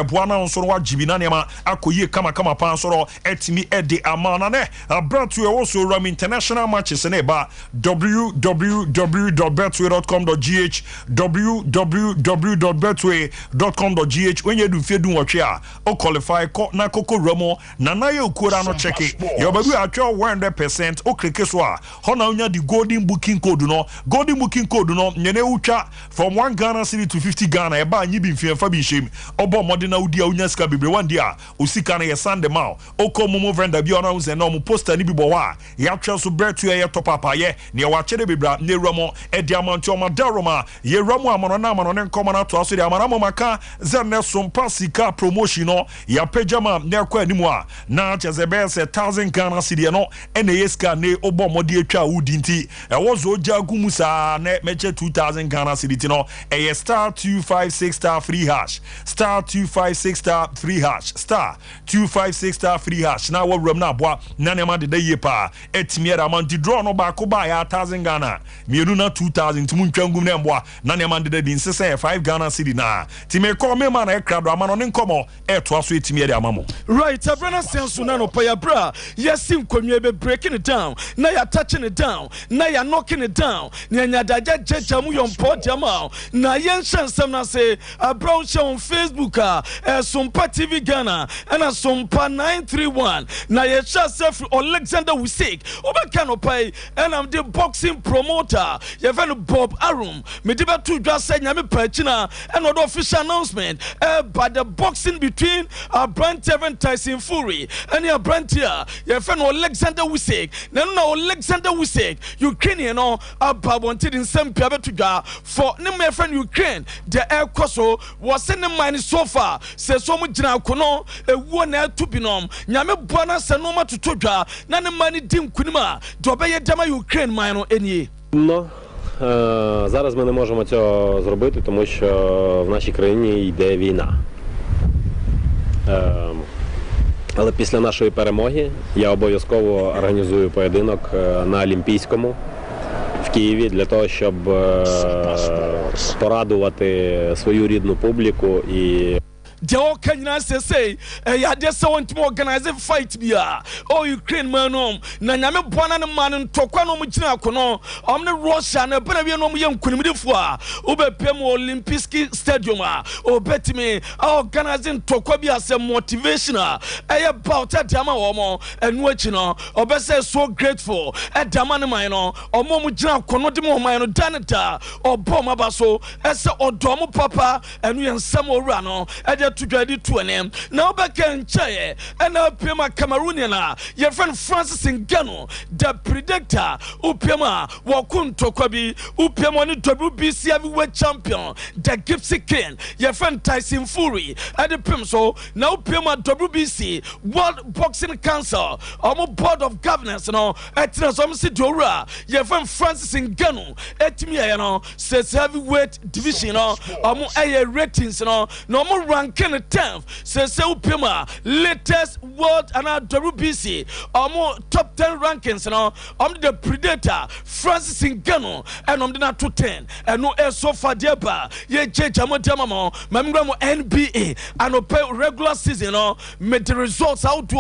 Ebuana on so wa jibina nema akoye kama pan soro etimi ede amana ne Betway also ram international matches ne ba www.betway.com.gh www.betway.com.gh when you do fedu watch a o qualify ko na koko ramo na na ye okura no check it your baby atwa 100% o click so a ho na unya the golden booking code no nyene utwa from 1 Ghana cedi to 50 Ghana e ba nyi bi mfia bi shem obo mode na udi a unya ska bebre one dia osika na ye sande ma o ko momo vendor bi ona unse na mo poster ni bi bo wa ya twa so Betway ye top up aye ne wa chede bebra ne ramo e diamante o ma daroma ye ramo amano na amano ne nkoma na to aso de amana mo maka zenne Sompa sika promotion no ya pejama ne akwa animu a na chezebe se 1000 Ghana cedi no ene yeska ne obo mode atwa udi nti e wozo jagu musa ne meche 2000 Ghana cedi no e star 256 star 3 hash star 256 star 3 hash star 256 star 3 hash na wo ram na aboa na ne ma de ye pa etimi era man di draw no ba ko ba ya 1000 Ghana mienu na 2000 timu ntwangum na mboa na ne ma de din sese 5 Ghana cedi na time ko me ma na e krado ama no ne nkomo e to aso etimi era amamo right abrana sensu na no pa ya bra yesim konwe be breaking it down na ya touching it down na ya knocking it down na nya daja jeja mu yompo diama na yen shansam na say abroad show on Facebook Sompa TV Ghana and Sompa 931 na ye chasef Alexander Wusik obeka no pai and I'm the boxing promoter ye ven Bob Arum me diba to just say nyame pachina and other official announcement but the boxing between Brand Tevin Tyson Fury and your brand here ye ven Alexander Wusik na Alexander Wusik Ukrainian no about wanted in some people to go for my friend Ukraine the air koso was in the mine so far says so much now kono a one air to binom nyame buana sanoma to toja na ne mani dim kunima dobeye dama Ukraine mine any no зараз ми не можемо цього зробити, тому що в нашій країні йде війна. Але після нашої перемоги я обов'язково організую поєдинок на Олімпійському в Києві для того, щоб порадувати свою рідну публіку і the all Kenyan say ya just want to organize a fight bia oh Ukraine man na nyame boana ne man ntokwa no mugina kono omne Russia na bena bia no yem kunimdifo a obepem Olympic stadium a obetimi organizing ntokwa bia as motivational about adama wo enu achi no obese so grateful adama ne man no omo mugina kono de mo man no daneta obom abaso ese odomo papa enu yensam owura no to ready to an end. Now back and chair and now Pima Cameroonian, your friend Francis Ngannou, the predictor, Upema, Wakun Tokwabi, Upemoni WBC heavyweight champion, the Gypsy King, your friend Tyson Fury, and the Pimso, now Pima WBC, World Boxing Council, Omo Board of Governors, at Dora, your friend Francis Ngannou, Etimiano, says heavyweight division, Omo Air ratings, no more rank. 10th says Upima latest world and WBC top 10 rankings the predator Francis Ngannou and the to 10 and no so far deba ye jamamo membramo NBA and regular season made the results out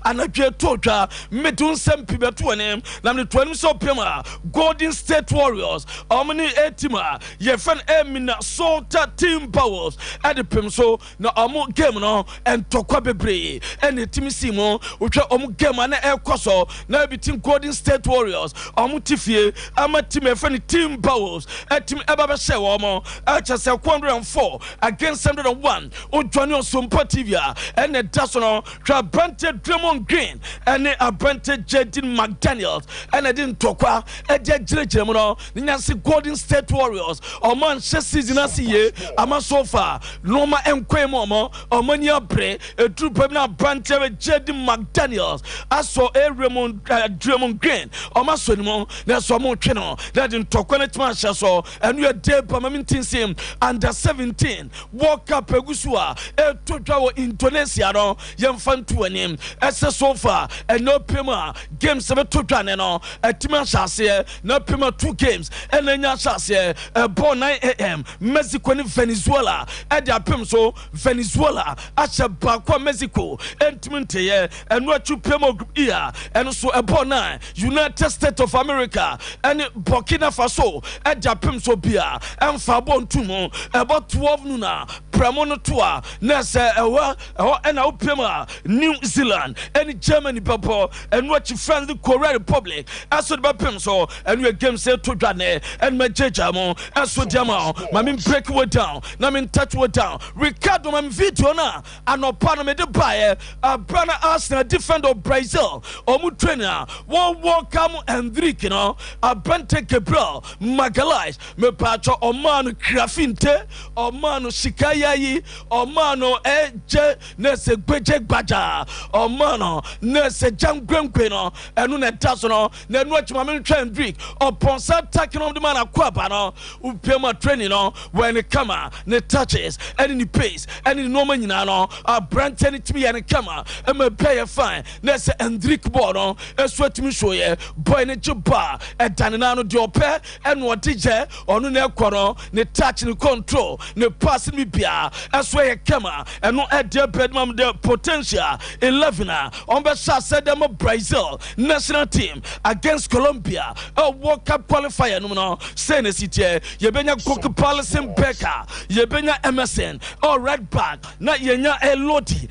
and a toja medun sem pibetu name nam the 20 so Pima Golden State Warriors omni etima ye friend Minnesota Team Powers at the Pimso na omo game no and tokwa bebre and the team simo utwa omo game na ekoso na between Golden State Warriors omo tifie ama team e friend Team Powers a team ebaba she omo a chase 104 against 101 odwane Sompa TV and the dasono twa Brante Draymond Green and a Brante Jaden McDaniels and I didn't tokwa e je jirejire mo no nyanse Golden State Warriors o man she season asiye ama so far no ma enkwemo Omania Bre, a true Pemna Brante Jaden McDaniels, aso Draymond Green, Omasonimo, there's some more channel that in Tokonet Mashaso, and we are dead permanenting sim under 17. Walk up Pegusua, a total Indonesia, young fan to a name, as a sofa, and no Pima, games of a Tutaneno, a Timashase, no Pima 2 games, and then Yashase, a born 9 a.m., Mexico, Venezuela, at the Pimso, Venezuela ahyɛ baako Mexico ɛntumi nteyɛ ɛno atwi pɛmɔ group E a ɛno so ɛbɔ 9 United States of America ɛne Burkina Faso ɛgya pem so bia ɛmfa bɔ ntum ɛbɔ 12 no na prɛmo no to a na sɛ ɛwɔ ɛna wopem a New Zealand ɛne Germany bɛbɔ ɛno akyi France ne Korea Republic ɛso de bɛpem so ɛno yɛ game sɛ to dwane ɛno magyagya mo ɛso diama ma me break wo down na me touch wo down Ricardo ma me video na anɔpa no me de baɛ Brana Arsenal defender of Brazil ɔmo trainer wɔn come Hendrick no Brente Gabriel Magalhaes me pacho ɔmaa Krafinte ɔmaa Shikayayi ɔmaa no ɛgye na sɛ gbegye gbaja ɔmaa no na sɛ jangrenkwe no ɛno na ɛda so no na ɛno akyi ma me ntwa Hendrick ɔpɔn sa attacking of the man akwaba no upema training no when it come ne touches and the pace and the normal nyina no Brente ne timi yɛ ne kama ɛma bɛyɛ fine na sɛ Hendrick ball no ɛso atimi show yɛ boy ne gye ba ɛdane na no deɛ ɔpɛ ɛno ɔde gye ɔno na ɛkɔ no ne touch ne control ne pass ne bia ɛso yɛ kama ɛno ɛde bɛdman the potential 11 a ɔmbɛhyɛ sɛ dɛm Brazil national team against Colombia World Cup qualifier no no say ne sitie yɛbɛnya Cook Palison Becker yɛbɛnya Emerson right back na yɛnya Elodi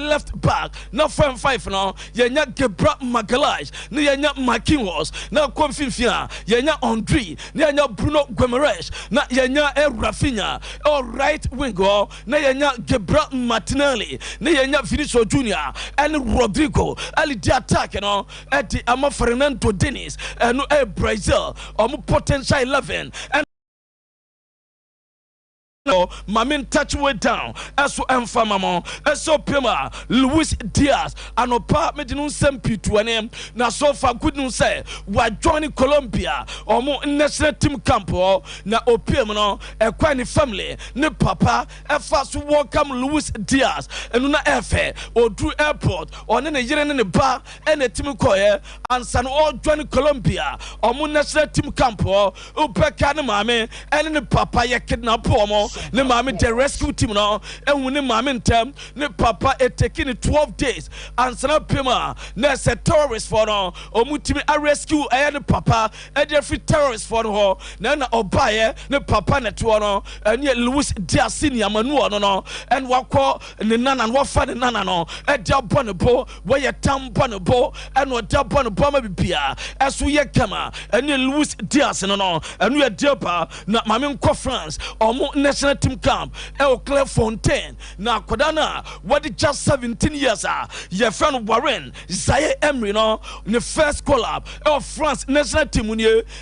left back na front 5 no yɛnya Gabriel Magalhaes na yɛnya Marquinhos na konfinfia yɛnya Andre na yɛnya Bruno Guimaraes na yɛnya Rafinha right wing na yɛnya Gabriel Martinelli na yɛnya Vinicius Junior and Rodrigo ali di attack no ɛdi ama Fernando Diniz no Brazil potential 11 and no, Mamin touch way down. Eso enfamamo. Eso pema. Luis Diaz. Anopa medinu sempi tuanem. Na so far good news say we joining Colombia. Omo national team camp na opiem no. Ekwa ni family. Ni papa. Efa so welcome Luis Diaz. Enu na efe. Odru airport. One ne yire ne ba. Ene team koye. Ansan all joining Colombia. Omo national team camp. Upeka ne mame. Ene ne papa ye kidnap omo. Ne mama the rescue team no and when mama ntem ne papa taking 12 days and sana pema na se terrorist for no omutimi a rescue ne papa e dey free terrorist for no na obaye ne papa ne to no and Luis Diaz senior manu no and wakọ ne nana no fa ne nana no e dey bonebo we ye tam bonebo and o dey bonebo ma bibia eso ye kama and Luis Diaz no and we dey pa na mama nko France omo national team camp Clairefontaine na kodana what just 17 years your friend Warren Zaire Emery no the first collab France national team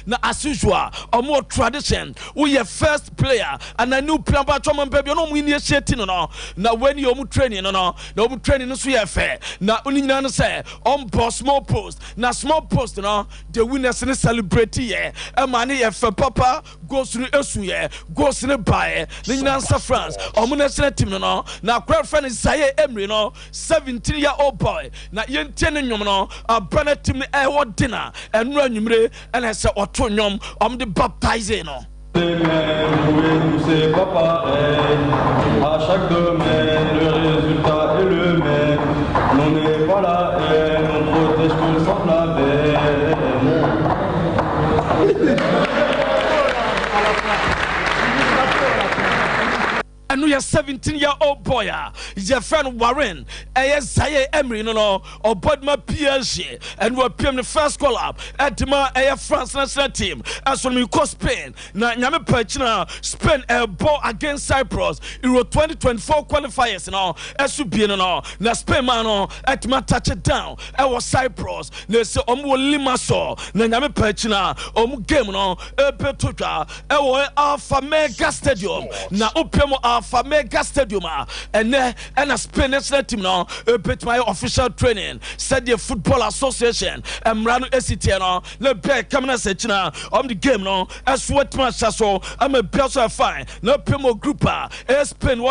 na as usual more tradition we your first player and a new player but baby no initiate no na when you training no training so ye fair na oninyina no say on small post na small post no the winners ne celebrate ye e man ye fa papa goes to esu ye goes to buy Nansa France, national team no, na crowd friend is Zaire Emery no, 17-year-old boy. Na yen no, a brother team dinner and run numre and I say otonyom the baptizing no. Papa, à chaque domaine, le résultat est le même. On n'est pas la haine, on protège tout sans la veine. And we are 17-year-old boy. Your friend Warren, Zaire Emery, no, or Bodma PSG, and we're paying the first call up at the France national team. As when we call Spain, now Nyame Pachina, Spain a ball against Cyprus, Euro 2024 qualifiers, no, as you be no, now Spain man, at my touch it down, I was Cyprus, they say Limassol, Nyame Pachina, game no, Petuta, Alpha Mega Stadium, now Upemo Alpha Mega Stadium and a Spain national team now bit my official training said the Football Association and Rano Esitiano le be kamena sechina the game no as what match so I'm a person fine no Primo Grouper Spain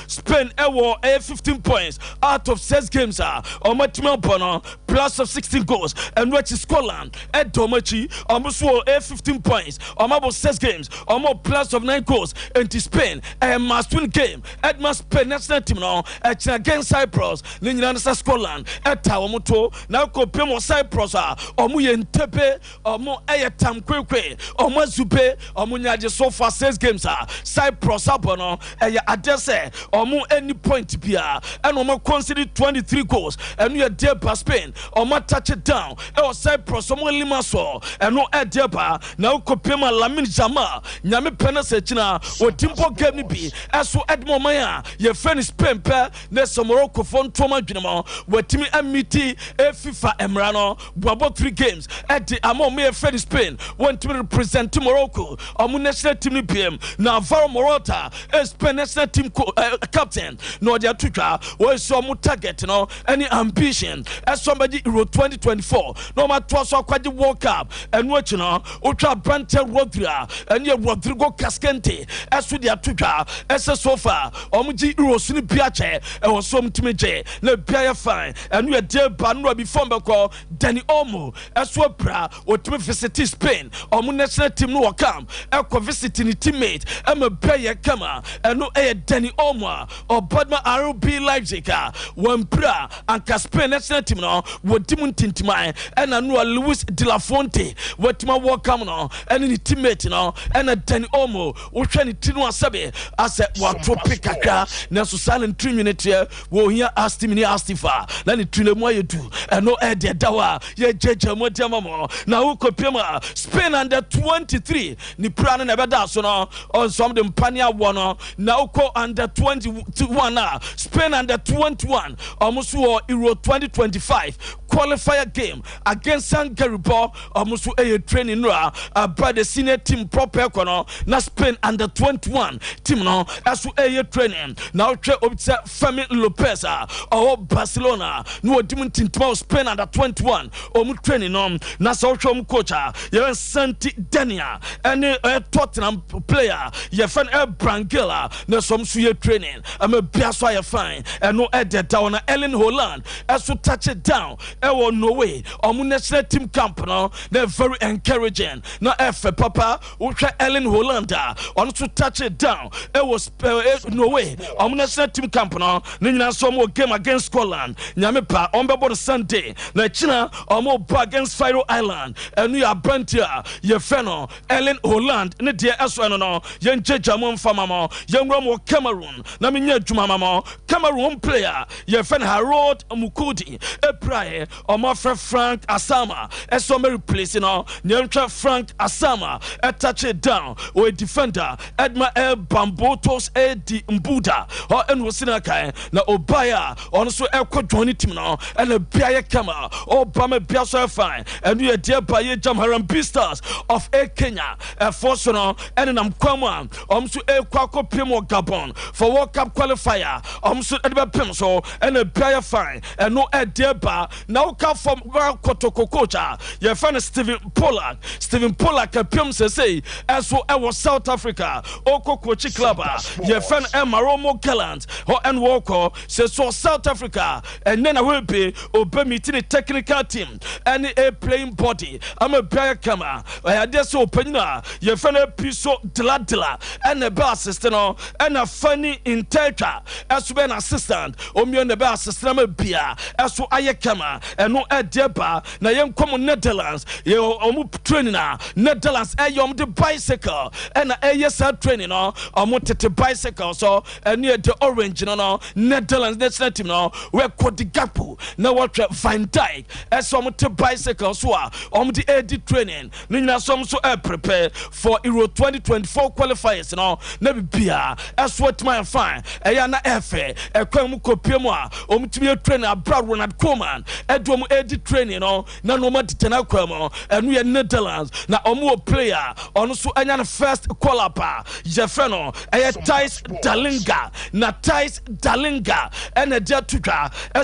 Spain 15 points out of 6 games my team bono plus of 16 goals and which is Scotland at Domachi almost 15 points almost 6 games almost plus of 9 goals into Spain and must win game at must pay national team now at against Cyprus Ninjanasa Scotland at Tawamoto now compare Cyprus Omu Tepe Omo Ayatam Kwekwe Omo Zupe Omunyaje so far 6 games Cyprus abono adese Omu any point pia and Omo conceded 23 goals and we are there by Spain Omo touch it down Cyprus Omo Limaso and no Edeba now Kopema Lamin Jama Nyame Penasechina or Timpo game ni bi as so Edmo Maya your friend is Pempe Nessa Morocco phone Toma Junamo where Timmy Amiti FIFA Emrano about 3 games at the Amon Mayor Fred Spain want to represent Morocco Omu national team PM now Varo Morata Spain national team captain no dia tuka was so mu target no any ambition as somebody Euro 2024 no matter so kwaji World Cup and watch no ultra Brante Rodrigo and your Rodrigo Cascante as to dia tuka as so far Omuji Euro suni biache e was so mtimeje na bia fine and we are there banwa before beko Danny Olmo as well pra otime visit Spain Omu national team no come e visiting teammate am a player kama and no Danny Olmo or Badma RB Leipzig one pra and Spain national team no what Timun Tintimai and Anua Luis de la Fonte what my work come no and any teammate no and a Danny Olmo who trying to Sabe as a what tropic kaka na so silent 3 minutes here wo here ask me astifa na ni tune mo you do and no e de dawa ye jeje mo de mamo na wo kopema Spain under 23 ni pra na be da so no on some the mpania wo no na wo under 21 Spain under 21 almost Euro 2025 qualifier game against Hungary almost a training by the senior team proper kono na Spain under 21 team no as a training now try Femi Lopez or Barcelona no team Spain under 21 training na so coach you Santi Denia and Tottenham player you fan Brangela na some training I'm a biaswa you fine and no edit down Ellen Holland as to touch it down no way national team camp no they're very encouraging na papa ultra Ellen Holland on to touch it down was no way national team camp no nyina so mo game against Scotland nyame pa on be Sunday na China against Faroe Island and we are Brantia ye feno Ellen Holland ne de eso no ye njeja mo mfama mo ye ngro Cameroon na menya djuma mama Cameroon player ye fen Harold Mukudi Eprae Frank Asama eso me replace no nyamtwa Frank Asama touch it down o defender Edma Bambotos Edi Mbuda o enwosina kai na Obaya on so join team no and a bia kama o bama bia so fine and we are there by Jamharan Beastars of Kenya force no and nam kwama so kwako pemo Gabon for World Cup qualifier so edba pem so and a bia fine and no there ba now come from Kotoko coach your friend Stephen Pollack pem say as so I was South Africa Oko coach club your friend Maromo Gallant or and Walker says so South Africa and then I will be obey meeting the technical team and a playing body I'm a player kama I had this open your friend Piso Dladla and a bar assistant and a funny interpreter as to be an assistant me on the bar assistant beer as to Ayakama and no Deba na yem come Netherlands ye training Netherlands the bicycle and yes training tete bicycle so near the orange Netherlands national team we quote the Gapu na what Van Dijk as some bicycle so the edit training nina some so prepare for Euro 2024 qualifiers na bia as what my fine na efe kwam kopiemu to train abroad Ronald Koeman edom edit training na no ma tena kwam and we Netherlands na player on so anya first call up Jefeno Thijs Dalinga and a jet to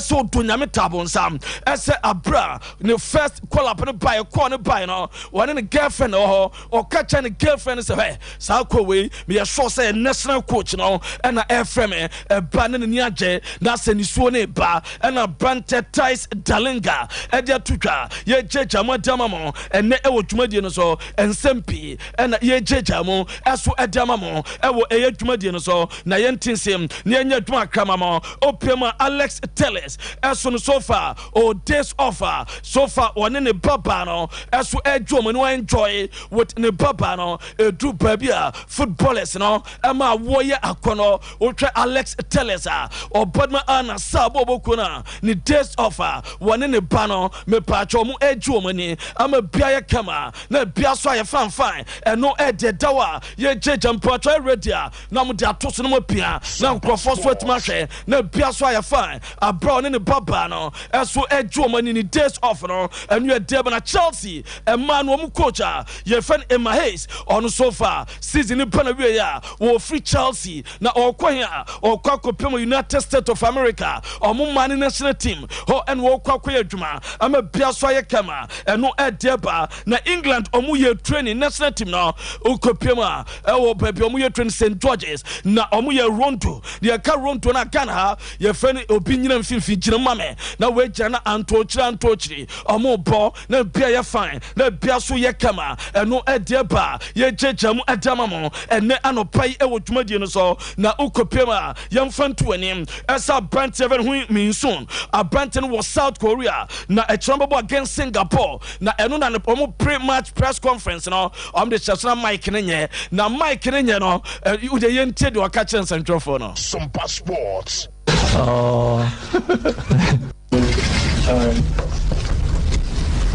so to Nyame Sam as abra the first call up and buy a corner buy one in a girlfriend or catch any girlfriend is hey South way me a sure say national coach and a air frame a banana niaje that's any swane bar and a branded Thijs Kalinga Edia Tuka ye jeja mo damamo ene ewo dwumadie no so ensempi ena ye jeja mo eso edamamo ewo eye dwumadie no so na ye ntinsem na enya dwuma kramamo opema Alex Telles eso no so far o days offer so far one ne baba no eso edwo no enjoy with ne baba no edu babia footballers no ema woye akono ultra Alex Telles or Bodma Anna Sabo Bokuna ni days offer one in the bano me pacho mu edwo mani ama bia kama na bia so ya fine and no ede dawa ye jejam pacho redia na mu dia to so no pia na nkrofo so atuma hwe na bia so ya fine abro ne baba no eso edwo mani ni days offer no and you dey na Chelsea e man wo mu coach ye fan Emma Hayes on so far season pana we ya wo free Chelsea na okwan ya okwa kopem United States of America omo man national team ho and wo kwa adwuma ama bia so ye kama eno edeba na England omo ye training national team no okopem e wo baby omo ye training St George's na omo ye Rondo ye ka Rondo na Ghana ye fan obi nyina mfimfi gina mame na we jana antochiri omo bo na bia ye fine na bia so ye kama eno edeba ye jejam adamamo ene anopai e wo dwumadie no so na okopem ye mfantu anim esa brand 7 hu min soon Abanton was South Korea na a trouble against Singapore na eno na pre-match press conference no the chasna Mike nenye na Mike nenye no you dey yente do catch and central for no Sompa Sports.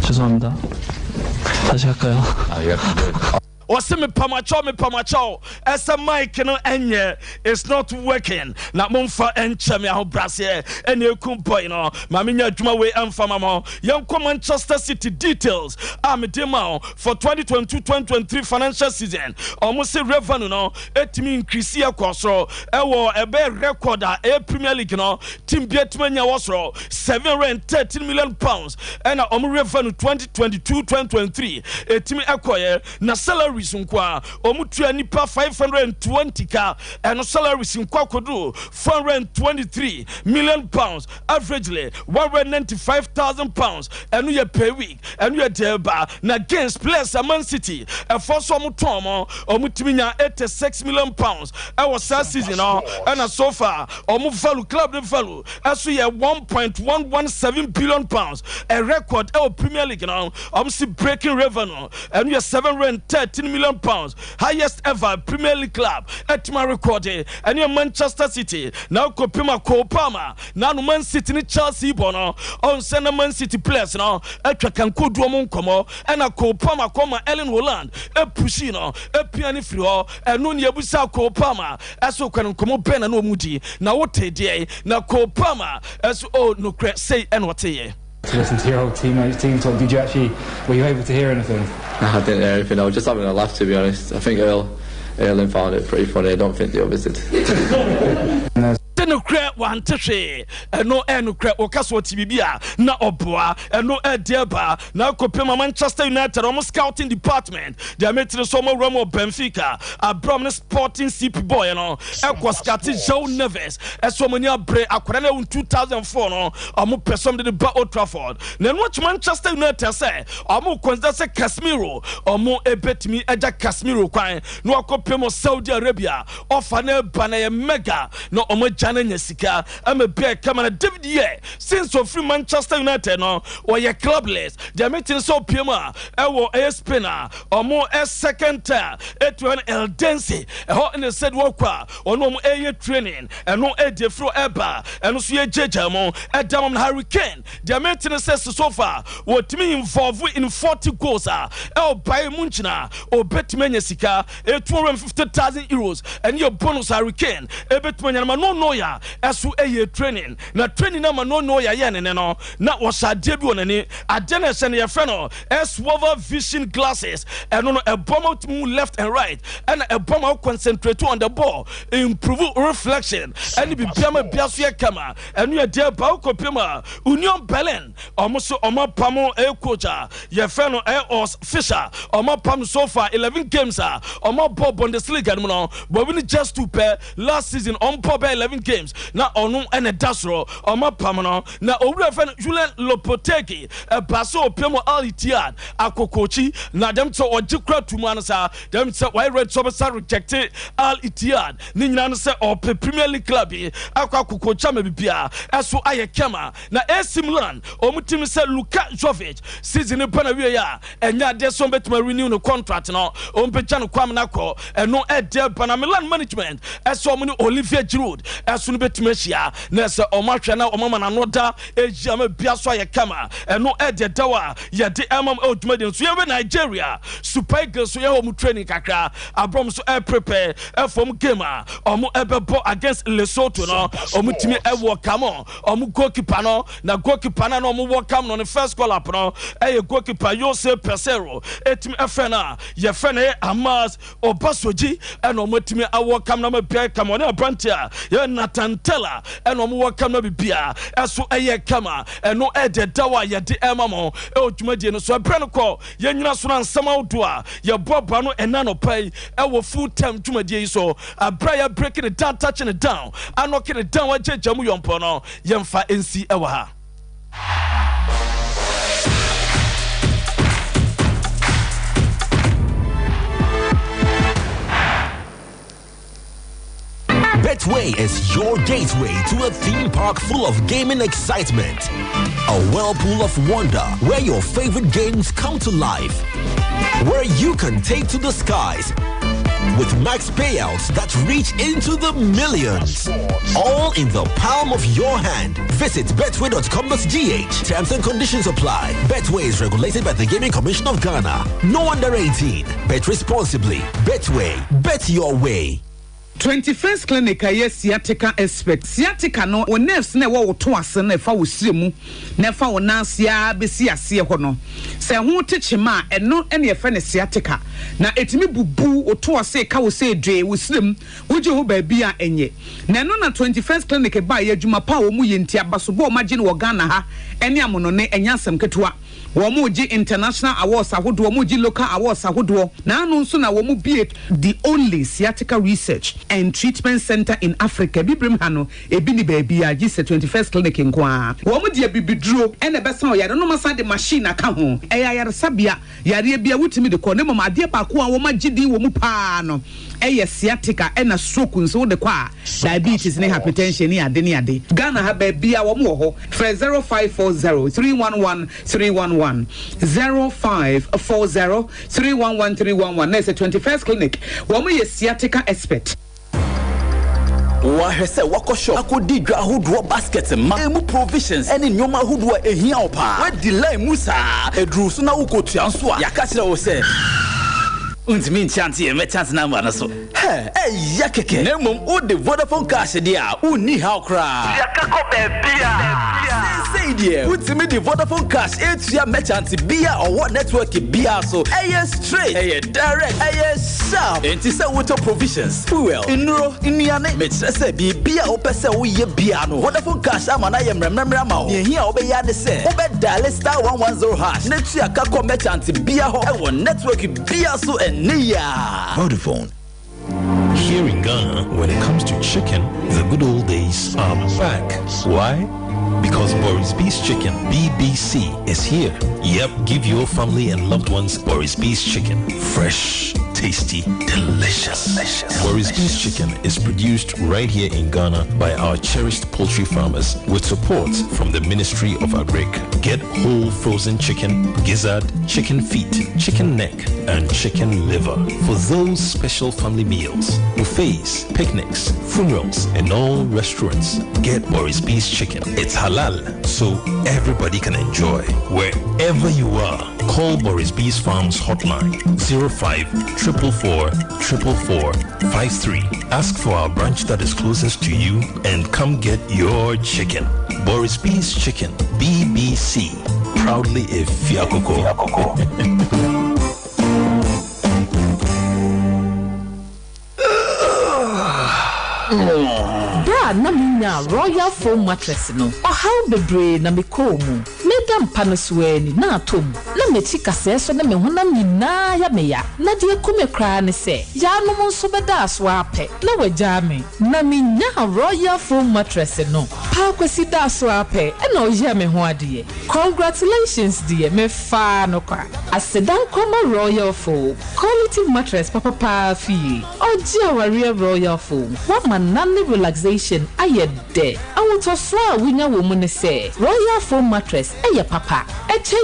죄송합니다. 다시 할까요? Wase me pamacho esa mic no enye it's not working na momfa enche me aho brase ene ekumpo no ma menya adwuma we amfa mamo yenko Manchester City details amedema for 2022-2023 financial season almost revenue no etimi increase akosoro ewo ebe record a Premier League no team bietmanya wasoro 713 million pounds and revenue 2022-2023 etimi akoye na salary Sunkwa omutua nipa 520 ka and salaries in kwakodu 423 million pounds averagely 195,000 pounds and we per week and we deba na against players Man City and for some tomo omutiminya 86 million pounds our season and so far value club the value as we 1.117 billion pounds a record our Premier League now see breaking revenue and we 713 million pounds highest ever Premier League club at my recording and your Manchester City now kopima kopama now Man City ni Chelsea bono on send Man City players now etwa kanko duomo nkomo and a kopama koma Ellen Holland e pushi no e piani free ho eno ne abusa kopama eso kwan nkomo ben na omudi na wote die na kopama eso no cre say and what ye to listen to your old team talk. Were you able to hear anything? No, I didn't hear anything. I was just having a laugh, to be honest. I think Erling found it pretty funny. I don't think the others did. No crack one tishy and no crack or castle tibia na oboa and no deba now kopema Manchester United almost scouting department they are making the summer Romo Benfica a Bromley Sporting CP boy Equascati Joe Neves as so many break akwana in 2004 no amu person de ba Old Trafford then watch Manchester United say amu consider say Casemiro amu ebetimi eja Casemiro kwan no akopema Saudi Arabia offer na bana mega no omo Sika I'm a big camera David ye since of free Manchester United no or your clubless they are meeting so Pima ewo a spinner or more a second tier etwan El Densi a hot in the said walker or no a training and no a defro eba and also a jejamo a Damon Hurricane they are meeting so far what me involved in 40 goals El by Munchina or Betmania Sika 250,000 euros and your bonus Hurricane a Betmania no as a training na training na no ya yen no na was a debut on any adenes and your friend as Wova vision glasses and no a bomb out move left and right and a bomb out concentrate on the ball improve reflection and be piama biasu kama and you there ba kopema Union Berlin almost oma pamo e coach your friend Os Fisher oma pam so far 11 games oma Bundesliga no but we just to pair last season on pop 11 games James na ono ene dasro oma pamno na owura fe Julian Lopotegi baso opemo Al Ittihad akokochi na dem to ogikra tumu ansa dem say why red so rejected Al Ittihad ni nyina no say op Premier League club akokocha mabibia eso aye kema na AC Milan omutim say Luka Jovic season pana wie ya enya de so betima renew no contract no ompecha no kwam na ko eno ede pana Milan management eso mo ni Olivier Giroud eso no betima hia na say omahwe na omama na noda ejia mabia so aye kema eno ede dawa ye de emam odumade so ye Nigeria Super Eagles so ye home training kakra abrom so prepare from game omo ebebo against Lesotho no omo timi ewo kamo omo goalkeeper no na goalkeeper na omo wo kam no the first call up no goalkeeper Jose Pesero etimi efena ye fena Amas Obasoji and omo timi awo kam na mabia kam on abrantia ye Natantela and omo wo kam na bibia eso kama eno ede dawa ye de emamo odumade no so brano ko ye nyina so na nsama odoa ye boba no enano pai ewo full time dwumade so abra ya breaking it down touching it down anoking it down wajejamu yompo no yemfa nc ewa ha. Betway is your gateway to a theme park full of gaming excitement. A whirlpool of wonder where your favorite games come to life. Where you can take to the skies with max payouts that reach into the millions. All in the palm of your hand. Visit betway.com.gh. Terms and conditions apply. Betway is regulated by the Gaming Commission of Ghana. No under 18. Bet responsibly. Betway. Bet your way. 21st clinic aye sciatica expert sciatica no o nerves na wo to ase na fa wo siremu na fa wo nansia besi ase ho no se ho techema eno ene ye fa ne sciatica na etimi bubu o to ase ka wo se dwe wo sirem wo je ho ba bia enye na no na 21st clinic ba ye adwuma pa wo mu ye ntia basobo o magine wo Ghana ha ene amono ne enyasem ketewa Womuji international awards ahodo womuji local awards ahodo na anu nso na womu be the only sciatica research and treatment center in Africa bibrim hano ebi ni baby a gise 21st clinic nkoa womu de bibiduro ene besa o yare no masa de machine aka ho yare sabia yare bia wutimi de ko ne mama de ba ko a womu gidi womu pa no sciatica ena stroke nso de kwa diabetes ne hypertension ni ade Ghana ha baby a womu ho 0540 311 311 0540 311 311. There's a 21st clinic. Woman is sciatica expert. Wahese wako shop akodi dwa hodo basket ma emu provisions ene nyoma hodo ehia opa we delay musa edru so na ukotua nso a yaka kire wo se untimi nchanti e me chance na ma so ya keke na mom o de Vodafone cash dia uni how cry yakako bebia say dia untimi de Vodafone cash etua merchant bia or what network bia so straight direct sharp enti say water provisions fuel inro iniane me say bia o pese wo ye bia no Vodafone cash amana ye mremremra ma o ye hia o be ya de say o be dial star 110 hash netua kakọ merchant bia ho e won network bia so Vodafone. Here in Ghana, when it comes to chicken, the good old days are back. Why? Because Boris Beef's Chicken, BBC, is here. Yep, give your family and loved ones Boris Beef's Chicken. Fresh, tasty, delicious. Boris Beef's Chicken is produced right here in Ghana by our cherished poultry farmers with support from the Ministry of Agric. Get whole frozen chicken, gizzard, chicken feet, chicken neck, and chicken liver for those special family meals, buffets, picnics, funerals, and all restaurants. Get Boris Beef's Chicken. It's halal, so everybody can enjoy. Wherever you are, call Boris Beef's Farms hotline 05-444-444-53. Ask for our branch that is closest to you and come get your chicken. Boris Beef's Chicken, BBC, proudly a Fiakoko. Bra na minya Royal Foam mattress no. How bebre na me komu. Medam panosweni na atom. Na me chika se so na me honam nyina ya me ya na de kume kra ne se ya no mo so beda so ape na wagya me na me nya Royal Foam mattress no pa kwasi da so ape e na oye me ho ade congratulations dear me fa no kwa asedan koma Royal Foam quality mattress papa fi oje aware Royal Foam what man nanny relaxation ayede awuto so a winya wo mu ne se Royal Foam mattress eye papa eche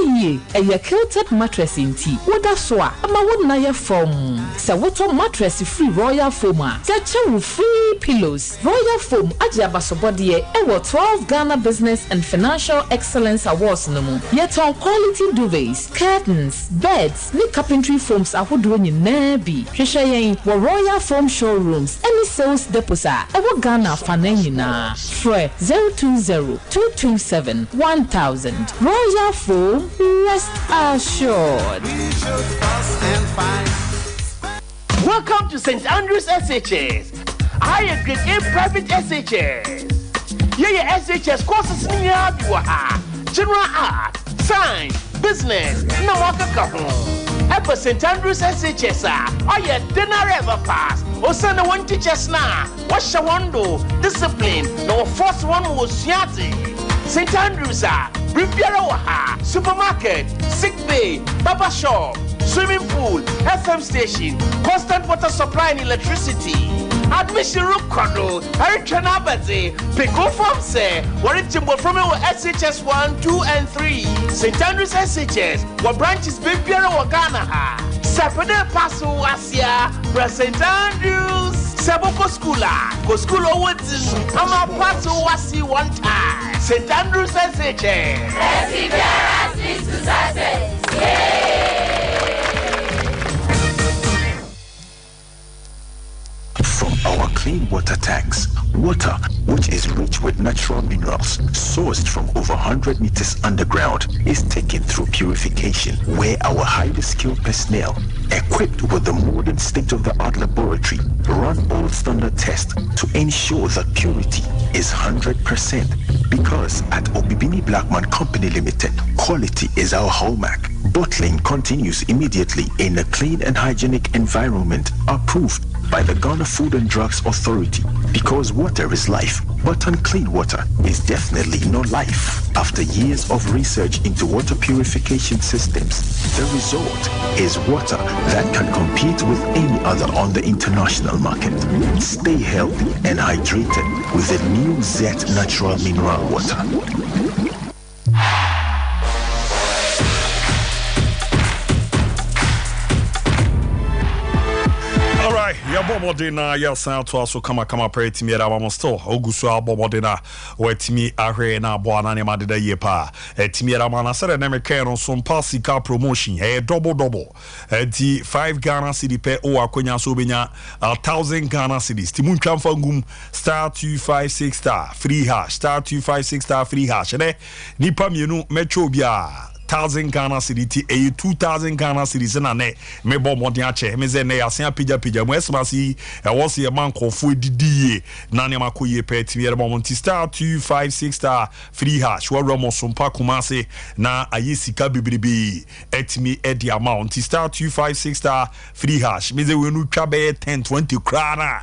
eye quilted mattress inti woda so a ama wona ye foam se woto mattress free Royal Foam a che free pillows Royal Foam aje abasobode e wo 12 Ghana Business and Financial Excellence Awards no mu yet on quality duvets curtains beds ni carpentry foams ahodo nyina bi hwehwe yen wo Royal Foam showrooms any sales depots a wo Ghana fana nyina free 020-227-1000 Royal Foam rest assured. Welcome to St. Andrews SHS. Higher grade A private SHS. Yeah, SHS courses in general art, science, business, no waka kahon. Ever St. Andrews SHS, yeah, dinner ever pass. O send one teachers now. Wash a window, discipline, no first one was yati. St. Andrews, Riviera Waha, supermarket, sick bay, barber shop, swimming pool, FM station, constant water supply and electricity. Admission room condo, Hurricane Abate, Pickle from say, Warrington from SHS 1, 2, and 3. St. Andrews SHS, what branches Bibiara Wagana, Sapade Paso Asia, St. Andrews, Saboko Schoola, go school over Ama Paso Wasi one time. St. Andrews SHS. From our clean water tanks, water which is rich with natural minerals sourced from over 100 meters underground is taken through purification, where our highly skilled personnel equipped with the modern state-of-the-art laboratory run all standard tests to ensure that purity is 100%, because at Obibini Blackman Company Limited, quality is our hallmark. Bottling continues immediately in a clean and hygienic environment approved by the Ghana Food and Drugs Authority, because water is life, but unclean water is definitely no life. After years of research into water purification systems, the result is water that can compete with any other on the international market. Stay healthy and hydrated with the new Zet Natural Mineral Water. Ya bobodina ya san to aso kama pray timi era wam still oguso abobodina wetimi ahwe na abo anane madeda ye pa timi era mana sere na meka no Sompa sika promotion double di 5 Ghana cedi pe o akonya so benya 1000 Ghana cedis timu ntwamfa ngum *256* free hash *256* free hash ne nipa mienu mecho bia 1000 Ghana cedi e 2000 Ghana cedis na ne me bo modin ache me ze ne yasen pija mo esmasi e wo se man kofo didie na ne makoye pe tiere mo monti *256* free hash wo romo Sompa kumase na ayesika bibribi etimi edi amount *256* free hash me ze we nu twa be 10-20 krana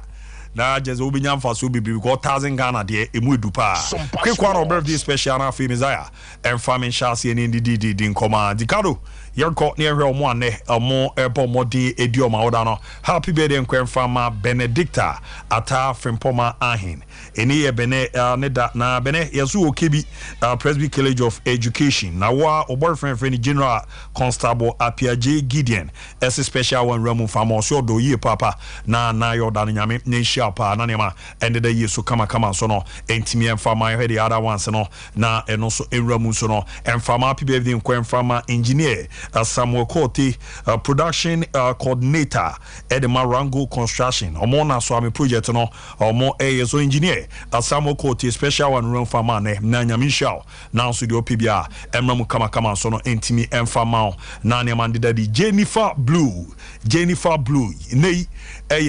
na just obinyam faso bibi because 1000 Ghana de emu edupa quick one of birthday special na fi Messiah and famine shasi ni di nkoma dikado yerko ne hwe omo ane omo ebo modi edioma oda no happy birthday nkwenfama Benedicta ata frimpoma ahin eni ye bene ne da na bene yesu okebi Presby College of Education na wa boyfriend friend General Constable Apiaje Gideon as a special one ramu famo so do ye papa na yoda nyame ne pa na nema ende da yesu kama so no entimi emfama hwe the other ones no na eno so enramu so no emfama happy birthday nkwenfama engineer Samuel Kote production coordinator Edema Rango Construction omo na so am project no omo so engineer Samuel Kote special one run fama ne na nyame shao na so de opibia emramu kama so no entimi emfama na nema ndida di Jennifer Blue nei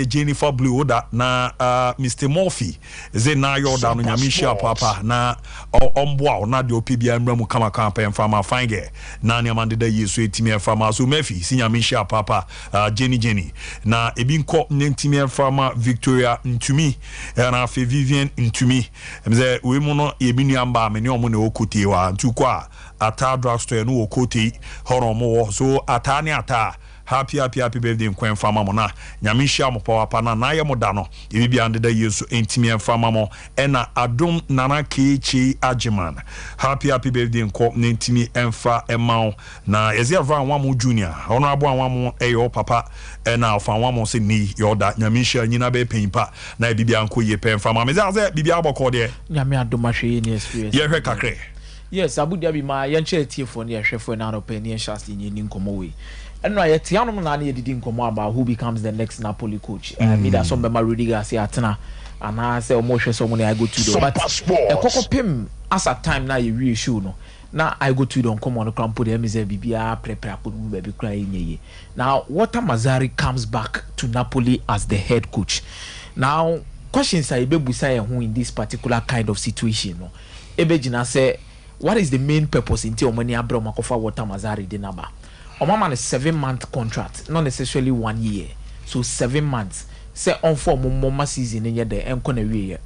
Jennifer Blue oda na Mr. Murphy ze na yoda no nyamisha papa na omboa na de opibia emramu kama pa emfama fine na ne mandeda yesu ntimi enfama so Murphy sinyamisha papa Jenny na ebi nko ntimi enfama Victoria Ntumi na fe Vivian Ntumi mze we mu no ye binu amba me ne omo na okotie wa ntukwa ata drugstore no okotie horomo so ata ne ata happy birthday nkwan fama mo na nyamisha mo papa na ye mo da no ebi bia ndeda yesu ntimi enfama mo ena adom nana kechi ajiman happy birthday nko ntimi emfa emao na ezi ava nwa mo junior ono abo anwa mo eyo papa ena ofa nwa mo se ni yoda nyamisha nyina be penpa na ebi bia nko ye pen fama me ze bibia aboko de nyame adomahwe ni experience ye hwe kakre yes Abu Dhabi ma yenche tiefo ne hwefo na no pen ye shasti ni nkomo we eno ayetianom na na yedidi nkomo about who becomes the next Napoli coach me that some be ma Rudy Garcia atena ana say omo hwe so mo I go to the but ekokopem as a time na ye reissue no na I go to the nkomo no krampo de me say bibia prepare ko be be kra yenye now Walter Mazzarri comes back to Napoli as the head coach. Now questions are ebebusa ye hu in this particular kind of situation no ebegina say what is the main purpose in Omani Abra Makofa Walter Mazzarri de Naba? Omama is 7-month contract, not necessarily 1 year. So 7 months. Say on for mama season in the enkone.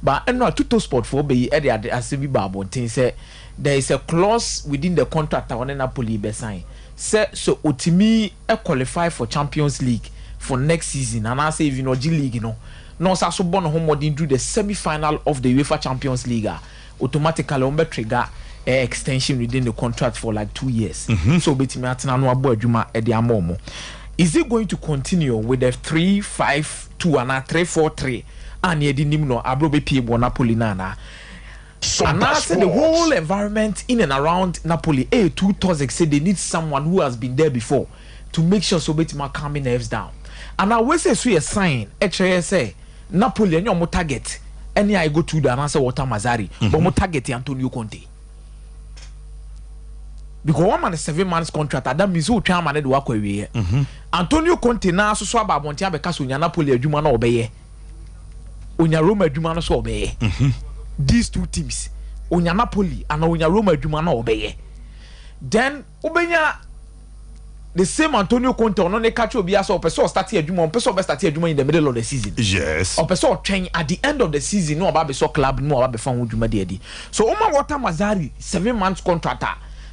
But no tuto sport for be at the Asibi Babo say there is a clause within the contract on Napoli be sign. Say so Otimi qualify for Champions League for next season and I say if you know G League no so born home do the semi-final of the UEFA Champions League automatically on trigger extension within the contract for like 2 years. So betimi atena no abo adwuma e de amomo. Is it going to continue with the 3-5-2 and 3-4-3 and ye di nim no abro be pie bo Napoli na and I say the whole environment in and around Napoli too toxic say they need someone who has been there before to make sure so betimi calm nerves down. And I always say a sign say Napoli any mo target any I go to the answer Walter Mazzarri but mo target Antonio Conte. Because 1 man is 7 months contract that means who try man do akwa Antonio Conte na so aba bontia be kaso nya Napoli adwuma na obeye onya Roma adwuma no so obeye these two teams onya Napoli and onya Roma adwuma na obeye then ubenya the same Antonio Conte ono ne catch obi aso person start adwuma person be start adwuma in the middle of the season yes person train at the end of the season no aba be so club no aba be fan adwuma de so Oma Walter Mazzarri 7 months contract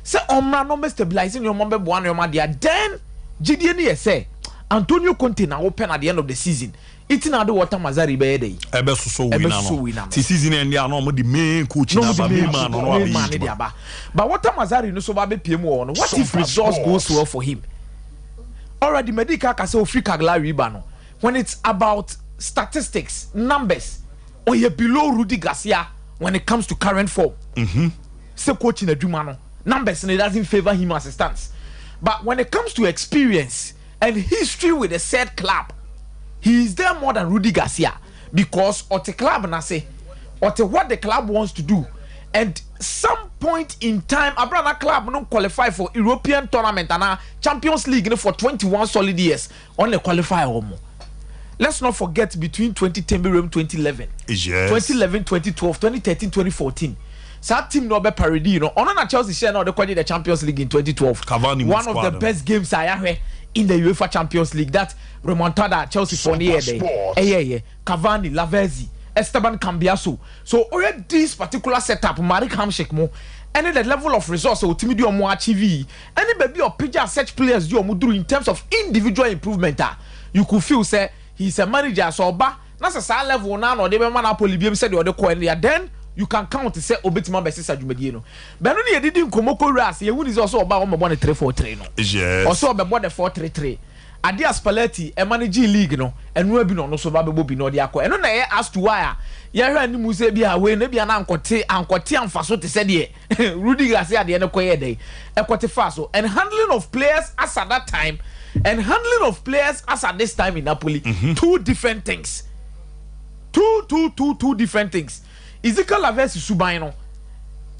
say omra no be stabilizing your mom be boan your ma there then GD ni say Antonio Conte na open at the end of the season it's na do Walter Mazzarri be dey ebe so win no ti season end ya no mo the main coach na ba main man no abi but Walter Mazzarri no so ba be pm no what if results goes well for him already medical ka say free Cagliari ba no when it's about statistics numbers or you below Rudy Garcia when it comes to current form say coach in adwuma no numbers and it doesn't favor him as a stance. But when it comes to experience and history with a said club, he is there more than Rudy Garcia because of the club na say or what the club wants to do. And some point in time, Abrana club no qualify for European tournament and Champions League for 21 solid years. Only qualify home. Let's not forget between 2010 and 2011. Yes. 2011, 2012, 2013, 2014. So team no be parody, you know. On a Chelsea share now they qualified the Champions League in 2012. Cavani one of the best games I have in the UEFA Champions League. That remontada Chelsea for near day. Cavani, Lavezzi, Esteban Cambiaso. So already this particular setup, Marik Hamshik mo, any the level of resource or team do more achieve. Any baby or PJ such players do more in terms of individual improvement. You could feel say he's a manager so ba. That's a level now or they be Napoli be said the other coin then. You can count to say obetima be sisa dwumadi no be no ne yedidi nkomoko ras ye wuni also oba o mebo ne 3-4-3 no yes also obebo the 4-3-3 ade Spalletti e manage league no enu abi no so ba bebo bi no de akọ eno na ye ask to why ye hwa ni mu se bi a we na bi na ankote amfaso te se de Rudy Garcia de ne koye dey ekote faso and handling of players as at that time and handling of players as at this time in Napoli two different things two different things. Ezekiel Lavezzi Subaino,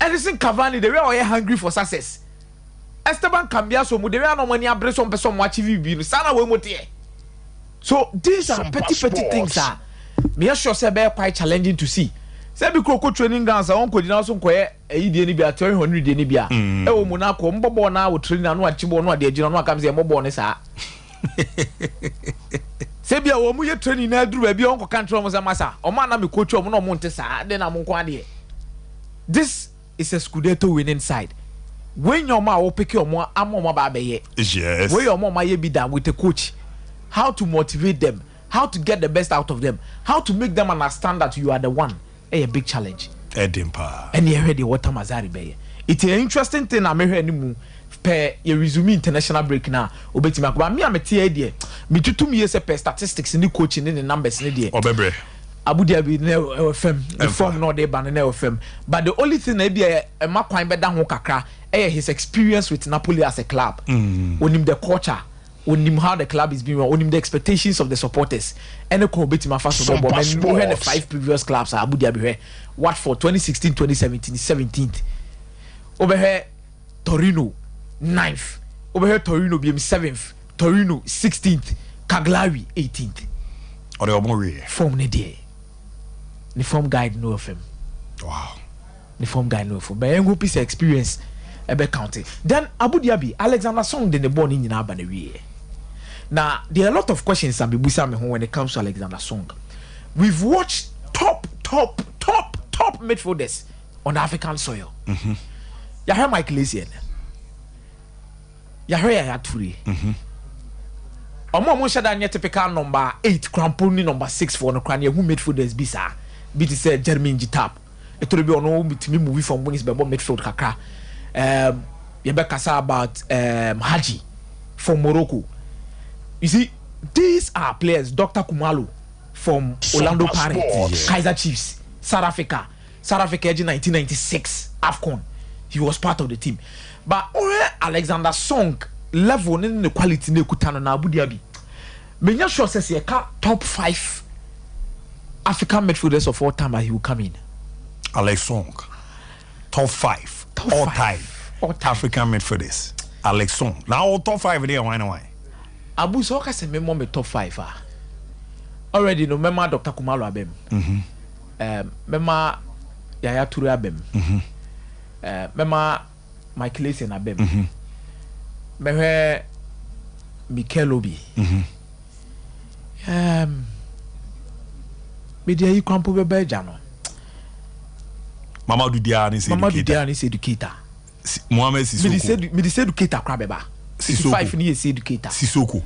Edison Cavani, they were hungry for success. Esteban Cambiaso, they were no money address on person watch TV. Sana we motie. So these are petty things. Me sure say be quite challenging to see. Say be croko training grounds on ko dina so nkoye eyi die ni bia 300 die ni bia e wo mu na ko mbobo na wo training na no achibo no ade agina no akam say mbobo ne saa say bia wo mu ye training na aduru ba bia onko control mo say masa o ma na me coach o mo no mo nte saa de na mo nko ade. This is a Scudetto winning side. When your ma will pick your more amoma baby, yes. When your mama ye be done with the coach, how to motivate them, how to get the best out of them, how to make them understand that you are the one. A big challenge. Edimpa. And you ready what Mazari Bay. It's an interesting thing. I'm here anymore. Per you resume international break now. Obeti makwa me am a idea. Me 2 years per statistics in the coaching in the numbers in the Obebre. Abu Dhabi never FM the form no dey ban never FM. But the only thing maybe a makwan better ho kakra his experience with Napoli as a club. Onim the culture, onim how the club is being run, onim the expectations of the supporters. And ko beti ma fast football and we had the 5 previous clubs Abu Dhabi what for 2016 2017 17th. Over here Torino 9th. Over here Torino BM 7th. Torino 16th. Cagliari 18th. Or the Omori form ne dey. The form guide no of him. Wow. The form guide no of him. But en piece experience ebe county. Then Abu Dhabi Alexander Song den the born in nyina ba na wie. Now there are a lot of questions and bibusa me when it comes to Alexander Song. We've watched top midfielders on African soil. Ya hear Michael Essien. Ya hear Yaya Toure. Omo shada nye typical number 8 cramponi number 6 for no kran ye who midfielders bi sa. Bi ti say Jermaine Jitap. Etoro bi ono mitimi movie from Bunis be midfield kakra. You be kasa about Haji from Morocco. You see, these are players. Dr. Kumalo from Orlando Pirates, Kaiser Chiefs, South Africa in 1996 AFCON. He was part of the team. But Alexander Song level in the quality ne kutana na Abu Dhabi. Menya sure says he top 5 African midfielders of all time he will come in. Alex Song, top 5 all time African midfielders. Alex Song. Now all top 5 there why? Abu Soka say me more top 5 already no member Dr. Kumalo abem. Member Yaya Toure abem. Member Michael Essien abem. Member Mikel Obi. Media yi kwampo bebe jano. Mamadou Diarra is educator. Mohamed Sissoko. Me say educator kwa beba. 65 ni is educator. Sissoko.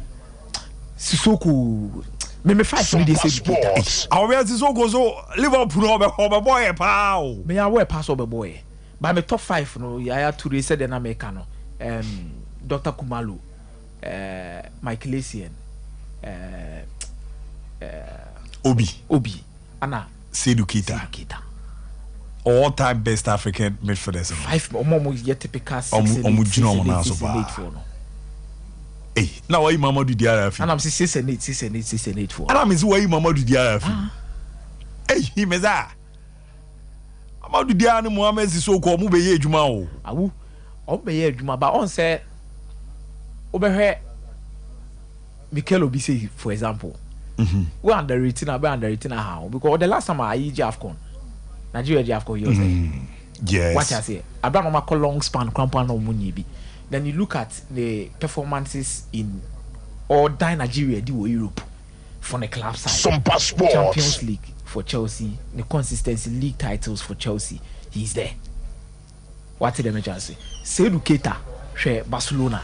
Me 5 ni is educator. Awia Sissoko so Liverpool obe boy pa o. Me ya we pass obe boy. But me top 5 no Yaya Toure said na America no. Dr. Kumalo. Michael Essien. Obi. Ana Seydou Keita. All time best African midfielders. 5 omo yet typical 6 and 8. Hey, now why Mamadou Diarra? And I'm 6 and 8 for. And I'm why Mamadou Diarra? Hey, he meza. Mamadou Diarra Mohamed Sissoko mu be ye adwuma o. Awu. O be ye adwuma ba on say obehwe Mikel Obi say for example. We underrated how because the last time I AFCON Nigeria AFCON you say yes. What I say Abraham Mako long span crampan no munyibi. Then you look at the performances in all Nigeria do Europe from the club side. Sompa Sports. Champions League for Chelsea, the consistency league titles for Chelsea. He's there. What did the say? Seydou Keita, share Barcelona.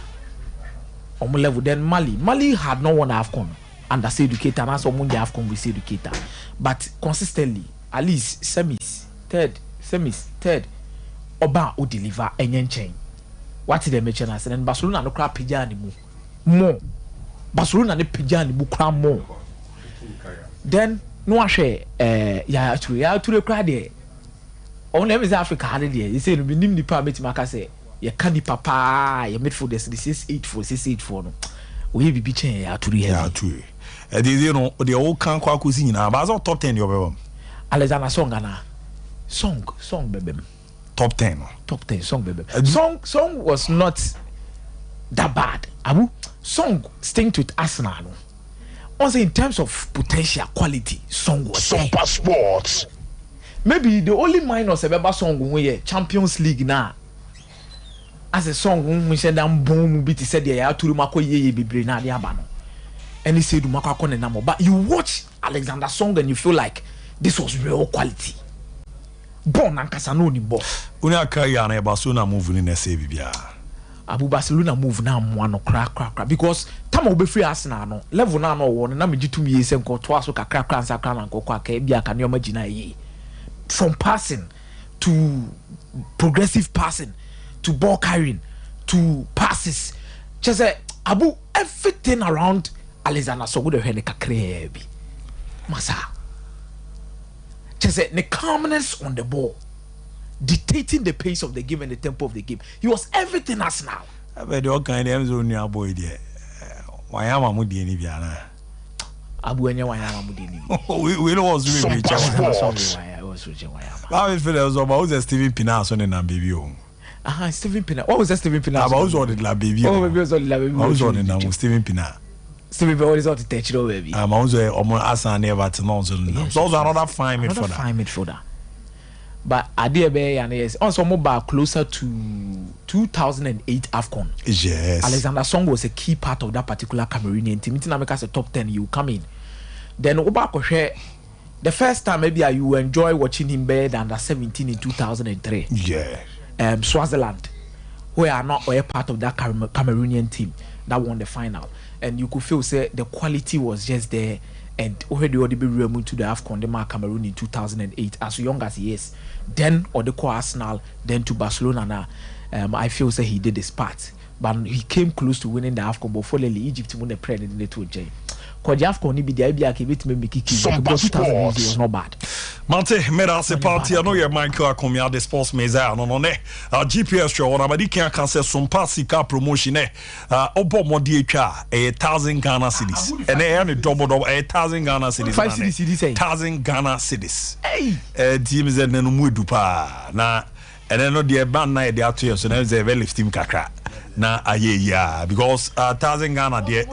On level then Mali had no one AFCON under Seydou Keita and also Mundi AFCON with Seydou Keita. But consistently, at least semis, third, Oba will deliver any chain. What did they mention us? And Barcelona no crap pijani more. Barcelona ne pijani mu more. Then no share Yaya Toure cry there. Only is Africa had there. You say no nim nipa metimaka say ye can papa ye midfielders 6'8" no. We be chain Yaya Toure. You know the old can kwa kusi nyina ba so top 10 your bebe. Alexander Song ana. Song bebe. Top 10 Song bebe. Song was not that bad. Abu Song stayed with Arsenal. Also in terms of potential quality, Song was Sompa Sports. maybe the only minus ebeba song we Champions League na as a song we said am boom bit said ya turu mako ye bebre na de aba no and he said mako akọ ne namo but you watch Alexander Song and you feel like this was real quality born ankasa no ni bo uni aka ya na Barcelona move ni na say bibia Abu Barcelona move na mo no kra because tama obe free Arsenal no level na no wo na me gitumi ye se nko to aso kakra nsa kra na nko aka bia ka ne o magina ye from passing to progressive passing to ball carrying to passes just Abu everything around Alexander so good he kakra bi masa just the calmness on the ball dictating the pace of the game and the tempo of the game. He was everything Arsenal. But the kind of new boy there. Why am I mudi ni biana? Abu enya why am I mudi ni? We know what's really big. I feel there was about Steven Pina on the baby. Steven Pina. What was that Steven Pina? About on the la baby. Oh, baby was on the baby. I was on the Steven Pina. Steven Pina is out to touch it baby. I'm also Arsenal never to know. So another fine midfielder. But Adiebe and yes, also mobile closer to 2008 AFCON. Yes. Alexander Song was a key part of that particular Cameroonian team. It's not because the top 10 you come in. Then Obakoshe, the first time maybe you enjoy watching him better than under 17 in 2003. Yeah. Swaziland, who are not a part of that Cameroonian team that won the final, and you could feel say the quality was just there. And already be removed to the AFCON, the Cameroon in 2008, as young as he is. Then or the Arsenal, then to Barcelona. Now, I feel say he did his part, but he came close to winning the AFCON. But for Egypt won the Premier League to J. Because the AFCon be the idea to make it 2008 was not bad. Mante, mera se party ano ye Michael Akomia de sports meza no ne. GPS show on abadi kan say Sompa sika promotion obo modi etwa 1000 Ghana cedis. And e double 1000 Ghana cedis. 5 cedis 1000 Ghana cedis. Hey. Team ze nenu mu edu pa na and no the ban na de ato so na ze lift team kakra. Na aye ya because 1000 Ghana there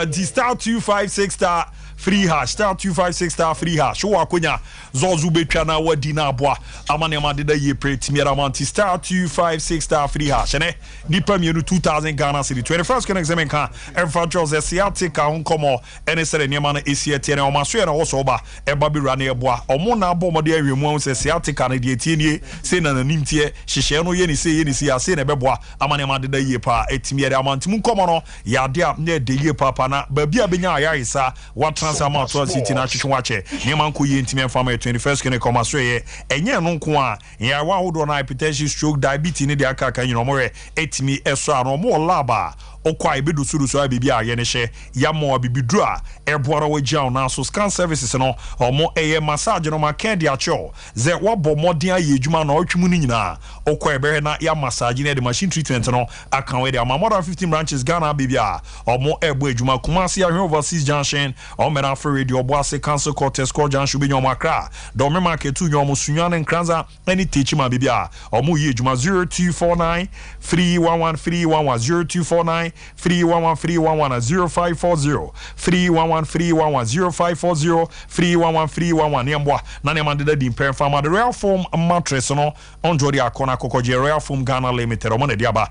the star 256 star free hash star 256 star free hash wo akonya zozu betwa na wadi na aboa amane ma de ye preti miara manti star 256 star free hash ne nipa mienu 2000 Ghana city 21st can examine kan every Charles Asiatic on komo ene sere niama na esiete na o maso na wo so ba e ba bi rana eboa omo na abo mo de awiemu se Asiatic na de tienie se na nanimtie hihye no ye ni se ase na beboa amane ma de ye pa etimiere amantimu komo no ya de na de ye papa na ba bia benya ayisa what transama to city na hwehwache niama nko ye ntimi fama 21st can come so ye enye no nko a ya wa hodo na hypertension stroke diabetes ni de aka kan nyino mo etimi eso ano mo laba okwa ebedu suruso abibi a ye ne hye ya mo abibidru a eboara wagya na so scan services no omo eye massage no makedi acho ze wabo modern aye adwuma na otwemu ni nyina okwa ebe na ya massage na the machine treatment no akan we de more than 15 branches Ghana bibia omo ebo adwuma Kumasi ahwe overseas junction omera for radio boase council cortes call junction bi nyoma kra do me market tu nyomo sunya ne nkranza any teach ma bibia omo ye adwuma 0249 311 311 0249 311 0540 311 0540 311 nyembwa na ne mandeda di pen fama the real form mattress no onjori akona kokoje real form Ghana limited o mo na di aba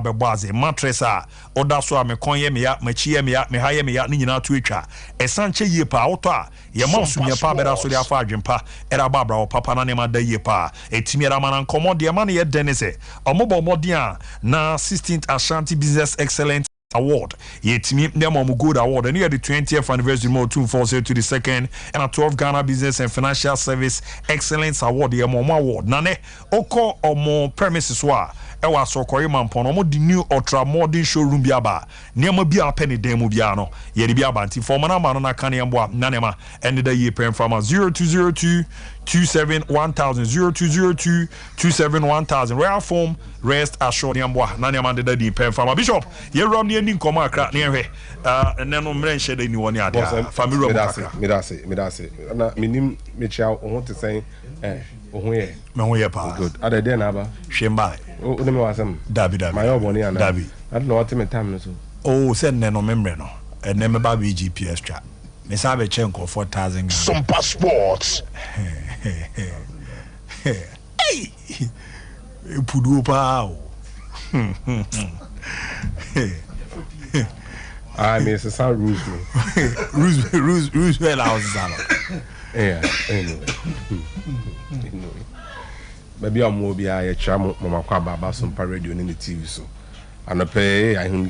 be baze mattress a oda so a me konye me ya machi ye me ya me haye me ya ni nyina to etwa esanche ye pa auto a ye ma sunya pa be da so dia fa adwempa era babra o papa na ne ma da ye pa etimi era mana nkomo de ma na ye denese omobo modern a na 16th Ashanti Business Excellence Award. Yetimi Nemo Good Award. And here the 20th anniversary more 240 to the second and a 12th Ghana Business and Financial Service Excellence Award. The Momo Award. Nane Oko Omo premises wa. Ewa sokori mampono mo di new ultra modern showroom biaba. Niema bia penny demo biano. Yedi biaba anti for manamba no na kane mboa nanema. End the year pen from 0202 27 1000 0202 27 1000 real form rest assured yambwa nanema de di pen from Bishop. Ye rom ni ndi nkoma akra ne hwe. Neno mre nhye de ni woni ade. Family rom akra. Medase. Na minim mechia o to say ohuye me hoye pa good other day na ba shemba o ne me wasam dabi my oboni ana dabi I don't know what me time no so oh send ne no memre no ene me ba be GPS twa Me sabe chenko 4,000. Sompa Sports. Hey, pudu pa. I mean, it's a sound rules. Rules well house. Yeah, anyway. Maybe I'm more be a chamo mama kwa baba Sompa radio in the TV so. And pay I can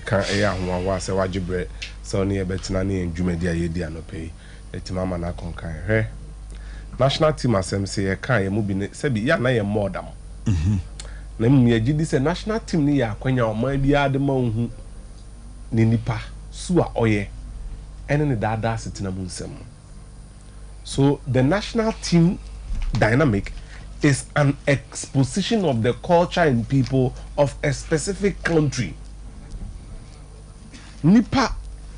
was a wajibre so near Betinani and Jumedia Yedi and pay. Let mama na conquer her. National team as say a kind moving sebi ya na more dam. Name me a national team near Quenya or my be the moon Ninipa, Sua Oye, and in the dada sitting a moonsem. So the national team dynamic is an exposition of the culture and people of a specific country. Nipa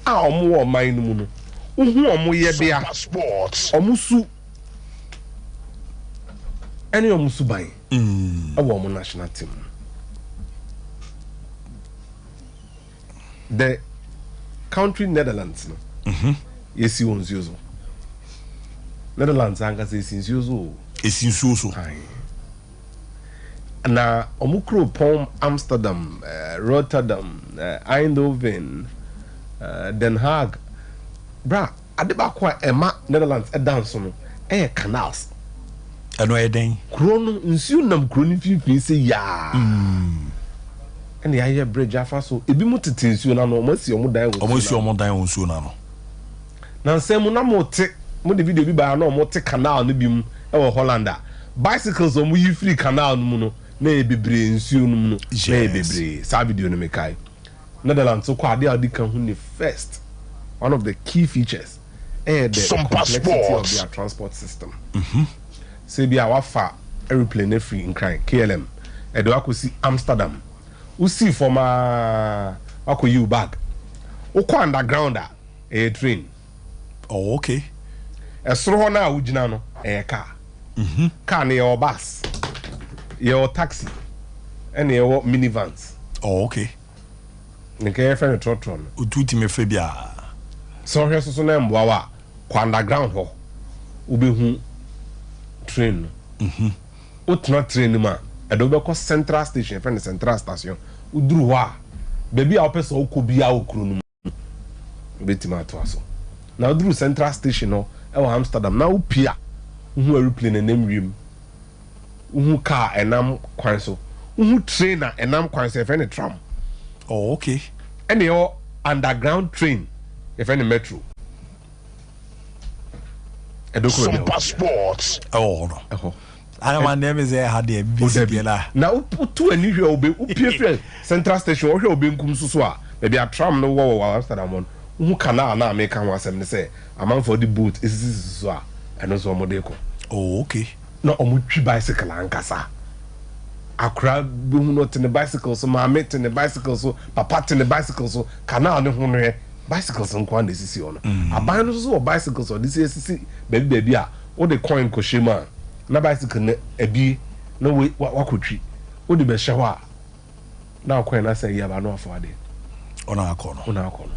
a omo mind muno. Omo ye bia sports. Omusu. Any omusu ban. Omo national team. The country Netherlands no. Yes you on Zozo. Netherlands anga say since Zozo. Esinsuoso. Na omukro pom Amsterdam, Rotterdam, Eindhoven, Den Haag. Bra, adeba kwa ema Netherlands e dance no. Canals. Eno e den. Krono nsuo nam kroni fifi se ya. Ene ya ye bridge afa so ebi mu tete nsuo na no omasi omodan wo. Omasi omodan wo nsuo na no. Na nsem na mo te mo de video bi ba na mo te canal no bi mu e wo Hollanda. Bicycles omo yi free canal no mu no na e bebre nsuo no mu no na e bebre sa video no me kai. Netherlands so kwa ade kan hu ni first. One of the key features the complexity of their transport system. Say be our far aeroplane free in crime KLM. E do akosi Amsterdam. Usi from ako you bag. Uko underground a train. Oh, okay. A soro na ujina no car. Car na your bus. Your taxi. And your minivans. Oh, okay. Nke friend trotron. Ututi me febia. So here so na mboa wa kwa underground ho. Ubehu train. Utna train ma. Edo be ko central station, friend central station. Uduru wa. Baby a opese okobia okru no. Betima to aso. Na uduru central station no e wa Amsterdam na upia. Uhu aeroplane enem wiem. Uhu car enam kwan so. Uhu train na enam kwan so friend tram. Oh, okay. And your underground train, if any metro. Sompa Sports. Oh no. I my name is had the busy now to a new obe central station or obe nkum so a maybe a tram no wo Amsterdam who canal na make am wasem say among for the boat is so a and so modeko. Oh, okay. No omutwi bicycle ankasa. Akra be hu not in the bicycle so ma met in the bicycle so papa in the bicycle so canal ne hu no bicycles nko an desisi ono aban no so bicycles or this is baby a wo de coin ko shema na bicycle na ebi na we wakotwi wo de be hye a na coin na say ya ba no afade ona akono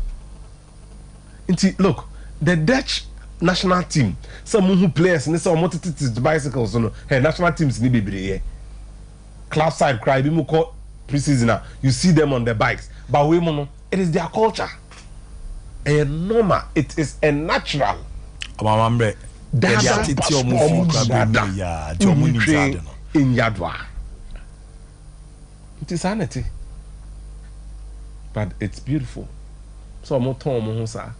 nti look the Dutch national team some who players ne some motorized bicycles no hey national teams ni bebreye club side cry bi mu ko pre-season you see them on the bikes but we no it is their culture normal, it is a natural. In Yadwa. It is sanity. But it's beautiful. So I'm not Musa.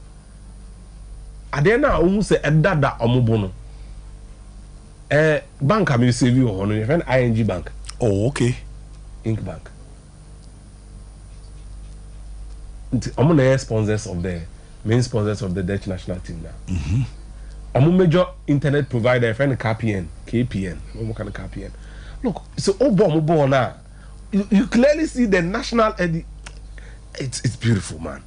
Adena almost a dada omobono. Bank I'm save you on your friend ING Bank. Oh, okay. Ink Bank. I'm the sponsors of the main sponsors of the Dutch national team now. I'm a major internet provider, friend KPN. What kind of KPN? Look, so Obo now. You clearly see the national it's beautiful, man.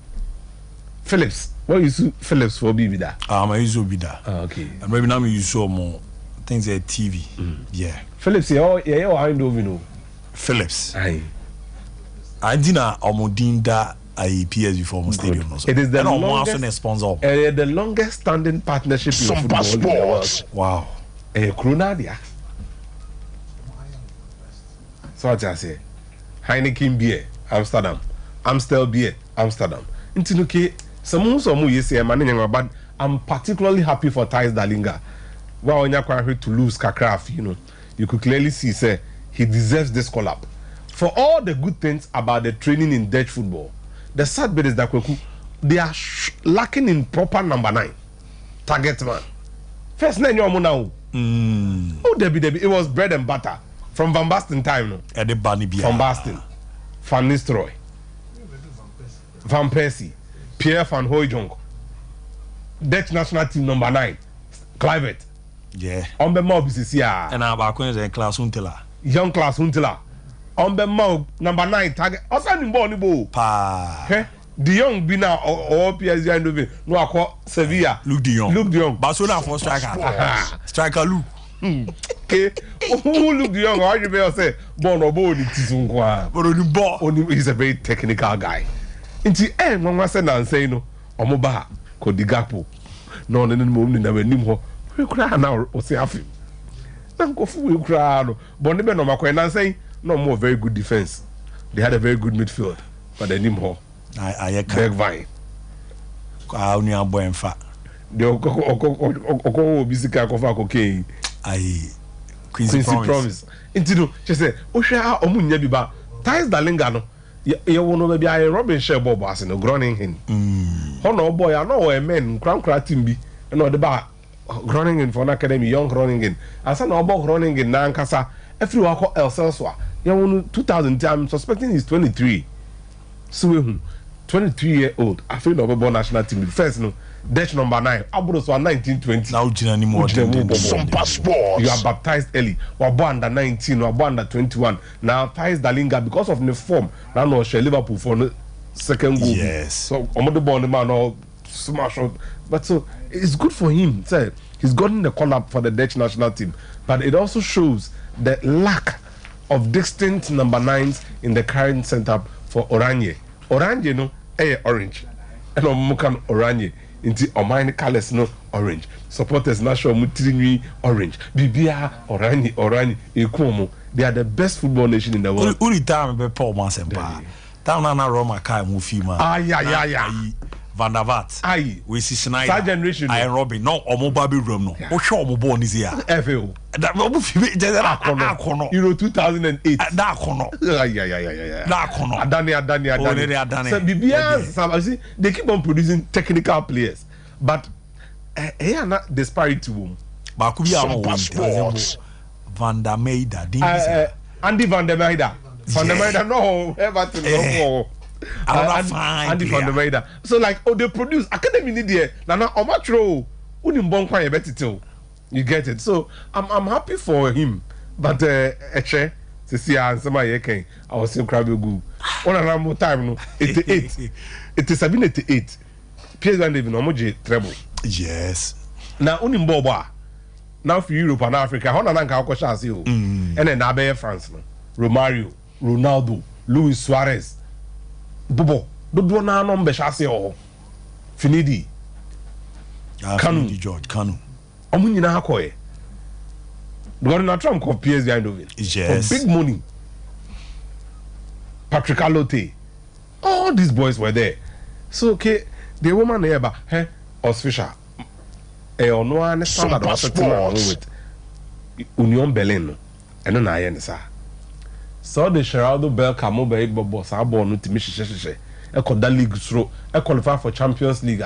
Philips, what you see Philips for be that? I use Obida. Okay. And maybe now you saw more things at TV. Yeah. Philips, I know. Philips. I didn't Omodinda PSV former stadium also. It is the longest standing partnership in Sompa football in the world. Wow. Kronadia. So what I say? Heineken beer, Amsterdam. Amstel beer, Amsterdam. Intinuke, some you say but I'm particularly happy for Thijs Dallinga. Well, when you're to lose Kakraf, you could clearly see say he deserves this collab. For all the good things about the training in Dutch football, the sad bit is that they are lacking in proper number 9 target man. First name you now. Oh, Debbie, it was bread and butter from Van Basten time. No? Van Basten, Van Nistelrooy, Van Persie, Pierre Van Hooijdonk, Dutch national team number 9, Kluivert. Yeah. On the mob is here. And our class Huntela. Young class Huntela. On the mob number 9 target. Also in Bonibo. Pa. The young be now or PSG and no I call Sevilla. Luke de Jong. Barcelona for striker. Striker Luke. Okay. Who Luke de Jong? How you may say Bono Boni Tizunkwa. But he's a very technical guy. Inti when say na say no. Omoba Kodigapo. No never nim ho. We cry now or say afi. We cry no. But never no makwe say no more very good defense. They had a very good midfield, but they nim ho. I Bergwijn. Only a boy in fact. The Oko Bisika Kofa cocaine. Quincy Promise. Into she said, Osha Omunya Biba. Thijs Dallinga no. You won't be a Robin Sherbo boss in a Groningen. Honor boy, I know a man, Crown Kratimbi, and all the bar Groningen for an academy, young Groningen. As an about Groningen, Nankasa, every walk El Selswa. You 2000 times suspecting he's 23. So 23-year-old, I feel no national team. First, no, Dutch number 9. Abudos were 1920. Now, Sompa Sports. You are baptized early. We're born under 19. We're born under 21. Now, Thijs Dallinga, because of the form, now no share Liverpool for the second goal. Yes. So, I'm the born man or smash out. But so it's good for him. So, he's gotten the call up for the Dutch national team. But it also shows the lack of distinct number 9s in the current setup for Oranje. Oranje no orange. And Omukan Oranje into Omani colors no orange. Supporters national mutirinwi orange. Bibia Oranje Ekuomo. They are the best football nation in the world. Uri time be Paul Masempa. Down na Roma kai mu fima. Van der Vaart. Aye. We see Schneider. That generation. I Robin. No, Omo Baby Rum no. O show Omo born is here. FAO. That Omo fi Euro 2008. Da kono. Yeah. Da kono. Adani. So Bibia, see, they keep on producing technical players, but here not disparity room. But could be our Van der Meijden. Andy Van der Meijden. Van der Meijden no Everton no. Andy Van der Meijden. So like they produce academy need there. Now Omatro Unimbon kwa yebetito. You get it. So I'm happy for him. But Eche to see answer I was still crabbing good. On more time no 88. It is 88. PSG and even Omoje treble. Yes. Now Unimboba. Now for Europe and Africa, how nanka akosha see o. And then Abe France no. Romario, Ronaldo, Luis Suarez. Bobo, do na no mbesha see o. Finidi. Kanu George Kanu. Omu nyina akoye. Donald Trump called PSG Eindhoven. Yes. For big money. Patrick Alote. All these boys were there. So okay, the woman here but Os Fisher. No one standard was with Union Berlin. And then I answer. So the Geraldo Bell Camobe boss are born to Michi. I call that league through. I qualify for Champions League.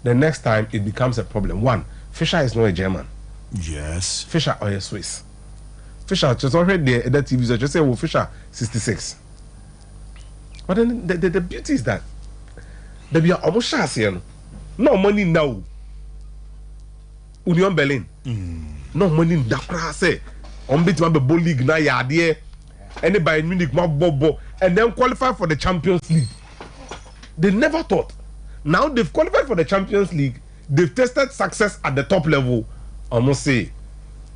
The next time it becomes a problem. One, Fisher is not a German. Yes. Fisher or a Swiss. Fisher just already the TV so just say well Fisher 66. But then the beauty is that they be almost here. No money now. Union Berlin. No money in that say. On bit my ball league na ya there. Any Bayern Munich bobo and then qualify for the Champions League. They never thought. Now they've qualified for the Champions League. They've tested success at the top level. Almost say,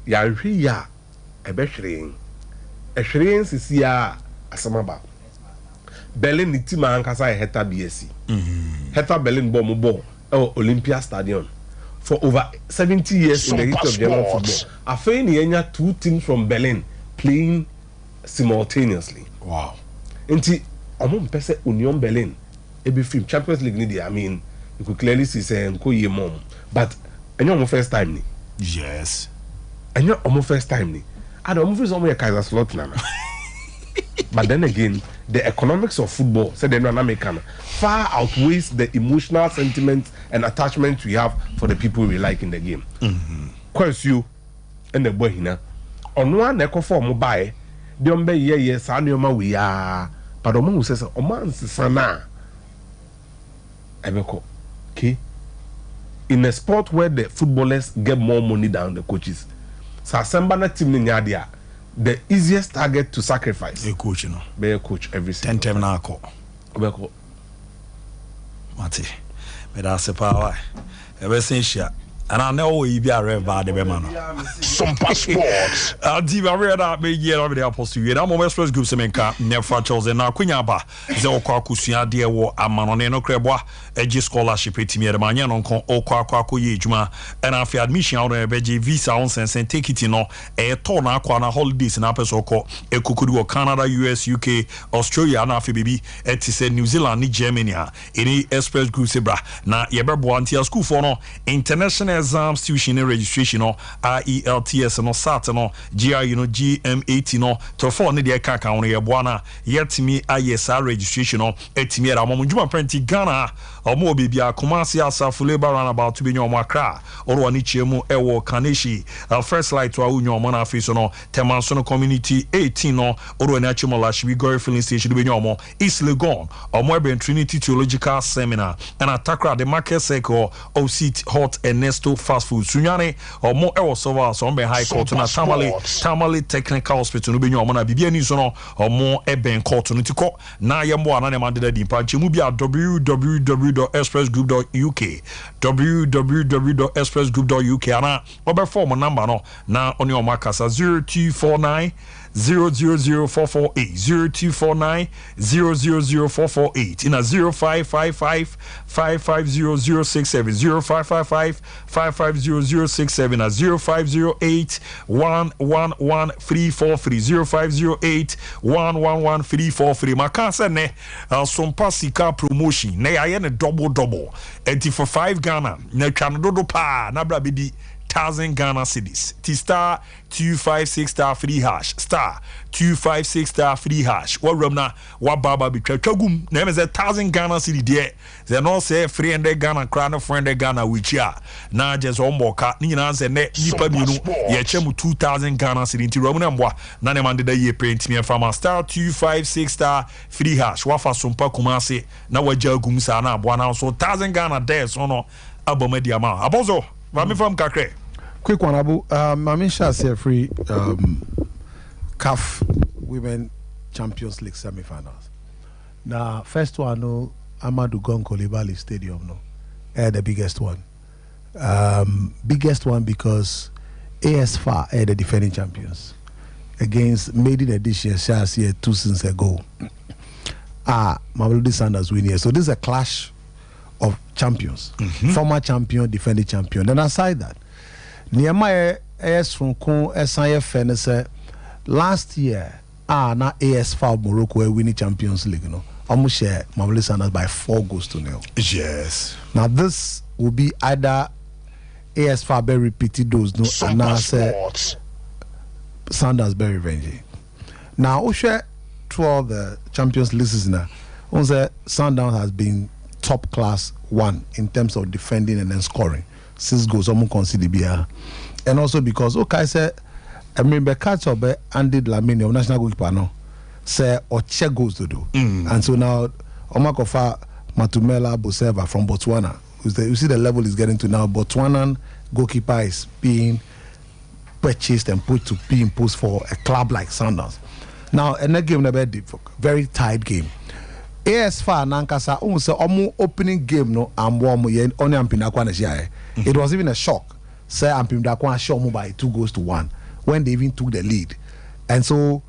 ya riya ebe shrein. E shrein sisi ya asamaba. Berlin ni team ankasa Hertha BSC. Hertha Berlin ball Olympia Stadium for over 70 years in the history of German football. I find the two teams from Berlin playing simultaneously. Wow. Until Omon Pese Union Berlin, every film Champions League, I mean, you could clearly see saying go ye mom. But I know first time ni. Yes. I know almost first time ni. I don't move somewhere Kaiserslautern. But then again, the economics of football, said the American, far outweighs the emotional sentiments and attachments we have for the people we like in the game. Course you and the boy here. On one echo form by the umbe yes, I know we are, but Oman says, Oman Sana. Ebeko. Okay. In a sport where the footballers get more money than the coaches, so Sambana team in Yadia. The easiest target to sacrifice. A coach, you know. Be a coach every single 10 now call. Beko. Mate. But that's the power. Ever since ya. And I know you be a rev bad the man. Sompa Sports. I read that me year over the apostle. I'm on Express Group Semenka, never chosen now. Kunyaba, Zoko Kusia, dear war, a man on no crebois, a G scholarship, Timmy, man, on Okwaku Yejuma, and after admission out of a visa on sense and take it in a torn aquana holidays in Upper Soko, a Kukudu, Canada, US, UK, Australia, and after baby, et said New Zealand, Germany, any Express Group Sebra. Now, Yabba school for no international exam tuition registration no IELTS no SAT no GRE no GM80 no to for ne de ka ka no ye boana yetimi ISR registration no etimi era mo juma prenti Ghana omo bibia Kumasi Asafo Labor Roundabout to be nyomo Accra oro ani chiemu ewo Kaneshi first light to unyo mo na afiso no Temanso community 18 no oro ani achimo Lashbi Gore filling station be nyomo East Legon omo ebe Trinity Theological Seminar and Atakra the market circle of seat hot and nesto fast food sunyane or more ewo server so on be high court na Tamale Technical Hospital no be nyomo na bibia ni so no or more eben court no tiko na yembo anane mandeda di panche mu bia www.expressgroup.uk www.expressgroup.uk ana obe form number no na oni o makasa 0249 000448 0249 000448 in a 0555 550067 0555 550067 a 0508 111 343 0508 111 343 makasa ne Sompa sika promotion na ya ne double and for 5 Ghana na twa dodo pa na bra bedi 1,000 Ghana cedis. T star 256 star free hash star 256 star free hash. What rumna what baba be twagum na me 1,000 Ghana cedi there. They no say 300 Ghana crown friend Ghana which ya. Na just on moka ni na say ne nipa bienu ye chemu 2,000 Ghana cedi nti rumna mbwa na ne mande da ye print me from star 256 star free hash. Wa fa Sompa Kumasi na waja gum sa na abwa na so 1,000 Ghana there so no abomedi ama. Abozo Mami from Kakre. Quick one, Abu. Mamisha say free CAF Women Champions League semi-finals. Now, first one, no, Amadou Gon Coulibaly Stadium, no, the biggest one. Biggest one because ASFA are the defending champions against maiden edition Chelsea 2 seasons ago. Mamelodi Sundowns win here. So this is a clash of champions, former champion, defending champion. Then aside that, Nehemiah AS from Kon SIF Fenese last year, na AS4 Morocco winning Champions League, no. Almost share Mamelodi Sundowns by 4-0. Yes. Now this will be either AS4 be repeated those no, and now say Sundowns be revenge. Now we share through all the Champions League season. On the Sundowns has been top class one in terms of defending and then scoring. 6 goals, someone consider BR. And also because okay, say I remember catch up Andy Dlamini of national goalkeeper no say or check goals to do. And so now Omakofa Matumela Boseva from Botswana. You see the level is getting to now. Botswanan goalkeeper is being purchased and put to be imposed for a club like Sundowns. Now, and that game very tight game. AS4 Nankasa almost opening game no ambo yen only Ampinakwa na. It was even a shock. Say Ampinakwa show by 2-1 when they even took the lead. And so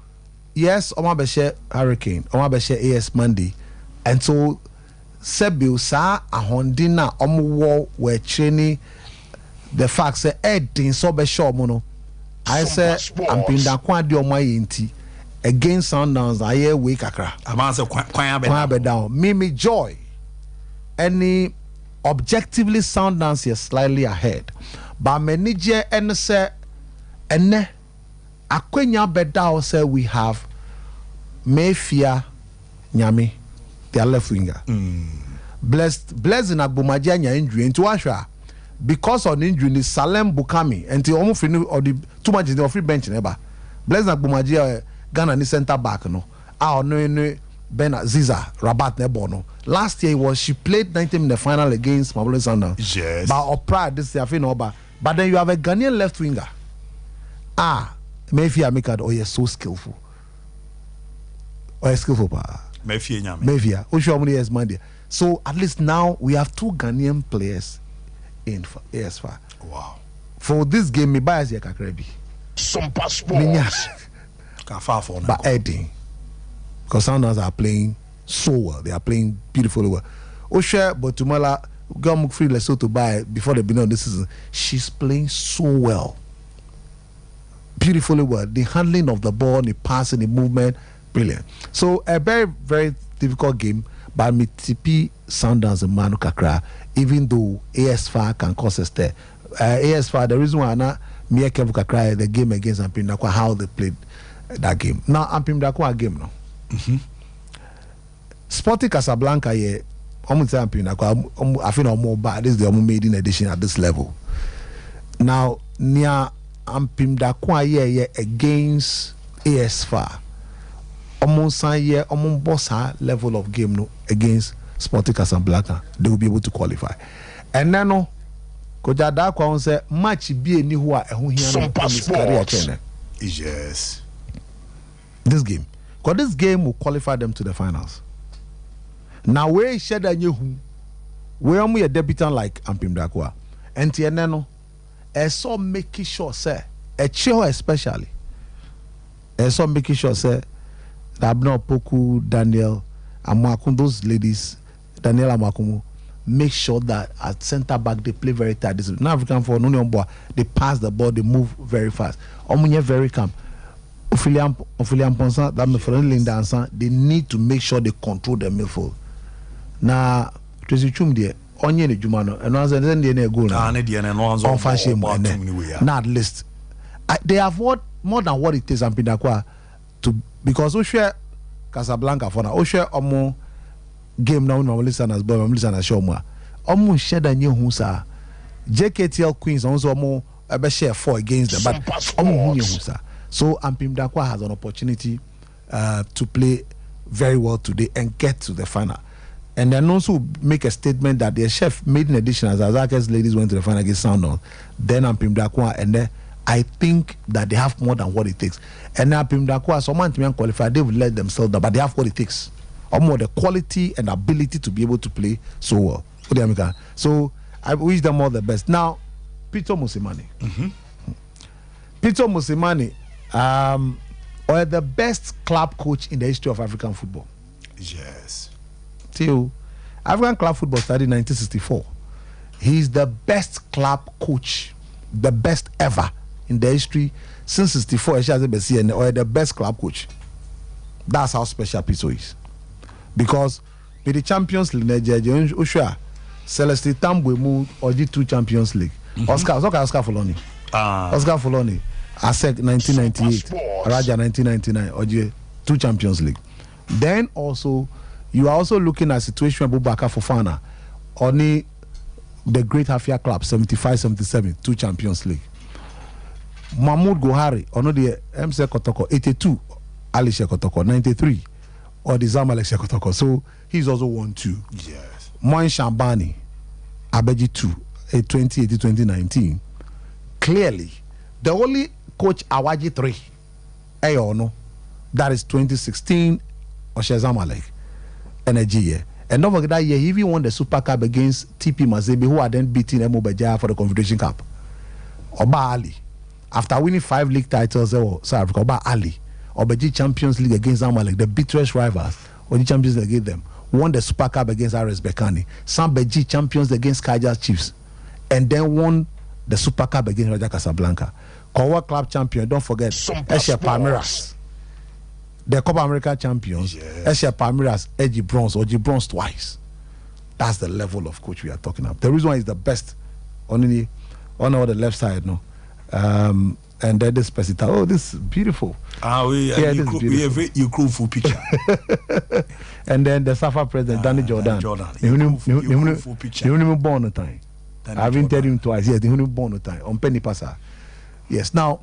yes, Omabeshe Hurricane, Omabeshe AS Monday, and so Sebil sa ahondina omo were training the fact say Eddin sobe show mono. I say I'm pinda kwadi omo yenti against Sundowns aye week akra. Amanse kwanya be down. Mimi Joy. Any objectively Sundowns is slightly ahead. But manager and say ene akwenya be down say we have Mayfia Nyami. Their left winger. Blessing Agbomaji anya injury into Ashwa because of the injury ni Salem Bukami until almost free or the too much in the free bench never. Blessing Agbomaji Ghana ni center back no. No Ben Ziza Rabat nebo no. Last year she played 90 in the final against Mamelodi Sundowns. Yes. But Opra this year but then you have a Ghanaian left winger. Mayfi Amikad you're so skillful. Skillful pa. Mevia. Oshomuni Monday. So at least now we have 2 Ghanaian players in ASFA. Wow. For this game, me buy as Kakrebi. Sompa Sports. But Eddie. Because Sounders are playing so well. They are playing beautifully well. Osha Botumala Gamuk Free Lesotho buy before the beginning of the season. She's playing so well. Beautifully well. The handling of the ball, the passing, the movement. Brilliant. So a very, very difficult game, but me TP Sundowns and Manu Kakra, even though ASFA can cause a stir. ASFA, the reason why not me Kevu Kakra the game against Ampim Dakwa, how they played that game. Now Ampim Dakwa game no. Sporting Casablanca yeah, almost Ampim Dakwa. I feel no more bad. This is the maiden edition at this level. Now near Ampim Dakwa yeah against ASFA. Boss level of game no against Sporting Casablanca, they will be able to qualify. And then no, Kojada Kwan say match be ni who are career. Yes. This game, because this game will qualify them to the finals. Now we share that you we are a debutant like Ampim Dakwa, and Tieneno, so making sure say a chill especially, so making sure say. Abno Poku, Daniel, Amakun, those ladies, Daniel Amakumu, make sure that at center back they play very tight. This is not African for no boy. They pass the ball, they move very fast. Omunye very calm. Ophilian Ponsa, that me for Linda Ansan, they need to make sure they control the midfield. Now, Tracy Chum there, onye the Jumano, and once then they go now. On fashion, not at least. They have more than what it takes and Pindakwa to. Because Oshe Casablanca for now, Oshe Omo game now no listen as boy, listen as show more. Omo share the new husa. JKTL Queens also Omo ebe share 4 against them, but Omo new husa. So Ampim Dakwa has an opportunity to play very well today and get to the final. And then also make a statement that their chef made an addition as Azaka's ladies went to the final against Soundon. Then Ampim Dakwa and then I think that they have more than what it takes. And now Pim Dakwa, someone to qualify, they will let themselves down, but they have what it takes. Or more the quality and ability to be able to play so well. So I wish them all the best. Now, Peter Musimani. Peter Musimani, or the best club coach in the history of African football. Yes. Till African club football started in 1964. He's the best club coach, the best ever in the history since 64. Or the best club coach. That's how special Pizzo is. Because with the Champions League, Ushua, Celeste Tambwe or the 2 Champions League. Oscar Fulani. Oscar Fulani. ASEC 1998, Raja 1999, or the 2 Champions League. Then also, you are also looking at a situation with Boubacar Fofana, only the Great Hafia Club, 75-77, 2 Champions League. Mahmoud Gohari, or the MC Kotoko, 82, Ali Shekotoko, 93, or the Zamalek Shekotoko. So he's also won 2. Yes. Moin Shambani, Abeji 2, 2018-2019. Clearly, the only coach Awaji 3, no, that is 2016, Oshe Zamalek, energy year. And don't forget that year, he even won the Super Cup against TP Mazembe, who are then beating Emo Bajaya for the Confederation Cup. Oba Ali, after winning 5 league titles, South Africa, Oba Ali, Obeji Champions League against Zamalek, the bitterest rivals. Obeji Champions League against them. Won the Super Cup against RS Berkane. Sambeji Champions against Kaiser Chiefs. And then won the Super Cup against Raja Casablanca. World Club champion, don't forget, Esha Palmeiras. The Copa America champions, Esha Palmeiras, Edgy Bronze twice. That's the level of coach we are talking about. The reason why he's the best on the left side, no. And then this Pesita. Oh, this is beautiful. We have a full picture. And then the Safa president, Danny Jordan. Full picture. He born on time. I've been telling him twice. Yes, he born on time. On Penny Pasa. Yes. Now,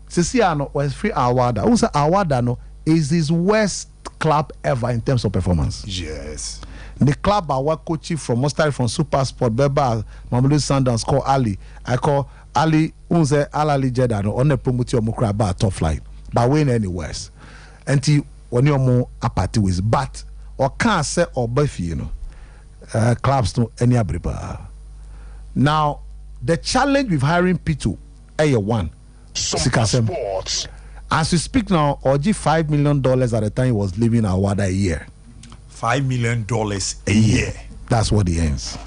Sisiano was free Awada. Also, Awada no is his worst club ever in terms of performance. Yes. The club I work coaching from started from Super Sport, Beba, Mamelodi Sundowns, call Ali. I call Ali Unze Ali Jeddah on the promoter Mukra bar top flight. But when any worse. Until when you're more apathy with but or can't say or buffy, you know. Clubs to any abriba. Now the challenge with hiring P2 A1 Sports. As we speak now, Oji $5 million at the time he was leaving Awada a year. $5 million a year. That's what he earns.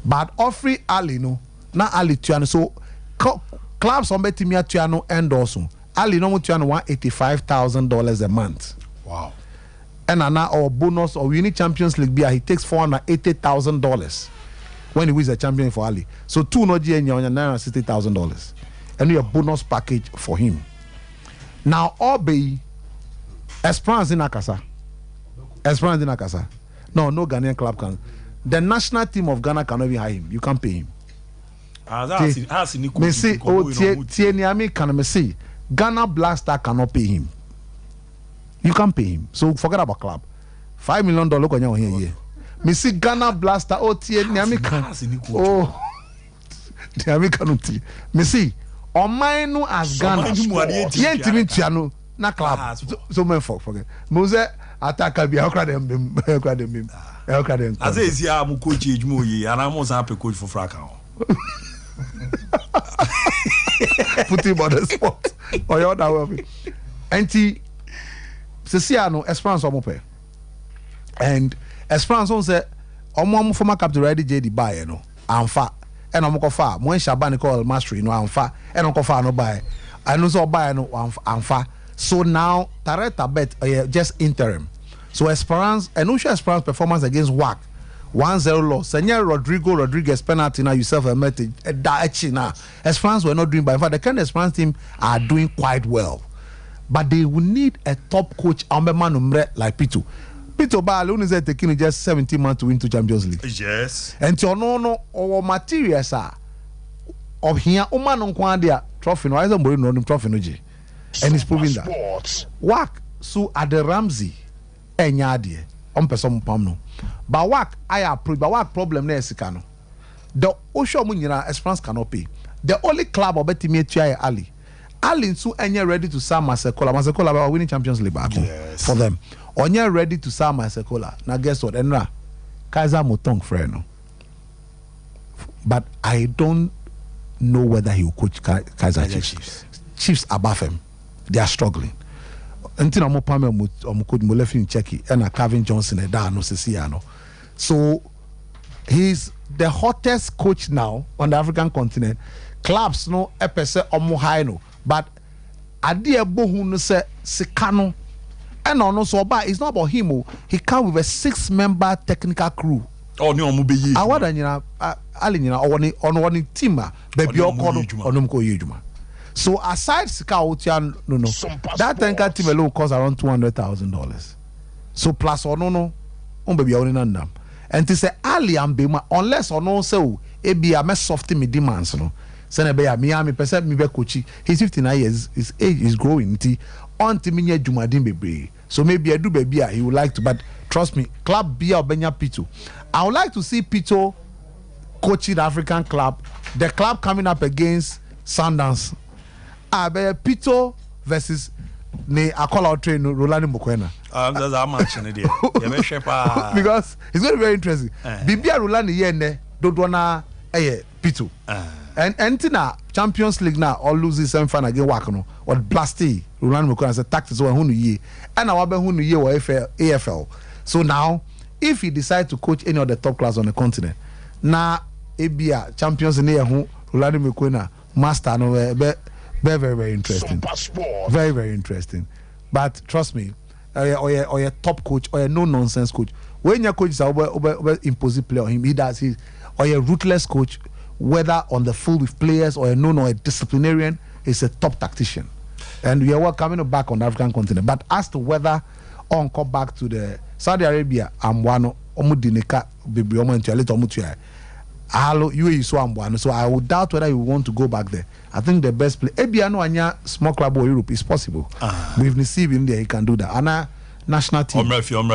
But offering Ali no, not Ali Tuano. So clubs on Betimia Tuano and also Ali no Tuano $185,000 a month. Wow. And now our bonus or winning Champions League beer, he takes $480,000 when he wins a champion for Ali. So two no GN $960,000. And we a bonus package for him. Now Obey Esperance in Akasa. Esperance in Akasa. No Ghanaian club can. The national team of Ghana cannot even hire him. You can't pay him. Me say, Tieniami can me say, Ghana Blaster cannot pay him. You can't pay him. So forget about club. $5 million look here. Me see Ghana Blaster. Oh, Tieniami can. Oh, Tieniami can. Me see. On mine no as Ghana. Yen timi Tiano na club. So men forget. Mose attack be akra dem. As is ya mu coach ejmo yi, and I'm also a coach for Fraka. Put him on the spot. Or you that way. Anti Sesiano Esperance omope. And Esperance on say omo former captain ready JD buy no. Amfa. And I'm go far. When Shabani call mastery no amfa. And I'm far no buy. I know so buy no amfa. So now Tareta bet just interim. So Esperance and Usha Esperance performance against WAC 1-0 loss. Senior Rodriguez penalty now yourself a message. Now Esperance were not doing, but in fact the current Esperance team are doing quite well. But they will need a top coach like Pito. Pito Balo is taking just 17 months to win 2 Champions League. Yes. And to no our materials are of here Oman on Kwandia trophy no either no trophy no G. And he's proving that. WAC so at the Ramsey enyadie on person pamno. But WAC I approve but WAC problem na esikano. The Osho Munyina Esperance cannot pay. The only club of Betimi Ali. Ali so enye ready to sign Masekola. Masekola about winning Champions League for them. Onye ready to sign Masekola. Now guess what? Enra Kaiser Motong friend. But I don't know whether he will coach Kaiser Chiefs. Chiefs above him. They are struggling. Until I'm Pame Mukud Mulefin Cheki and Calvin Johnson and no Sisiano. So he's the hottest coach now on the African continent. Clubs no epese omuhaino. But Adia Bohun se Sikano. And also but it's not about him. He come with a 6-member technical crew. Oh no mubi. Awada nyina ali nyina on one team baby okono onumko yejuma. So aside Sika Otian no that technical team alone costs around $200,000. So plus or no baby only and to say Ali and Bema unless or no so it be a mess softy me demands no. Send a Miami percent me be coachy. He's 59 years, his age is growing. On to me Jumadin baby. So maybe I do baby he would like to, but trust me, club Bia Benya Pito. I would like to see Pito coaching the African club. The club coming up against Sundowns. Pito versus ne Akola train Rolando Mokwena. That's how much in idea. Because it's going to be very interesting. Bibia Rolando yene don't wanna Pito. And Tina Champions League now or loses semi-final against Wakano or Blasty Rolando Mekona said tactics were who ye and our who ye were AFL. So now if he decides to coach any of the top class on the continent, now ABA champions in here who Rolando Mekona master no very interesting. Very interesting. But trust me, or a top coach or a no nonsense coach. When your coach is impose play on him, he does his or a ruthless coach, whether on the field with players or a disciplinarian, is a top tactician. And we are coming back on the African continent. But as to whether on come back to the Saudi Arabia, Amwano, Omudineka, Bibi Omo Hello, you so Amwano. So I would doubt whether you want to go back there. I think the best play, Ebiano Anya small club or Europe is possible. With Nisib in there, he can do that. And national team. Murphy. Abu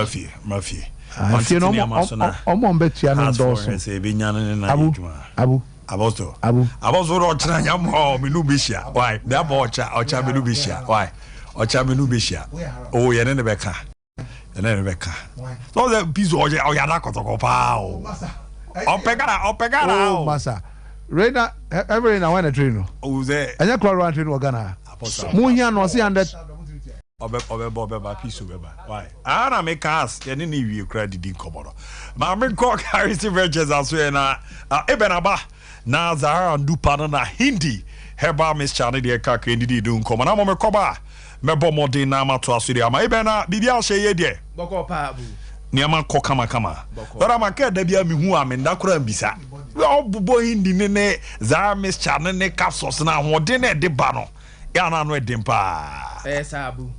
Abosto Rochana Yamo Minubisha. Why? The Ocha Minubisha. Why? Ocha Minubisha. Oh, you're in the Becca. And then Rebecca. So the piece of Oyana Kotoko. Opegana. Oh, Massa. Reina, every now and a train. Oh, there. And you're called train Wagana. Munyan was 100. Obe piece of why? I make us any new credit in Comodo. Mamma Cock Harris Virges as well. Ebenaba. Na Zahara and Dupanana Hindi. Herba Miss Charlie de Kakindi doon come. I'm a coba. Mebo Modi Nama to Asuria. My Ebena, Bidia say ye. Boko Pabu. Niaman Kokama Kama. But I'm a cat, Debia Mihuam and Dakura Bisa. Oh, boy, Hindi Nene, Zahara Miss Charlie Capsos now, what dinner de Bano. Yana no Dimpa. Abu.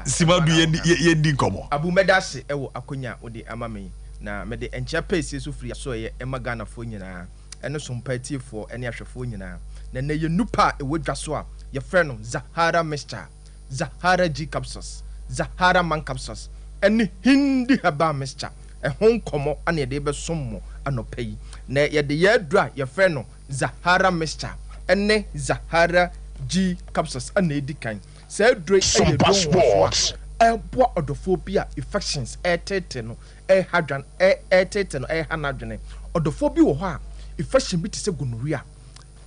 Sima be ye komo. Abu Medasi, ewo akonya odi amame. Na me de encha pace so free so ye emagana fo nyina. Eno sompati for ene ahwefo nyina. Na ye nupa ewo dwaso a ye frɛ no Zahara Mr. Zahara G Capsules. Zahara Man Capsules. Ene hindi haba Mr. Ehon komo ane de be sommo anopai. Na ye de ye dra ye frɛ no Zahara Mr. Ene Zahara G Capsules and Nady kind. Say Drake Sompa Sports. What odophobia infections, air tetano, air hadran, air tetano, air hanadrene. Odophobia wa infection bit say gonorrhea.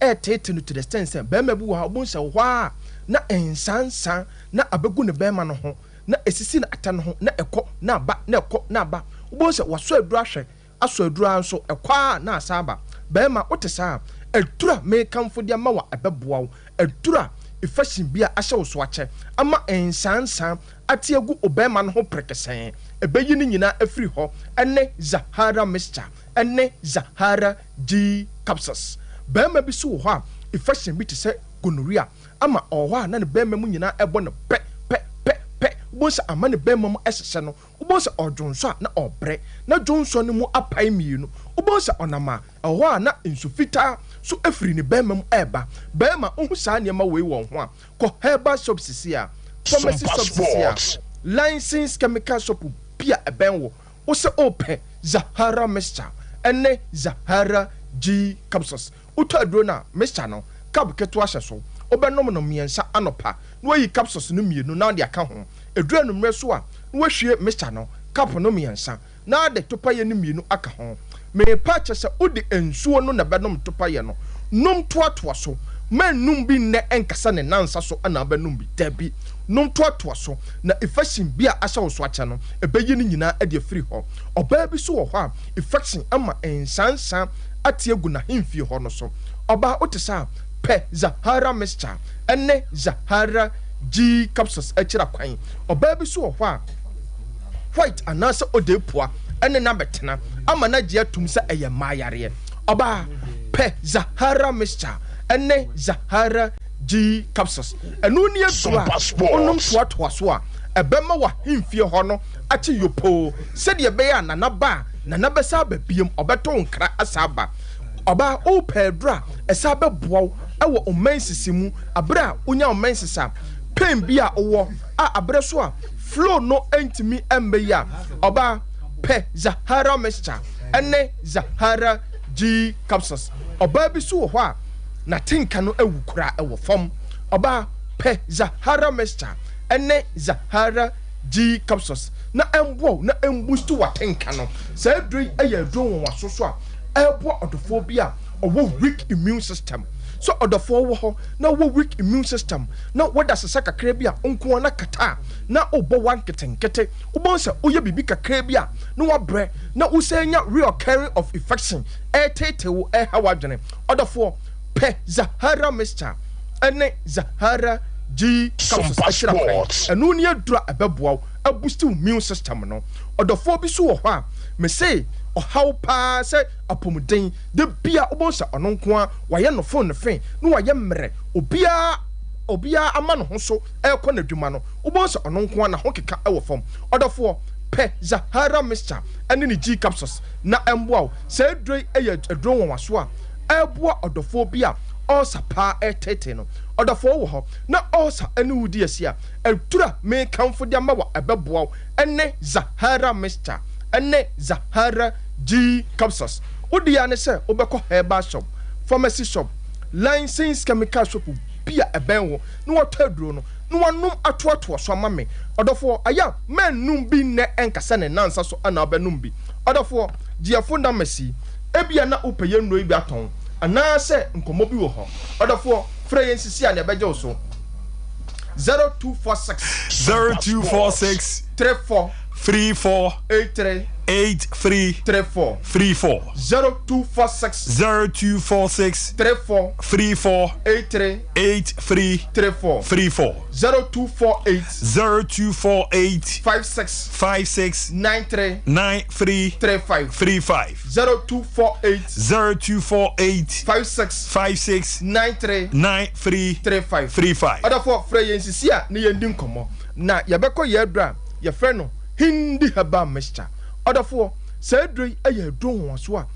Air tetano to the sense, Bemebu Habunsa wa na ensan na abegun the beman ho, na essin atan ho, na eco, na ba, na ba. Ubonsa was so drashe, as so dran so a qua na saba. Bema otesa. Etura me come for their mawa ebeboa etura ifashin bia ahye wo so ache ama ensansan atiegu obema no ho prekesen ebeyi ni nyina afiri ho ene Zahara Mixture ene Zahara G Capsules bema bi so ho a ifashin bi te se gonorrhea ama oho na ne bema mu nyina ebo no pe bonsa amane bema mu esese no ubonsa odwonso na obre na dwonso ne mu apai mienu ubonsa onama oho na insufita so afiri ne bema mu eba bema ohu saa ne ma wei won ho a ko herbal shops sia pharmacy shops sia licensed chemical shop bia ebenwo wo se open Zahara Mixture ene Zahara G Capsules utadro na mixture no kab keto ahye so obenom no miensa anopa no yi capsules no mienu na de aka ho edura no mre so a no wahwie mixture no cap no miensa na de topaye no mienu aka ho me pa chese odi ensuo no na benom topaye no nom toatoa so manum bi ne enkasa ne nansa so ana benum bi dabi nom toatoa so na infection bi a ahye wo so ache no ebeyi ni nyina e de free ho oba bi so wo ho a infection ama ensansan atiegu na hemfie ho no so oba otesa pe Zahara Mixture ene Zahara G Capsules echira kwan oba bi so wo ho a white anasa odepua ene na betena ama na je atum se eye mayare oba pe Zahara Mixture ene Zahara G Capsules enu ni adua onum toatoa so a ebema wa hemfie ho no achi yopo se de be ya nana besa ba biem obeto nkra asaba oba o pedra esa be boaw ewo omansisi mu abra onya omansisa pen bia owo a abre so a flow no entimi embe ya oba pe Zahara Mixture ene Zahara G Capsules oba bi so ho a na tinka no ewukura ewo fom oba pe Zahara Mixture ene Zahara G Capsules na embo na embustu wa tinka no sa edri eye edro won waso so a ebo odophobia owo weak immune system so ɔdɔfoɔ wɔ hɔ na wɔ weak immune system na wɔda sesa kakra bi a nko na kata na ɔbɔ wan ketenkete wobɔn sɛ woyɛ biribi kakra bi a na wabrɛ na wosɛ nya reoccurring of infection ɛtete wo ɛha wadwene ɔdɔfoɔ pɛ Zahara mixture ɛne Zahara G capsules ahyira kwan ɛno ne adura ɛbɛboa wo aboost immune system no ɔdɔfoɔ bi so wɔ hɔ a me say ɔhaw paa sɛ apɔmuden de bia wobɔ sɛ ɔno nko a wayɛ no phone ne fe na wayɛ mmerɛ obiara ama no ho so ɛkɔ n'adwuma no wobɔ sɛ ɔno nko a na ho keka ɛwɔ fam ɔdɔfoɔ pɛ Zahara mixture ɛne ne G capsules na ɛmboa wo sɛ aduro ɛyɛ aduro wɔnwaso a ɛboa ɔdɔfoɔ bi a ɔsa paa ɛtete no ɔdɔfoɔ wɔ hɔ na ɔsa ɛne wudi asi a ɛtura me kamfo de ama wa ɛbɛboa wo ɛne Zahara mixture ɛne Zahara G capsules wodi ya ne sɛ wobɛkɔ herbal shop pharmacy shop licensed chemical shop bia ɛbɛn wo na wɔtɔ aduro no na wanom atoatoa so ama me ɔdɔfoɔ aya mannum bi nnɛ ɛnkasa ne nansa so ana wobɛnom bi ɔdɔfoɔ diafo ndamasi ebia na wopɛ yɛ nnuro bi atɔn anaasɛ nkɔmmɔ bi wɔ hɔ ɔdɔfoɔ frɛ yɛn sisi a ne ɛbɛgye wo so 0246 34 83 34 0246 34 83 34 0248 56 93 35 0248 56 93 35 ɔdɔfoɔ frɛ yɛn sisi a ne yɛn di nkɔmmɔ na yɛbɛkɔ yɛ adura yɛfrɛ no Hindi herbal mixture ɔdɔfoɔ sɛ aduro yi ɛyɛ aduro wɔn so a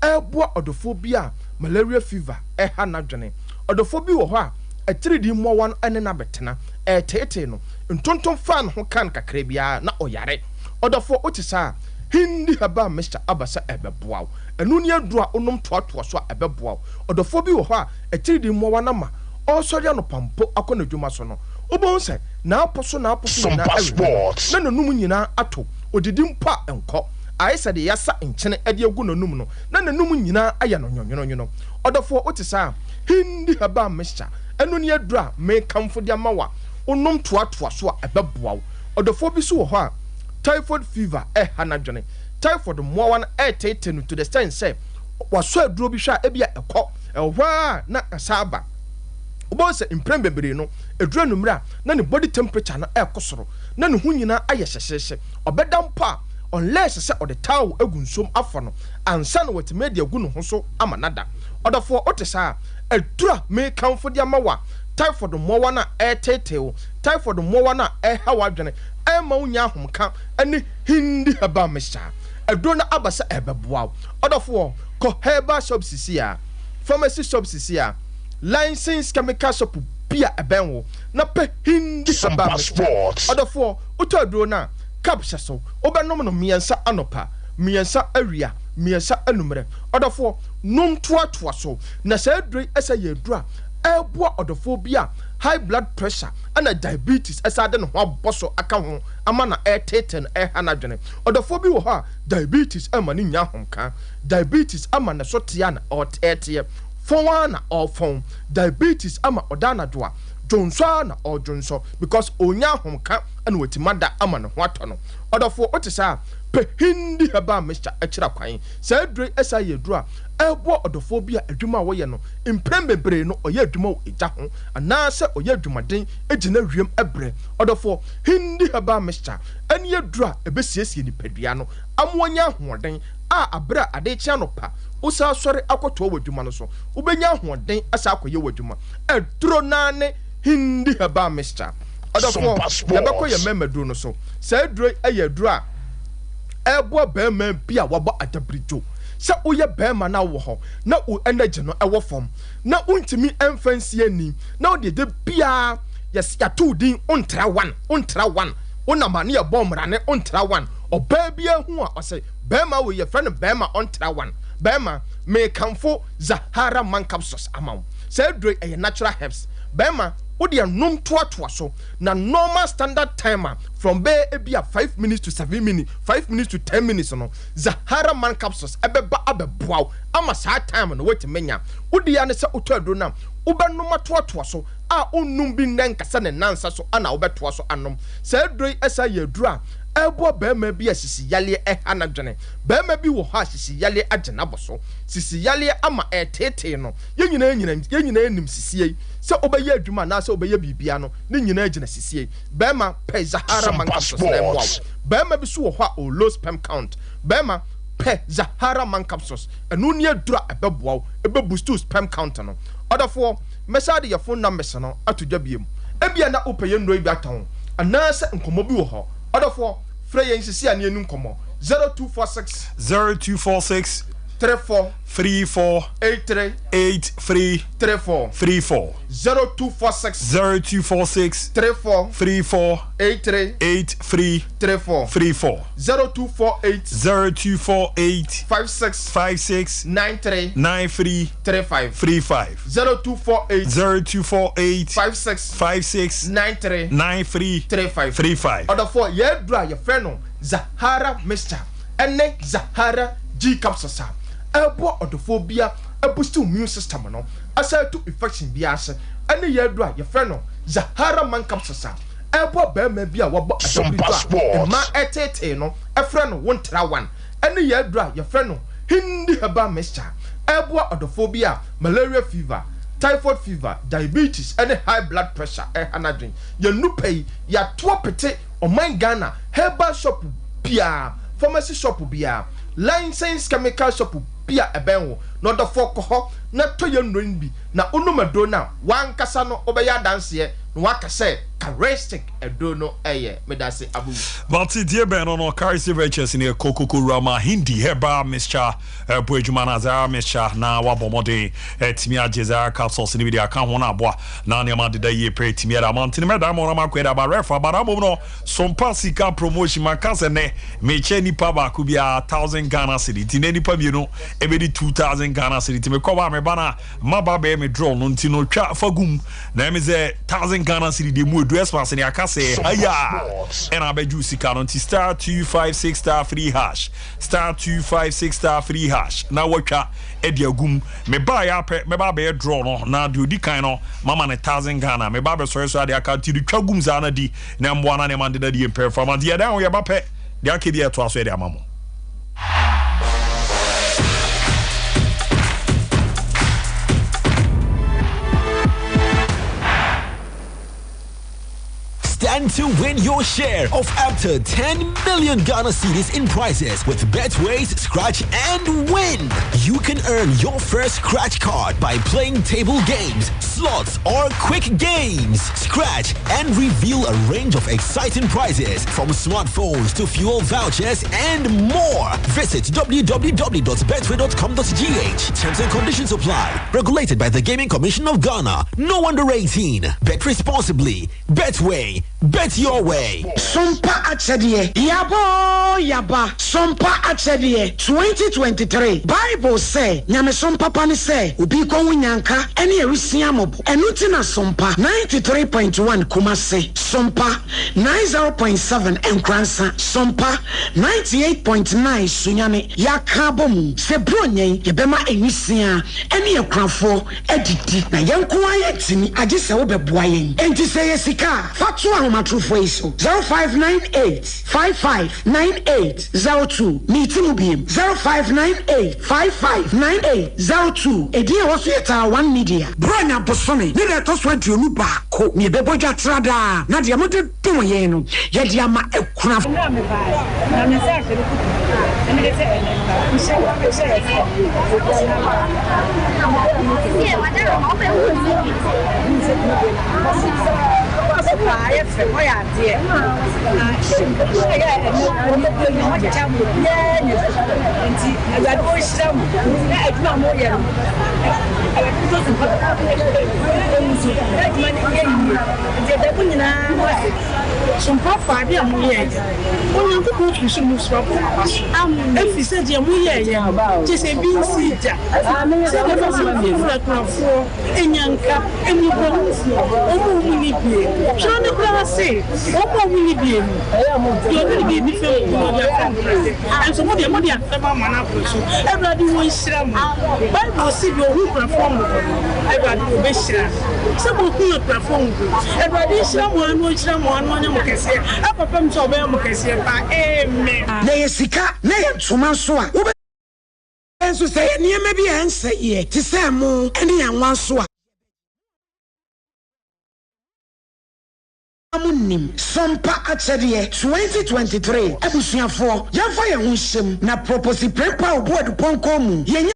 ɛboa ɔdɔfoɔ bi a malaria fever ɛha n'adwene ɔdɔfoɔ bi wɔ hɔ a ɛtiridi mmɔwa no ɛne n'abɛtena ɛɛteetee no ntontom fa ne ho kan kakra biara na ɔyare ɔdɔfoɔ wote saa Hindi herbal mixture aba sɛ ɛbɛboa wo ɛno ne aduro a onom toatoa so a ɛbɛboa wo ɔdɔfoɔ bi wɔ hɔ a ɛtiridi mmɔwa no ma ɔsɔre ano pampo akɔ n'adwuma so no wobɛhu sɛ naapɔ so nyinaa ɛwɛ na nanum nyinaa ato odidi mpo a nkɔ ayɛ sɛ de yɛasa nkyene ɛde agu nanum no na nanum nyinaa ayɛ no nwonwono ɔdɔfoɔ wote saa Hindi herbal mixture ɛno ne aduro a mekamfo de ama wa onom toatoa so a ɛbɛboa wo ɔdɔfoɔ bi so wɔ hɔ a typhoid fever ɛha n'adwene typhoid mmoawa no ɛɛtete no to the extent sɛ wasɔ aduro bi hwɛ a ebia ɛkɔ ɛwɔ a na asaba wobɔ sɛ mprɛn bebree no aduro numere a na ne body temperature no ɛkɔ soro na ne ho nyinaa ayɛ hyehyɛhyɛ ɔbɛda mpo a unless sɛ ɔde towel egu nsom afa no ansa na wɔtumi de agu ne ho so ama nada ɔdɔfoɔ ɔte saa aduro a mekamfo de ama wa typhoid mmoawa no a ɛɛtetew typhoid mmoawa no a ɛha wadwene ɛma wo nya ahomka ɛne Hindi herbal mixture aduro no aba sɛ ɛbɛboa ɔdɔfoɔ kɔ herbal shop sisi a pharmacy shop sisi a licensed chemical shop bia ɛbɛn wo na pɛ Hindi herbal mixture ɔdɔfoɔ wotɔ aduro no a cap hyɛ so wobɛnom no mmiɛnsa anɔpa mmiɛnsa awia mmiɛnsa anummerɛ ɔdɔfoɔ nom toatoa so na sɛ aduro ɛsɛ yɛ aduro a ɛboa ɔdɔfoɔ bi a high blood pressure ana diabetes ɛsɛ de ne ho abɔ so aka ho ama na ɛtete no ɛha n'adwene ɔdɔfoɔ bi wɔ hɔ a diabetes ama ne nya ahomka diabetes ama ne so tea na ɔteteɛ fɔn na ɔfɔn diabetes ama ɔda anadwo a dwonso na ɔdwonso because onya ahomka ɛna wɔtima da ama ne ho atɔ no ɔdɔfoɔ wote saa pɛ Hindi herbal mixture ɛkyerɛ kwan sɛ aduro ɛsa yɛ aduro a ɛbɔ ɔdɔfoɔ bi a adwuma a wɔyɛ no mprɛn bebree no ɔyɛ adwuma wɔ egya ho anaasɛ ɔyɛ adwumaden egyina wiem ɛbrɛ ɔdɔfoɔ Hindi herbal mixture ɛne aduro a ɛbɛsiesie nipadua no amoanya ahoɔden a abere a ade kyea no pa wosa sɔre akɔtɔ wɔ adwuma no so wobɛnya ahoɔden asa akɔyɛ wɔ adwuma aduro naa ne Hindi herbal mixture ɔdɔfoɔ yɛbɛkɔ yɛ mɛmɛduro no so sɛ aduro ɛyɛ aduro a ɛboa bɛrima bi a wabɔ adabirijo sɛ woyɛ bɛrima na wɔ hɔ na wo energy no ɛwɔ fam na wontumi ɛmfa nsie ani na wode de biaa yɛto din ontra one wonam ane yɛbɔ mmara ne ontra one ɔbaa bi ahu a ɔsɛ bɛrima wo yɛfrɛ no bɛrima ontra one bɛrima mekamfo Zahara man capsules ama wo sɛ aduro ɛyɛ natural herbs bɛrima wode anom toatoa so na normal standard timer from be ebia 5 minutes to 7 minutes 5 minutes to 10 minutes no Zahara man capsules ebeba abeboa ama saa time no wait menya wode ya ne se otodro na ubenoma toatoa so a onum bi nankasa ne nansa so ana ubetoa so anom saa droi esa ye dura ebo bema bi asisi yale anadwene bema bi wo ha asisi yale agena boso sisi yale ama etete no yenyina enim sisi se obeye adwuma na se obeye bibia no ne nyina agena sisi bema pe Zahara man capsules na ebo bema bi so wo ha o low sperm count bema pe Zahara man capsules enu ne adura ebeboa ebe boost sperm count no otherfore message your phone number no atodwa biem ebia na opeye ndo bi aton anase nkomo bi wo ho otherfore Frey and Sisia near Nuncomo 0246 34 83 34 0246 34 83 34 0248 56 93 35 0248 56 93 35 other for ye dry your friend Zahara Mr. Ene Zahara G capsules ebo odophobia boost immune system no asa to infection biase ene ye dry your friend Zahara man capsules ebo be ma bia wo adobri ma etete no e friend won tra one ene ye dry your friend hindi heba mixture ebo odophobia malaria fever typhoid fever diabetes and high blood pressure anadwen ya nupei ya to pete o man Ghana herbal shop bia pharmacy shop bia licensed chemical shop bia ebenwo no the for ko na to ye nron bi na onumado na wan kasa no obeya danse no waka say characteristic edo no eye medase abu but die ben no carry virtues in kokoko rama hindi heba mixture boejuma Zahara mixture na wabomode timi ageza capsules ni bi aka ho na aboa na ne ma deda ye pre timi ada mountain me da mo na makweda ba refa ba mo no Sompa sika promotion makase ne me che nipa ba ku bia 1000 Ghana cedi ti ne nipa bi no ebe di 2000 Ghana cedi ti me kwa ba me bana maba be me draw no nti no twa fagum na me ze 1000 Ghana cedi de mu edu expense ni aka say aya and abeju sika no nti star 256 star 3 hash star 256 star 3 hash na watwa edi agum me ba ya pe me ba be draw no na de odi kan no mama ne 1000 Ghana me ba be so the account ti twa gum za na di na mbo na ne man de di performance ya dan we ba pe de akedi eto aso de amamo. Stand to win your share of up to 10 million Ghana cedis in prizes with Betway's Scratch and Win. You can earn your first scratch card by playing table games, slots, or quick games. Scratch and reveal a range of exciting prizes from smartphones to fuel vouchers and more. Visit www.betway.com.gh. Terms and conditions apply. Regulated by the Gaming Commission of Ghana. No under 18. Bet responsibly. Betway. Bet your way. Sompa Achadie. Yaba. Sompa Achadie. 2023. Bible say, Nyame Sompa Pani say, Ubi Kongu Nyanka, any Erisiamobo. Enutina Sompa, 93.1 Kumase. Sompa, 90.7 Nkransa. Sompa, 98.9 Sunyane. Yakabomu. Sebronye, Yebema Enisia. Any Ekranfo, Editi. Na Yankuwa Yetini, Ajisa Obe Buayen. Enti say Yesika. Fatwa Matru Fweso 0598 559802 meeting beam 0598 559802 Edia was yet 1 media Branya Bosome Nida Toswenti Onuba Ko Mi Beboja Trada Nadia Mote Tumoyeno Yediama Ekraf some papa dear muye when you go to some swap if you said your muye just a bean seed enyanka enibo omo mini bie so ne kra say omo mini bie you only be different and so what the money after mana so everybody won shram bible see you who perform everybody will be shram so who perform everybody shram one mo kese apapa mso obe mo kese pa amen na yesika na yentuma so a enso say niema bi ense ye ti say mo ene yanwa so a amunim sompa achede 2023 abusuafo yafa ye ho hyem na propose prepa oboard ponko mu ye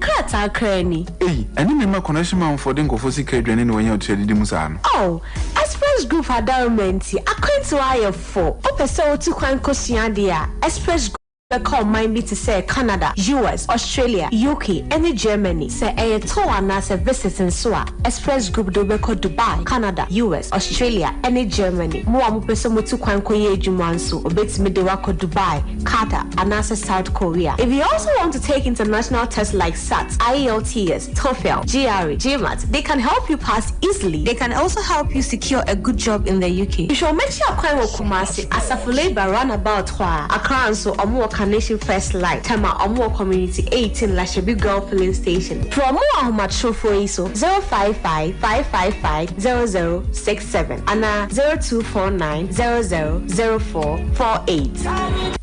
Krata krani. Hey, any member connection man for den go for secret when you trade di musa. Oh, Express Group adornment. According to IF4, opese otu kwan kosua dia. Express the call might be to say Canada, US, Australia, UK, and Germany. Say a tour and as a visit in Sua. Express Group do be called Dubai, Canada, US, Australia, and Germany. More person with two kwan koye jumansu, obet me de wako Dubai, Qatar, and as South Korea. If you also want to take international tests like SAT, IELTS, TOEFL, GRE, GMAT, they can help you pass easily. They can also help you secure a good job in the UK. You should make sure kwan Kumasi asafule by runabout Accra so omo Nation First Light, Tama Omo Community 18 Lashabi Girl Filling Station. For more Ahmad for ISO 055-555-0067 and 0249-000448.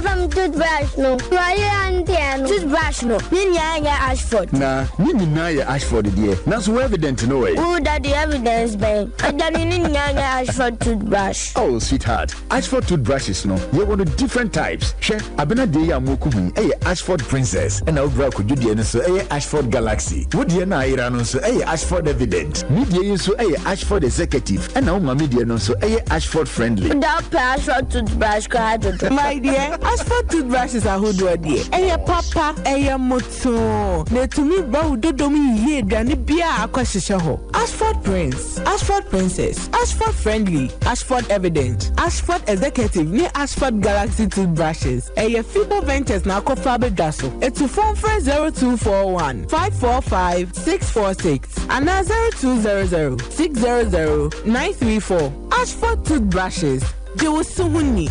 From toothbrush no. Why and toothbrush no. Ninya Ashford. Nah, Nina Ashford dear. That's so evident no way. Who that the evidence bang? I don't Ninya Ashford toothbrush. Oh sweetheart, Ashford toothbrushes no. You want different types. She abena de ya moku hu. Ashford Princess. And now could you dear so Ashford Galaxy. Would you na ira no so Ashford Evident. Media so Ashford Executive. And now my media no so Ashford Friendly. That Ashford toothbrush card. My dear, Ashford toothbrushes are who do dear. Eya papa, eya moto. Ne to me bow dodomi ye dani bia akwashisha ho. Ashford Prince, Ashford Princess, Ashford Friendly, Ashford Evident, Ashford Executive, ne Ashford Galaxy toothbrushes. Eya Fibo Ventures na kofabe daso. Etu phone for 0241 545 646 and 0200 600 934. Ashford toothbrushes. They will soon need.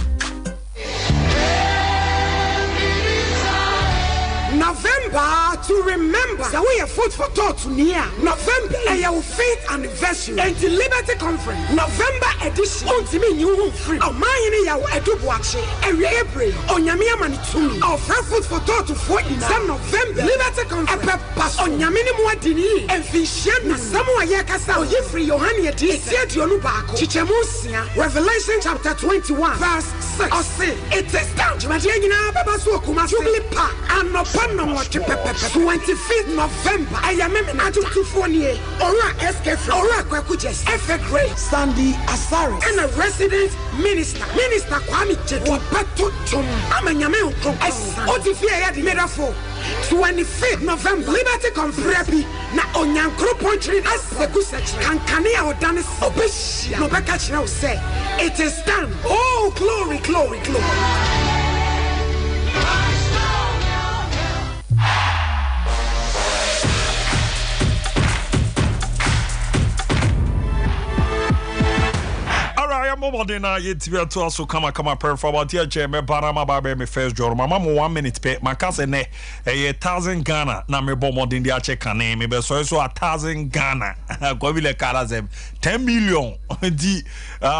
November to remember. So we have food for thought near November. And your faith anniversary and the Liberty Conference. November edition. On to me you free. Oh my ya edu watching. And April on Yamia Manitumi. Our food for thought to 49 November. Liberty Conference. Epe pass on Yamini Mwadini. And Fishian Samoa Yakasa or Yefri Yohani Edi. Siet Yonubako. Chichemusia. Revelation chapter 21 verse 6. Or say it is down. Jumadiana Babasu Kuma Jubilee Park. And no pan 25th November. I am a Atufunie, Ora Escape, Ora Kwakujes, F.A. Gray, Sandy Asari, and a resident minister, Minister Kwame Chetu, Pato Chum, Amanyame Ukro, Otifia the Metaphor. 25th November, Liberty Conference, na Onyankro Pontry as the Kusach, Kankania or Danis Obish, no Bakach now say, it is done. Oh, glory, glory, glory. Modena yet to also come perform about here Jeme Barama Babe me first job mama 1 minute pay my cousin a 1,000 Ghana na me bomb in the check name me so 1,000 Ghana go be le karazem 10 million the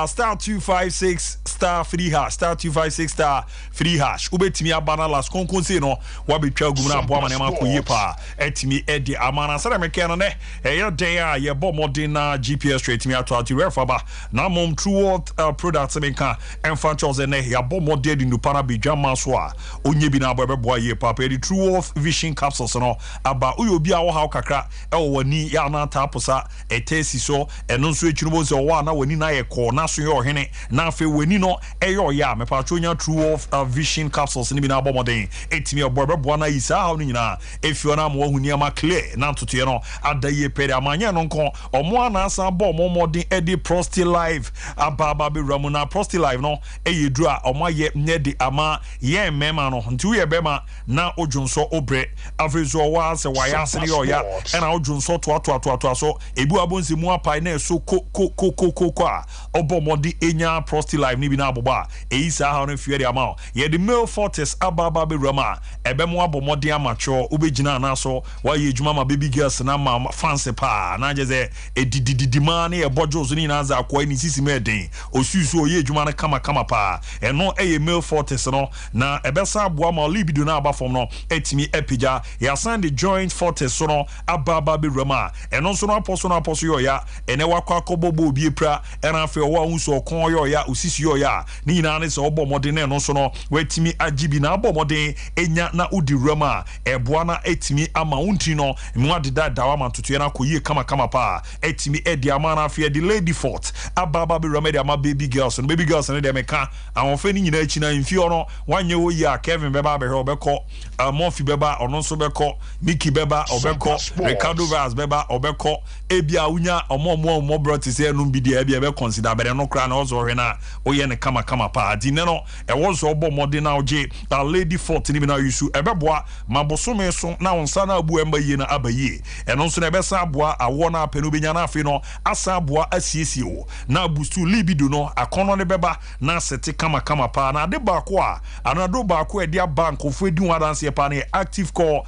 star 256 star free hash star 256 star free hash ubetimi abana last konkonse no wabetwa gum na abo manema koye pa etimi edi amana sara meke no ne eya den a ye bo modern na GPS straight mi ato ati refa ba na mom true products menka emfa chose ne ya bo modern di nupana bidwama so a onye bi na abo bebo ye pa pe di true vision capsules no aba uyobi a wo ha kakra e wo wani ya na taposa etesi so eno nso echunubo ze wo na wani na ye ko na so ye ohene na afi wani no eyo ya me pa chonya true vision capsules ni bi na abo modern etimi abo bebo na isa ha no nyina efio na mo hu niama clear na ntoto ye no adaye pere amanya no nko omo ana asa abo mo modern edi prosty live ababa be ramu na prosty live no eyedru a omo ye nyedi ama ye mema no nti we bema na odwonso obre avezo wa se waya ase ne oya ena odwonso to so ebu abonzi mu apai na so ko a obo modi enya prosty live ni bi na aboba eisa ha no fiere ama ye the male fortis ababa be rama ebemu abomodi amacho ubegina na so wa ye edwuma ma baby girls na ma fancy pa na jeze edididi ma na ye bojo so ni na za akwa ni sisi meden osusu ye edwuma na kama pa eno eye male fortis no na ebesa aboa ma libido na aba fom no etimi epija ya sand the joint fortis so no ababa be rama eno so no aposo yo ya ene wakwa akobobo obi pra ena afi owa unso okon yo ya osisi yo ya ni na ne so obo modern eno so no wetimi agibi na abo modern enya na udi rama eboa na etimi ama unti no mu adeda dawa ma tutu na koyie kama pa etimi edi ama na afi the lady fort ababa be rama de ama baby girls ne de meka awon fe ni nyina achi na mfi ono wanye wo ya Kevin beba be ho beko Murphy beba ono so beko Mickey beba obeko Ricardo Vaz beba obeko ebia unya omo broti se enu bi dia ebia be consider bere no kra na ozo hwe na oye ne kama pa di ne no e wozo obo mode na oje the lady fort ni bi na yusu ebeboa mabosome so na onsa na abu emba yi na abayi eno nso na ebesa aboa awo na apenu benya na afi no asa aboa asiesie wo na bustu libido no akono ne beba na sete kama pa na de ba ko a anado ba ko e dia bank of edi wadanse pa na active core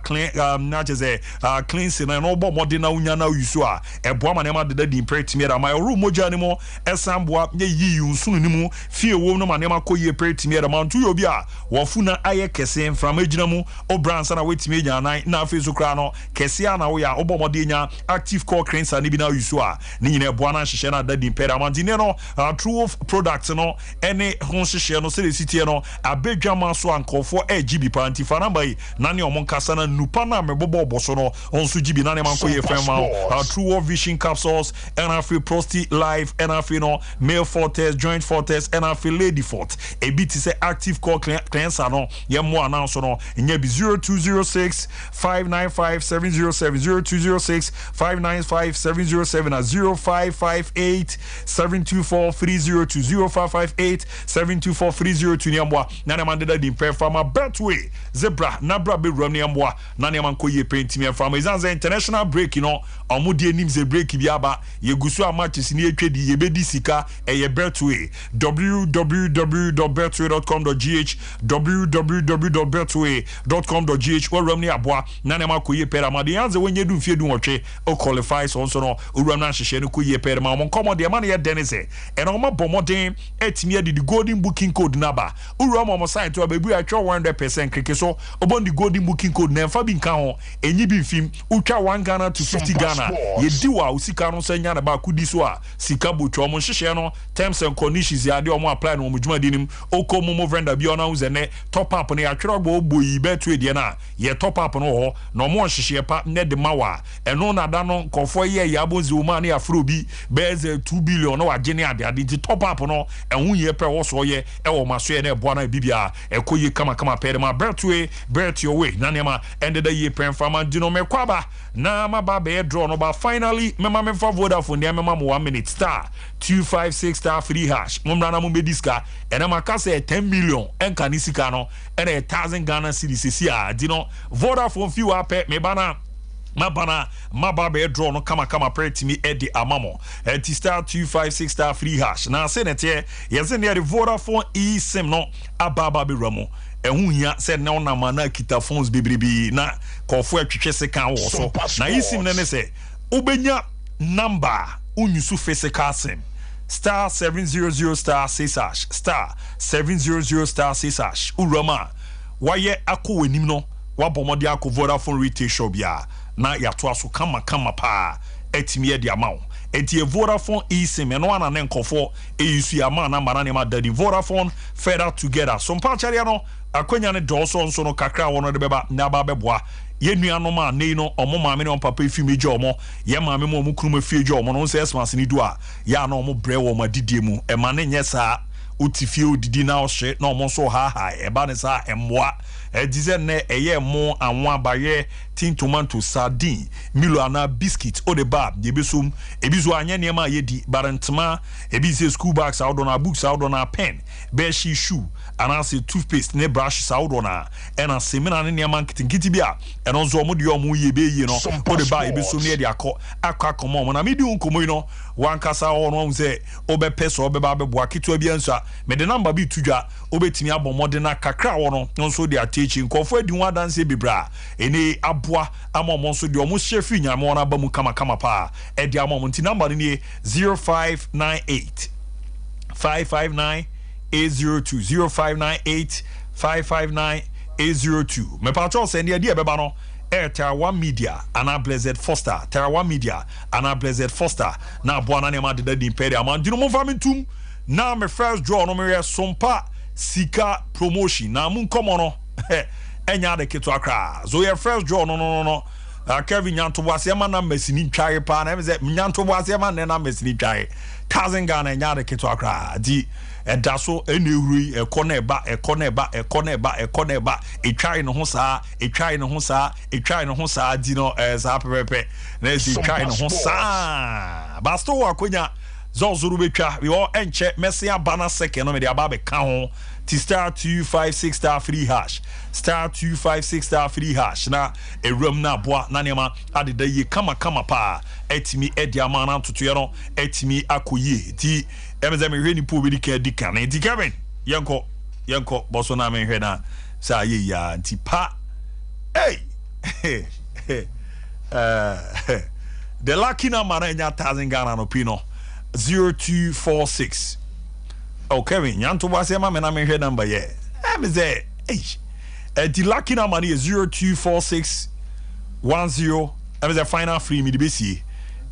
clean na jeze cleansing na no obo mode na unya na yusu a eboa ma na ma de di pretimi da ma room moja ni mo esamboa ye yi unsunu ni mu fie wo no ma na ma koye pretimi da ma ntu yo bi a wofuna aye kese mframa gina mu obransa na wetimi nya nan na afeso kra no kese a na wo ya obo mode nya active core cleanser ni bi na yusu a ni nyina eboa na hyehyɛ na da di pera ma dine no true products no ene ho hyehyɛ no se sitie no abedwa ma so ankofo GB pa antifa na bai na ne omon kasa na nupa na mebobo oboso no onso GB na ne man koye fema true vision capsules and afi prosty live and afi no male fortes joint fortes and afi lady fort e bit say active core cleanser no ye mo announce no nya bi 0206 595 707 0206 595 707 and 0558 724 302 0558 724 302 nyamwa na man de di performa betway zebra na bra be rom nyamwa na man koye paint me from izanza international break you know omudi enim ze break bi aba ye gusu amatches ni etwedi ye bedi sika eye betway www.betway.com.gh www.betway.com.gh or rom ni aboa na ma koye pera ma de yanze wenye du mfie du nwotwe o qualify so no uram na hyehyɛ no koye pera ma mon komo de ma na ye denise eno ma bomoden etimi ade the golden booking code naba uram mo site to abebu atwa 100% keke so obon the golden booking code na mfa bi nka ho enyi bi mfim utwa 1 Ghana to 50 Ghana ye diwa usika no sanya na ba kudi so a sika botwa mo hyehyɛ no terms and conditions ya de omo apply no mo dwuma dinim okomo mo vrenda bi ona uzene top up na atwerɛ gbo boyi betu de na ye top up no ho no mo hyehyɛ pa ne de mawa eno na da no kofo ye ya bonzi o ma na afro bi beze 2 billion no wagye ne ade di top up no ehun ye pre wo so ye e wo maso ye na eboa na bibia ekoyi kama pere ma betwe your way na nema ended the year pen fama dino me kwaba na ma ba be draw no ba finally mema me fa Vodafone de mema mo 1 minute star 256 star free hash mumra na mo mediska ena maka say 10 million enka ni sika no ena 1000 Ghana cedis si a dino Vodafone fi wa pe me bana maba be draw no kama pretty me edi amamo eti star 256 star free hash na senete yeze ne the Vodafone eSIM no ababa be ramo ehun hia se na ona mana kita phones bebrebe na kofo atwetwe se kan wo so na eSIM ne se ubenya number unyusu physical sim star 700 star 6 hash star 700 star 6 hash urama waye akọ wanim no wabomode akọ Vodafone retail shop ya na yato aso kama pa etimi e dia mawo enti Vodafone eSIM eno ana ne nkofo eyisu ya ma na mara ne ma dadi Vodafone further together so mpachare no akonya ne doso nso no kakra wono de beba na ba beboa ye nuanom a nei no omo maame ne papa efi meje omo ye maame mo omo krum afie je omo no se esmas ni du a ya na omo bre wo ma didie mu e ma ne nye saa utifie odidi na ohye na omo so ha e ba ne saa emmoa dize ne eye mo anwa abaye tin tomato sardine milo ana biscuit o de ba de besum ebizo anya ne ma ye di barantma ebize school bags out on our books out on our pen be shi shoe ana se toothpaste ne brush out on a ena semina ne ne ma nkitikiti bia eno zo mo de omo ye be yi no o de ba ebesum ne de akọ komo mo na medi unkomo yi no wankasa ho no se obepeso obeba beboa kitwa bia nso me de number bi tudwa obetimi abomode na kakra wo no nso de atechi nkofo adi ho adanse bibra ene aboa amomon so de omo shefi nyame wona ba mu kama pa e de amomon ti number ni 0598 559 802 0598 559 802 me patrol send e beba no Terra Media ana Blessed Foster Terra Media ana Blessed Foster na boana ne ma de di imperial man dino mo famintum na me first draw no me Sompa sika promotion na mun komo no enya de keto akra so your first draw no Kevin nyanto wase ma na masini twae pa na me say nyanto wase ma na masini twae 1000 Ghana enya de keto akra di edaso enewuri ekoneba etwae no ho saa di no saa pepepe na si twae no ho saa basto wakonya zozuru betwa we all enche mesia bana second no me de aba be ka ho ti star 256 star 3 hash star 256 star 3 hash na ewram na boa na nema adeda ye kama pa etimi ediama na ntoto no etimi akoye ti emeze me hwe ni po bi dika na ti Kevin yenko boso na me hwe na sa ye ya nti pa hey the lucky number na nya 1000 Ghana no pino 0246 oh Kevin nyanto wase ma me na me hwe number ye emeze the lucky number is 0246 10 emeze final free me the besi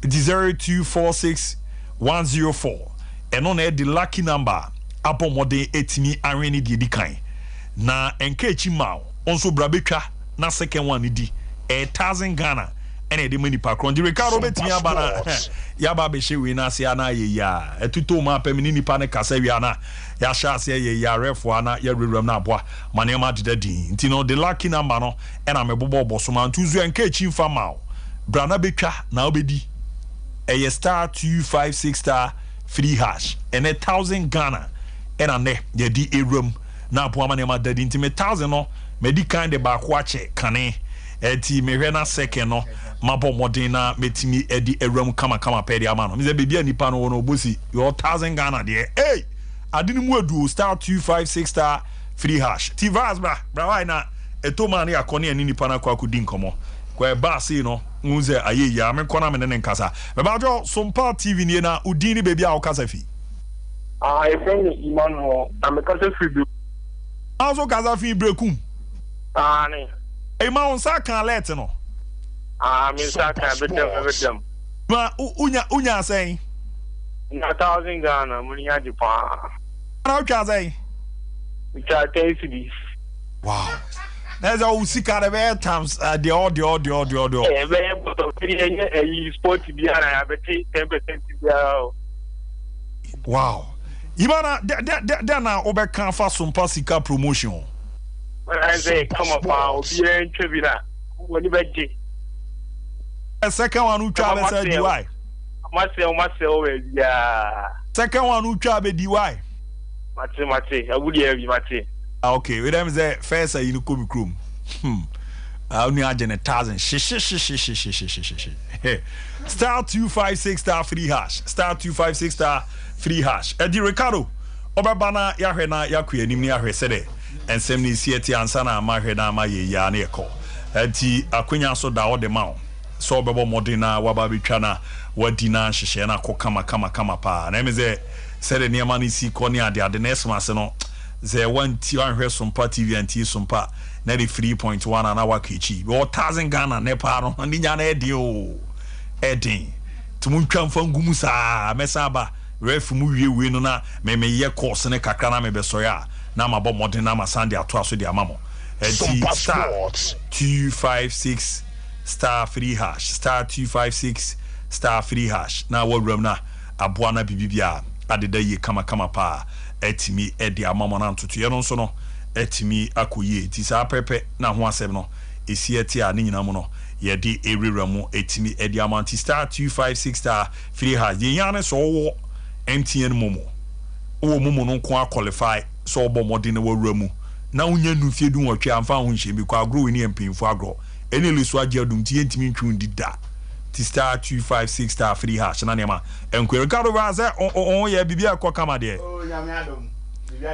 it is 0246 104 and on the lucky number apo mode etimi areni di kan na enkechi ma onso brabetwa na second one di 1000 Ghana and e de money pa kron di Ricardo betimi abana ya ba be hwe na ase ana ye ya etuto ma pamini nipa ne kasa wi ana ya sha ase ye ya refo ana ya rewram na aboa mane ma deda din nti no the lucky number no e na me bobo boso ma ntuzu enkechi mfa ma brana betwa na obedi a star 256 star 3 hash and 1000 Ghana and a ne ye di a room na po amane ma dadi nti me 1000 no me di kind de ba ko ache kane eti me hwe na second no mabo modern na metimi edi a room kama pe di ama no me ze bebia nipa no no bosi your 1000 Ghana de hey adini mu adu star 256 star 3 hash ti vas bra why na etoma na akone ani nipa na kwa akudi nkomo kwa ba si no nze aye ya me kona me ne nkasa be ba jo Sompa TV ni na udini baby a okasa fi I think Emmanuel am kasa fi bi aso kasa fi brekum ne e ma on sa kan alert no me sa kan bedem ma unya say na 1000 Ghana mun ya di pa na ucha say ucha TCD wow there's a sika the bear times the audio sport bi ana ya beti 10% bi wow ibana da na obeka fa Sompa sika promotion I say come up obi entwe na woni beje a second one who try say DY Masel we ya second one who try be DY mate agudi evi mate okay we them say first you know come chrome only agent 1000 star 256 star 3 hash star 256 star 3 hash Eddie Ricardo obabana ya hwe na yakwa anim ni ahwe sede ensem ni sieti ansa na ma hwe na ma ye ya na ekọ enti akwanya so da wo de ma so bebo modena waba bitwa na wadina hyehyɛ na kama pa na emeze said the near money see corny at the next mass no ze one Sompa TV and Sompa na 3.1 an hour kichi 1000 Ghana nepa no ndi nya na edio edin tumunwa mfa ngumu saa mesaba ref mu wie no na me ye course ne kakra na me besoya na mabɔ modern na masande ato aso de amamo star 256 star 3 hash star 256 star 3 hash na wawram na aboa na bibibia adeda ye kama pa etimi edi amamo na ntoto ye no nso no etimi akoye ti sa pepe na ho asem no esi eti a ne nyina mu no ye di erera mu etimi edi amanti star 256 star 3 hash ye yana so wo MTN momo wo momo no ko qualify so obo modern wawura mu na unya nu fie du wotwe amfa ho nhye bi kwa agro we ni mpinfo agro ene lesu age adum ti entimi ntwu ndida ti star 256 star 3 hash na nema enkwere Ricardo Baze on ye bibia akọ kama de nyame adom bibia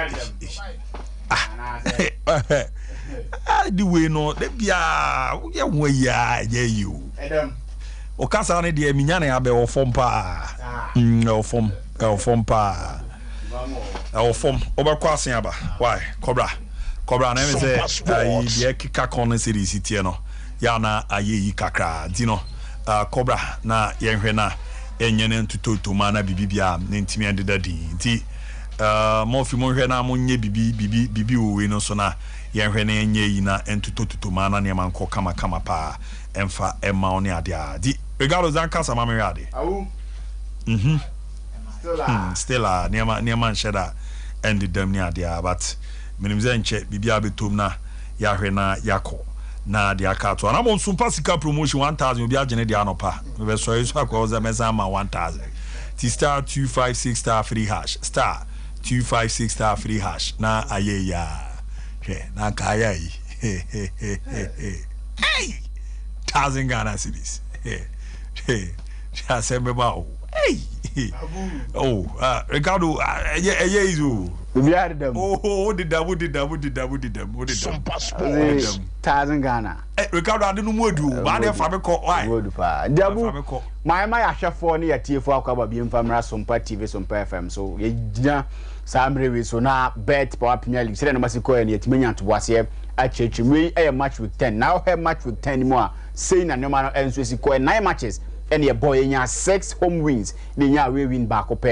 adom di we no de bia ye wo ya ye you edam o kasa ne de minya na abe ofom pa ofom pa ofom obekwa asen aba why cobra na me say de kika corner series tie no ya na ayeyi kakra di no cobra na yenhwe na enyene ntutoto ma na bibibia na ntimi adeda din ti mo fi mo hwe na mo nye bibi owe no so na yenhwe na enye yi na ntutoto ma na ne man ko kama pa emfa emma oni ade di regalo zanka sama me ade awu Stella near sheda and the damn near dia but minimzenche bibia betom na yahwe na yako na dia kato na mo Sompa sika promotion 1000 obi agene dia anopa we so yeso akwa za meza ma 1000 ti star 256 star 3 hash star 256 star 3 hash na ayeya na kaya yi hey 1000 Ghana cedis hey asembe ba hey Ricardo izu bibia dem did them 1000 Ghana Ricardo ade no modu ba de fa be ko why modu pa dabu my ahwefo ne yatiefo akwaba bi mfamra Sompa TV Sompa FM so ye gina samrewe so na bet power premier league sele no masiko ne yatimenya ntoboase achechimwe match week 10 now have match week 10 mo a sei na no ma no enso siko 9 matches and your boy nya 6 home wins ni nya we win back up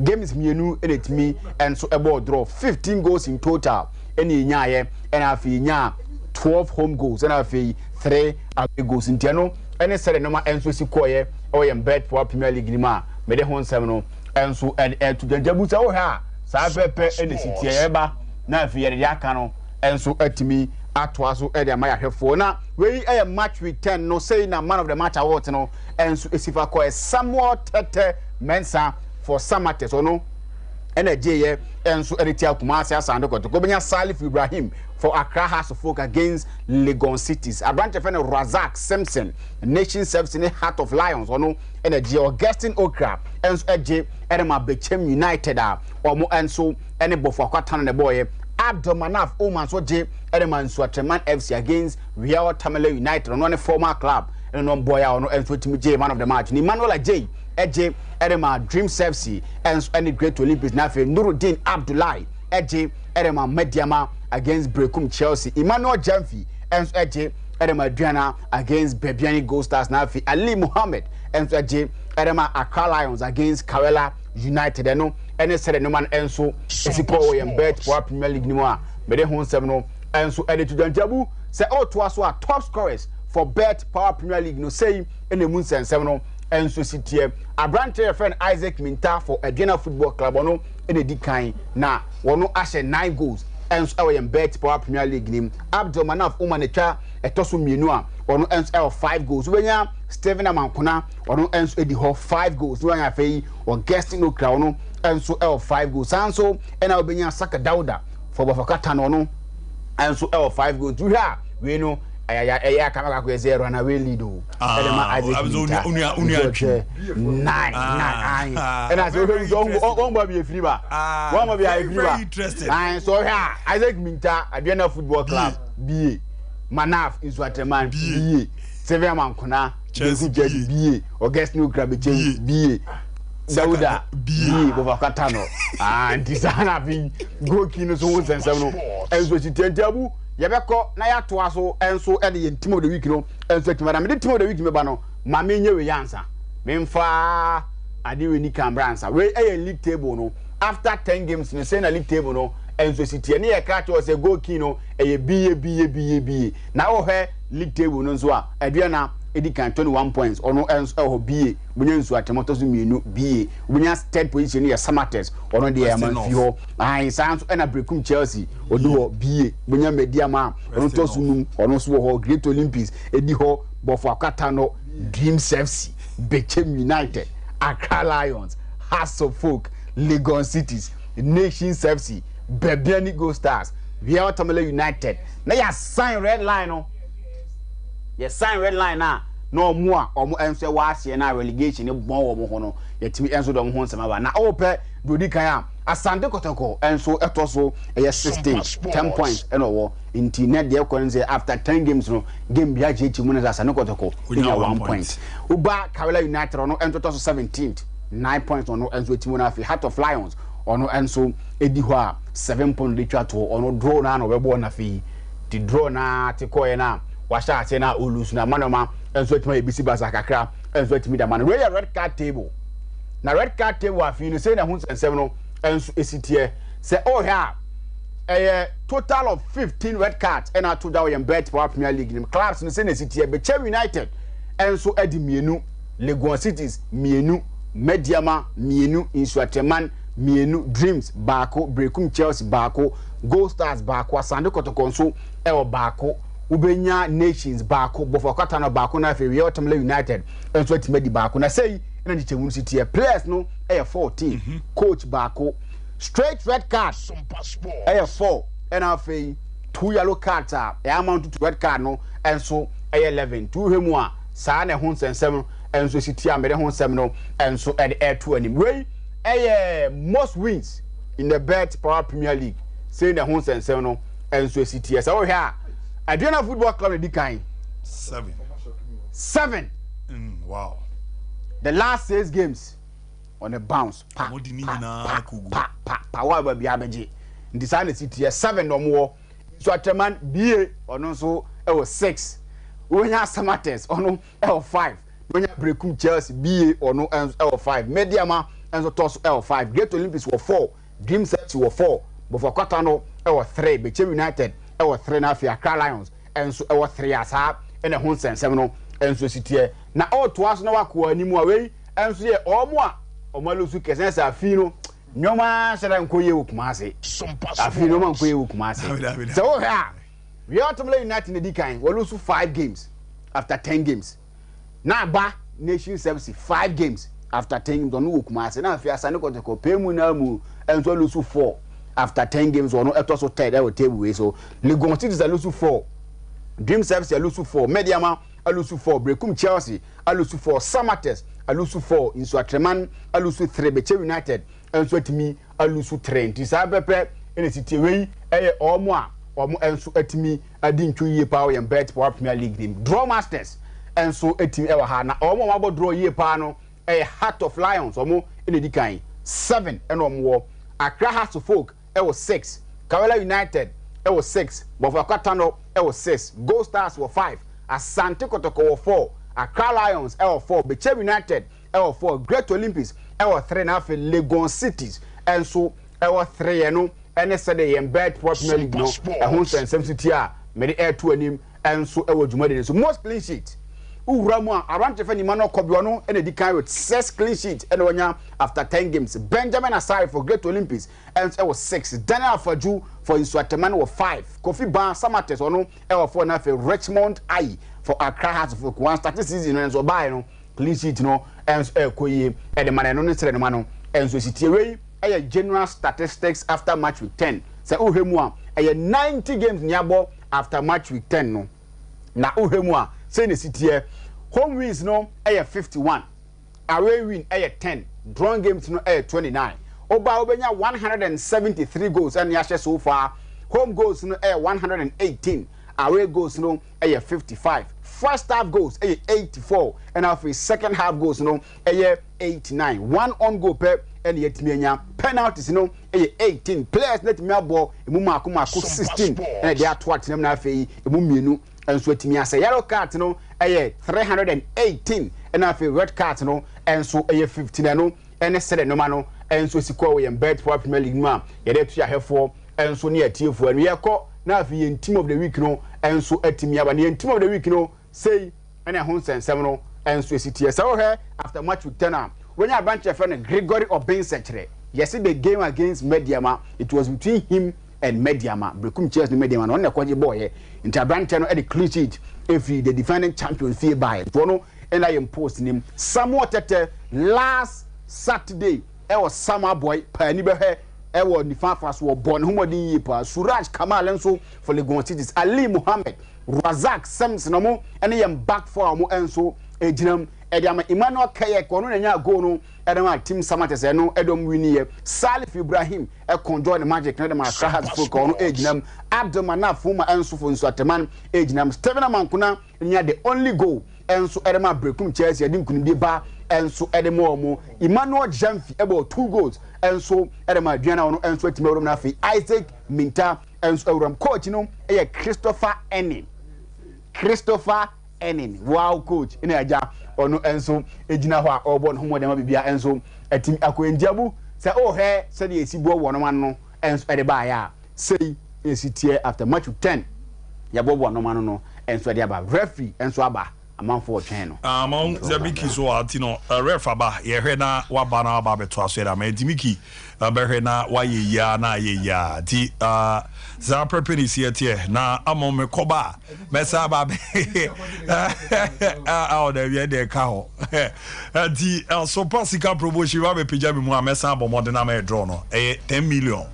games mienu enetimi and so about draw 15 goals in total eni nya ye and afi nya 12 home goals and afi 3 away goals ntiano ene sere no ma enso sikoye o yem bet for Premier League ni ma me de hon sem no enso to janjabu sa wo ha sa pepe ene sitie eba na afi ye de aka no enso atimi atwa so e de ma yahwefo na we match week 10 no say na man of the match award no enso esifa ko Samuel Tete Mensa for Samates no energy enso eritia Kumasi asande ko to benya Salif Ibrahim for Accra House of Folk against Legon Cities a branch of Razak Simpson Nation Service in the Heart of Lions no energy Augustine Okra enso eje Edema Bechem United or mo enso ene bofo kwatana ne boy Abdul Manaf Oman so je Edema nso Atreman FC against Real Tamale United on one former club and no boy no enso timi je man of the match ni Manuel J eje Edema Dream FC and any great Olympics na fe Nuruddin Abdullahi eje Edema Mediama against Brekum Chelsea Emmanuel Jamfi and eje Edema Adriana against Bebiani Gold Stars na fe Ali Mohammed and eje Edema Accra Lions against Kawela United no any said no man enso esiko we bet for Premier League ni mo a me de hon sem no enso ede to janjabu say o to aso a top scorers for bet Power Premier League no say enemu nsensem no enso sitie abrante friend Isaac Minta for Adriana Football Club no ene di kan na wono ahye 9 goals enso we bet Power Premier League nim Abdul Manaf Umanetwa etoso mienu a wono enso 5 goals wenya Steven Amankuna wono enso edi ho 5 goals wenya fei o guesting no crowd no enso 5 goals sanso ena obenya Saka Dauda for Bafakata no enso 5 goals we no aya kama kwa 0 na we lead o elema Isaac nine ena so on ba be free ba one ba be free ba and so here Isaac Minta Adriana Football Club BA Manaf Insuateman BA Seven Mankona Chelsea BA August New Grabiche BA Dauda BA Bovakatano and Tisana being go kino so and seven and so she tentabu Yabeko Naya Twaso and so at the team of the week no and so Madame the team of the week mebano Mamino Yansa Memfa Adiwini Cambransa where a league table no after 10 games in the same league table no and so city any a catch was a go kino a BA now her league table no so Adriana Edikan 21 points or no else or BA when so at Tomatos Minu BA when you third position near Samates or no the Amanfio I sounds and a Brekum Chelsea or do BA when you mediama or no Tosum or no so Great Olympics Ediho Bofakatano Dreams FC Bechem United Accra Lions Hearts of Folk Legon Cities Nations FC Bebiani Go Stars Via Tamale United now you sign red line no you sign red line now no more or more answer was here now relegation you born hono yet me answer them home sama na ope dodi kan asante kotoko and so etoso 16 10 points and over in net there say after 10 games no game bia jechi mu na asante kotoko in 1 point uba Kawela United no and toso 17th 9 points on no and so timu na fi Heart of Lions ono and so edi ho a 7 point litwa to ono draw na no webo na fi the draw na te koye na washa ate na olusu na manoma and so timu ebisi basa kakra and so timu da man we red card table na red card table afi no say na hun sensem no and so esitie say oh here a total of 15 red cards and to that we bet for Premier League clubs no say na esitie Bechem United and so edi mienu Legon Cities mienu Mediama mienu Insuateman mienu Dreams Bako Brekum Chelsea Bako Gold Stars Bako Asante Kotoko so e Bako Ubenya Nations Bako Bofokata no Bako na fe we Tamale United and so timedi Bako na say na di Chemu City players no e 14 coach Bako straight red card e 4 and afi 2 yellow cards e amount to red card no and so e 11 2 hemu a saa na ho nsensem and so City amere ho nsem no and so at air 2 anim wey most wins in the Bet Power Premier League saying the Hons and Seven and so City. So here, Adriana Football Club the kind 7. Wow. The last 6 games on a bounce. Power baby abeji. Design City 7 no more. So Atman BA or no so it was 6. When you have Samates or no L5. When you Brekum Chelsea BA or no L5. Mediama and so toss L5. Great Olympics were 4. Dreams FC were 4. But for Quatano, it was 3. Bechem United, it was 3 now for Accra Lions. And so it was 3 as half. And a Hunsen 7 and so City. Now all to us now go anymore way. And so all more. Or Malusu Kesens Afino. No man said I'm Koye Ukumase. Afino man Koye Ukumase. So here, we are to play United in the decline. We lose 5 games after 10 games. Now, Ba Nation Service 5 games. After 10 games, don't know Kumasi. Now, if you are saying to go pay Munamu and so lose 4 after 10 games, or no, it also 10 that will table. So, Legon City is a lose 4. Dream Service a lose 4. Mediama a lose 4. Brekum Chelsea a lose 4. Samates a lose 4. Insuatreman a lose 3. Bechem United and so to me a lose 3. Tisabepe in the city way or more and so at me I didn't 2 year power and bet for Premier League team. Draw Masters and so at me ever had now or more about draw year pano. A Heart of Lions or more in the decline 7 and or more. Accra Hearts of Folk it was 6. Kawela United it was 6. Bofakatano it was 6. Gold Stars were 5. Asante Kotoko were 4. Accra Lions it was 4. Bechem United it was 4. Great Olympics it was 3 and a half. Legon Cities and so it was 3 and no. And yesterday in bed Premier League no. A Hunsen Sem City made air 2 and him and so it was Jumadi. So most clean sheet. Uramwa around Tiffany Mano Kobiano and the decline with 6 clean sheets and one after 10 games. Benjamin Asari for Great Olympics and it was 6. Daniel Faju for Insuateman was 5. Kofi Ban Samates or no L 4 and a half. Richmond I for Accra Hearts of Folk. One starting season and so by no clean sheet no and Koye and the man and no mano and so City away a general statistics after match week 10. Say Uhemwa a 90 games nyabo after match week 10 no. Na Uhemwa say the City home wins no 51, away win 10, drawn games no 29. Oba obenya 173 goals and yashe so far. Home goals no 118, away goals no 55 first half goals 84 and after second half goals no 89 one on goal per and yet menya penalties no 18 players let me ball emu mako 16 and they are twat them na afei emu mienu enso etimi ase yellow card no 318 and afei red card no enso 15 no and said no man no enso sikwa we bet for Premier League ma ye dey to ahefo enso ne atiefo anu ye kɔ na afei team of the week no enso etimi aba ne team of the week no say and ho nsensem no enso esitie so he after match with 10 when your branch friend Gregory Obinsechere yesterday the game against Mediama it was between him and Mediama Brekum Cheers no Mediama no na kwaje boy inter branch no e clean sheet if the defending champion fee by it no and I am posting him somewhat last Saturday e was summer boy pani be he e was the fast was born humodin yipa Suraj Kamal enso for Legon Cities Ali Muhammad Razak Samson no and I am back for mo enso ejinam Ediama Emmanuel Kaye kono na nya go no edama team Samatese no edom winiye Salif Ibrahim e conjoin the magic na dem Akrahas folk kono ejinam Abdulmanaf Fuma enso fo nso ateman ejinam Steven Amankuna nya the only goal enso edama Brekum Chelsea edi nkunimdi ba enso edema omo Emmanuel Jamfi ebo 2 goals enso edama aduana no enso etimerom na afi Isaac Minta enso ewram coach no e Christopher Enin wow coach ina aja ono enso ejina ho a obon homo dem bibia enso atim akwendiabu say oh he say the esibo wono man no enso ede ba ya say esitie after match 10 ya bobo wono man no enso ede aba referee enso aba amanfo twen no amon zabiki so atino ref aba ye hwe na waba na aba beto aso eda ma edimiki abehwe na waye ya na ye ya ti za preparation here na amon me koba mesa aba ah da wie de ka ho ti so pasika promotion wa be pija me mu amesa abomode na me draw no 10 million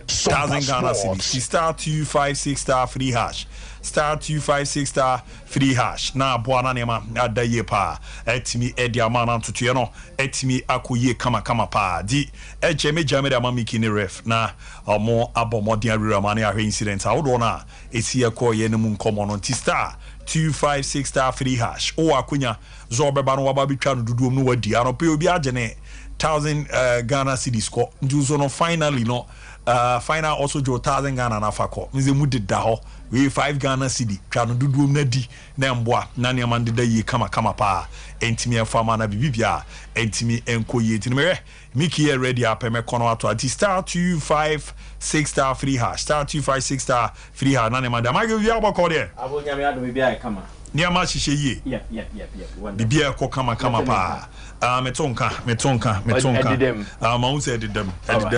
1,000 Ghana cedis star 256 star free hash star 256 star free hash na boana nema adaye pa etimi ediama na ntutuye no etimi akoye kama pa di ejeme jamede amamiki ni ref na omo abomodin arira mane ahwe incident awodo na esi ekoye ne mu nkomo no ti star 256 star free hash o akonya zo beba no waba bitwa no duduom no wadi anope obi agene 1,000 Ghana cedis ko njuzo no finally no final also jo 1,000 Ghana na fako nze mu deda ho we 5 Ghana cedi twa no duduom na di na mboa na ne man deda yi kama pa entimi afama na bibibia entimi enkoye tinime miki e ready apeme kono ato ati star 256 star free hash star 256 star free hash na ne man da magi bibia boko de abonya me ado bibia kama ni ama hihye yi bibia ko kama pa metonka ma unse edidem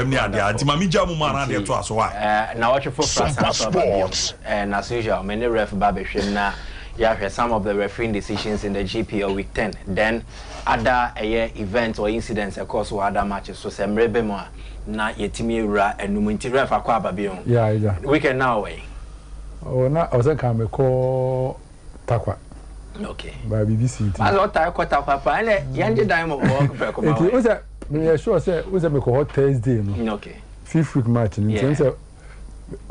ni ade anti ma mi jamu ma na de to aso why na watch for sports and as usual many ref babehwem na ya hwe some of the refereeing decisions in the GPL week 10 then other events or incidents of course other matches so semrebe mo na yetimi ewura enum nti ref akwa ababion yeah weekend now way oh na ozenka me ko takwa okay by BBC but what I got up papa ele yanje diamond work pe ko ma we say me sure say we say me ko Thursday no okay fifth week match ni say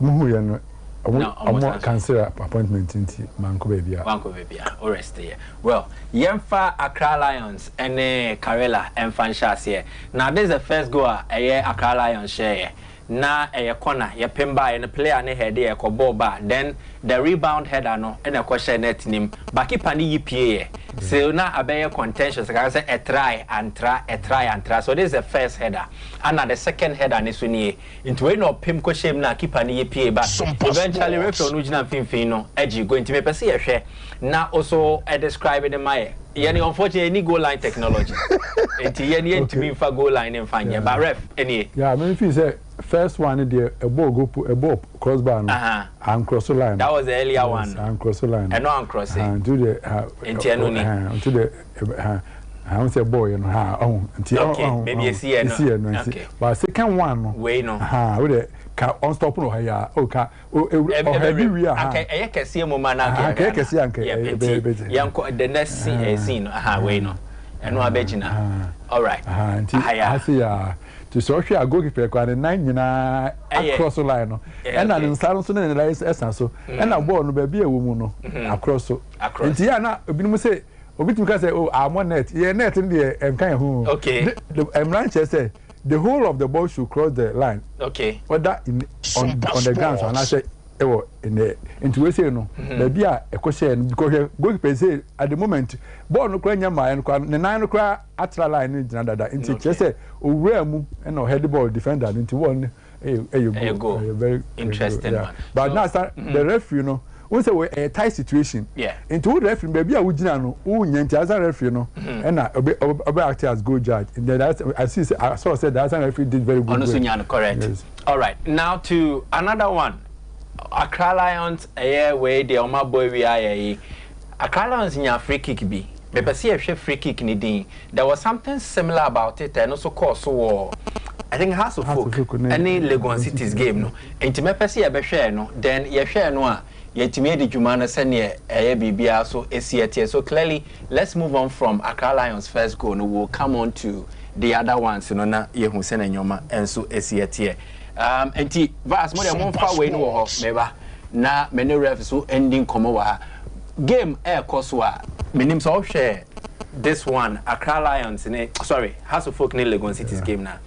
mu ya no I'm cancel appointment into Manko Baby. Or rest here. Well, Yemfa Accra Lions and Karela and Fanchas here. Now, this is the first goal Accra Lions share. Na corner, ya pimba and a player ne head there ko boba. Then the rebound header no and a question net nim. Baki pani EPA. So na abeye contentious. I say a try and try. So this is the first header. And now the second header nisuni into we no pim ko shame na keep ani EPA but eventually referee no gina finfin no edgy going to me pese ye hwe na also describe the my yani unfortunately any goal line technology enti yani ntimi fa goal line in fanya but ref any yeah me feel say first one there a ball crossbar no and cross line that was the earlier one and cross line and no and cross and do the enti anoni to the I want say boy no ha maybe you see no okay but second one no we no we the ka on stop no ha o ka o heavy we ha okay kese mo mana ka kese anke yanko the next scene we no eno abegina all right I see to so hwe a goalkeeper kwa ne nan nyina across line no and na nsa no so ne line esa so and na ball no ba bia wo mu no across so nti ya na obinum say obitum ka say oh am net ye net dey enkan hu okay the branch say the whole of the ball should cross the line okay whether on the ground and I say in the intuition no na bia ekose no because goalkeeper say at the moment ball no kra nyama en kwa ne nan no kra atra line ni jina dada nti che say owura mu and no head ball defender nti one you go very interesting one but now the referee no we say we a tight situation into the referee baby a we jina no who nyanti as a referee no and na obe act as goal judge and then I saw said that referee did very good correct all right now to another one Accra Lions way the Oma boy we are Accra Lions in free kick be but see a free kick ni din there was something similar about it and also cause so I think House of Folk any Lagos City's game no and to me see a share no then you share no yet me the Jumana send ye bibia so ACT so clearly let's move on from Accra Lions first goal no we'll come on to the other ones no na ye hu send nyoma and so ACT enti vas mo de mo fa we no ho meba na many refs so ending komo wa game course wa menim so share this one Accra Lions sorry House of Folk in Lagos City's game na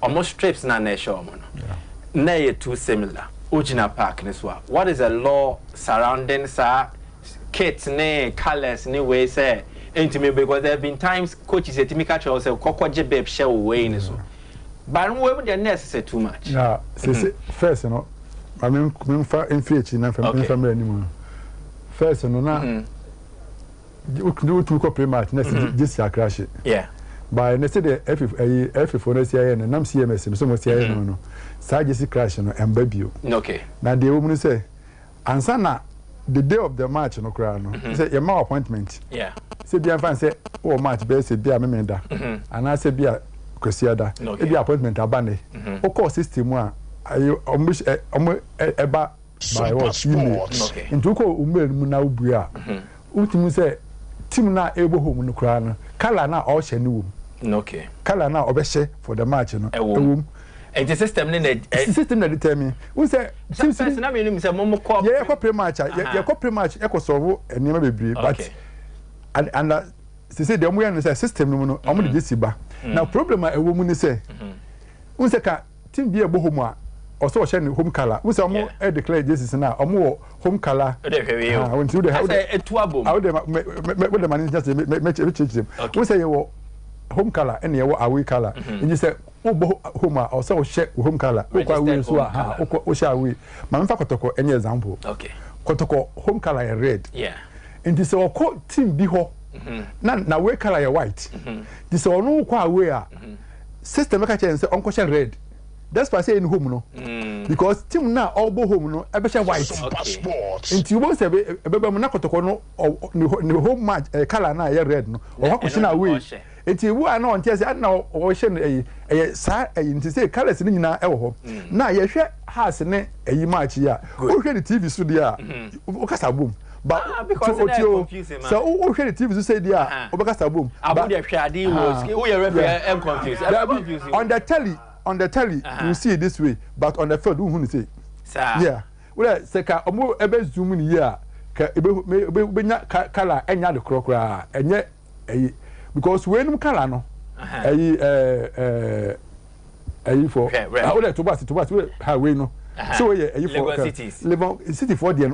almost strips na na show mo no na ye too similar Ojina Park this one what is the law surrounding sa kits ne colors ne way say enti me because there have been times coaches say me catch us say kokwaje babe share way ni so but we would necessary too much. Yeah, first, you know, I mean, inflation and family anymore. First, you know, now you do two copy match, this year crash it. Yeah. But next day, F for next year, and I'm CMS, so much here, no, Sajisi crash and baby. Okay. Now the woman say, and sana the day of the match, no crown, say your more appointment. Yeah. Say, be a fan, say, oh, match, be a memenda, and I say, be a Kosiada, ebi appointment abane. O call system a ayo eba by what email. Into ko email mu na ubua. Ultimu say team na ebo home no kra no. Kala na all share ni wom. Okay. Kala na obehye for the match no. Ewom. And the system na determine. We say team na me nim say mo ko. Yeah, ko pre-match. Yeah, ko pre-match e ko solve enema bebre but and say the omo yan say system no no omo de siba. Now problem a ewo mu ni say we say ka team bi e bo home a also share ni home color we say omo e declare Jesus na omo home color when you dey etu abom how dey we the manager say me change them we say you home color and you away color and you say o bo home a also share home color o kwa we so o share away ma mfa kotoko any example okay kotoko home color red yeah and this o team bi ho na we color ya white this onu kwa we a system ka change say onko share red that's why say in home no because team na all bo home no e be share white nti you say e be be na kotoko no ni home match color na ya red no o ha ko shina we nti wo na on say na o share sa nti say colors ni nyina e wo ho na ye hwe house ne match ya o hwe the TV so dia o kasa boom but because it's confusing man. So who the TV say there obekasa boom about the hwade was who you refer confused on the telly you see it this way but on the field who say yeah well say ka omo ebe zoom ni here ka ebe nya color enya de krokra enye because when color no for how the tobas highway no so yeah Lagos City for the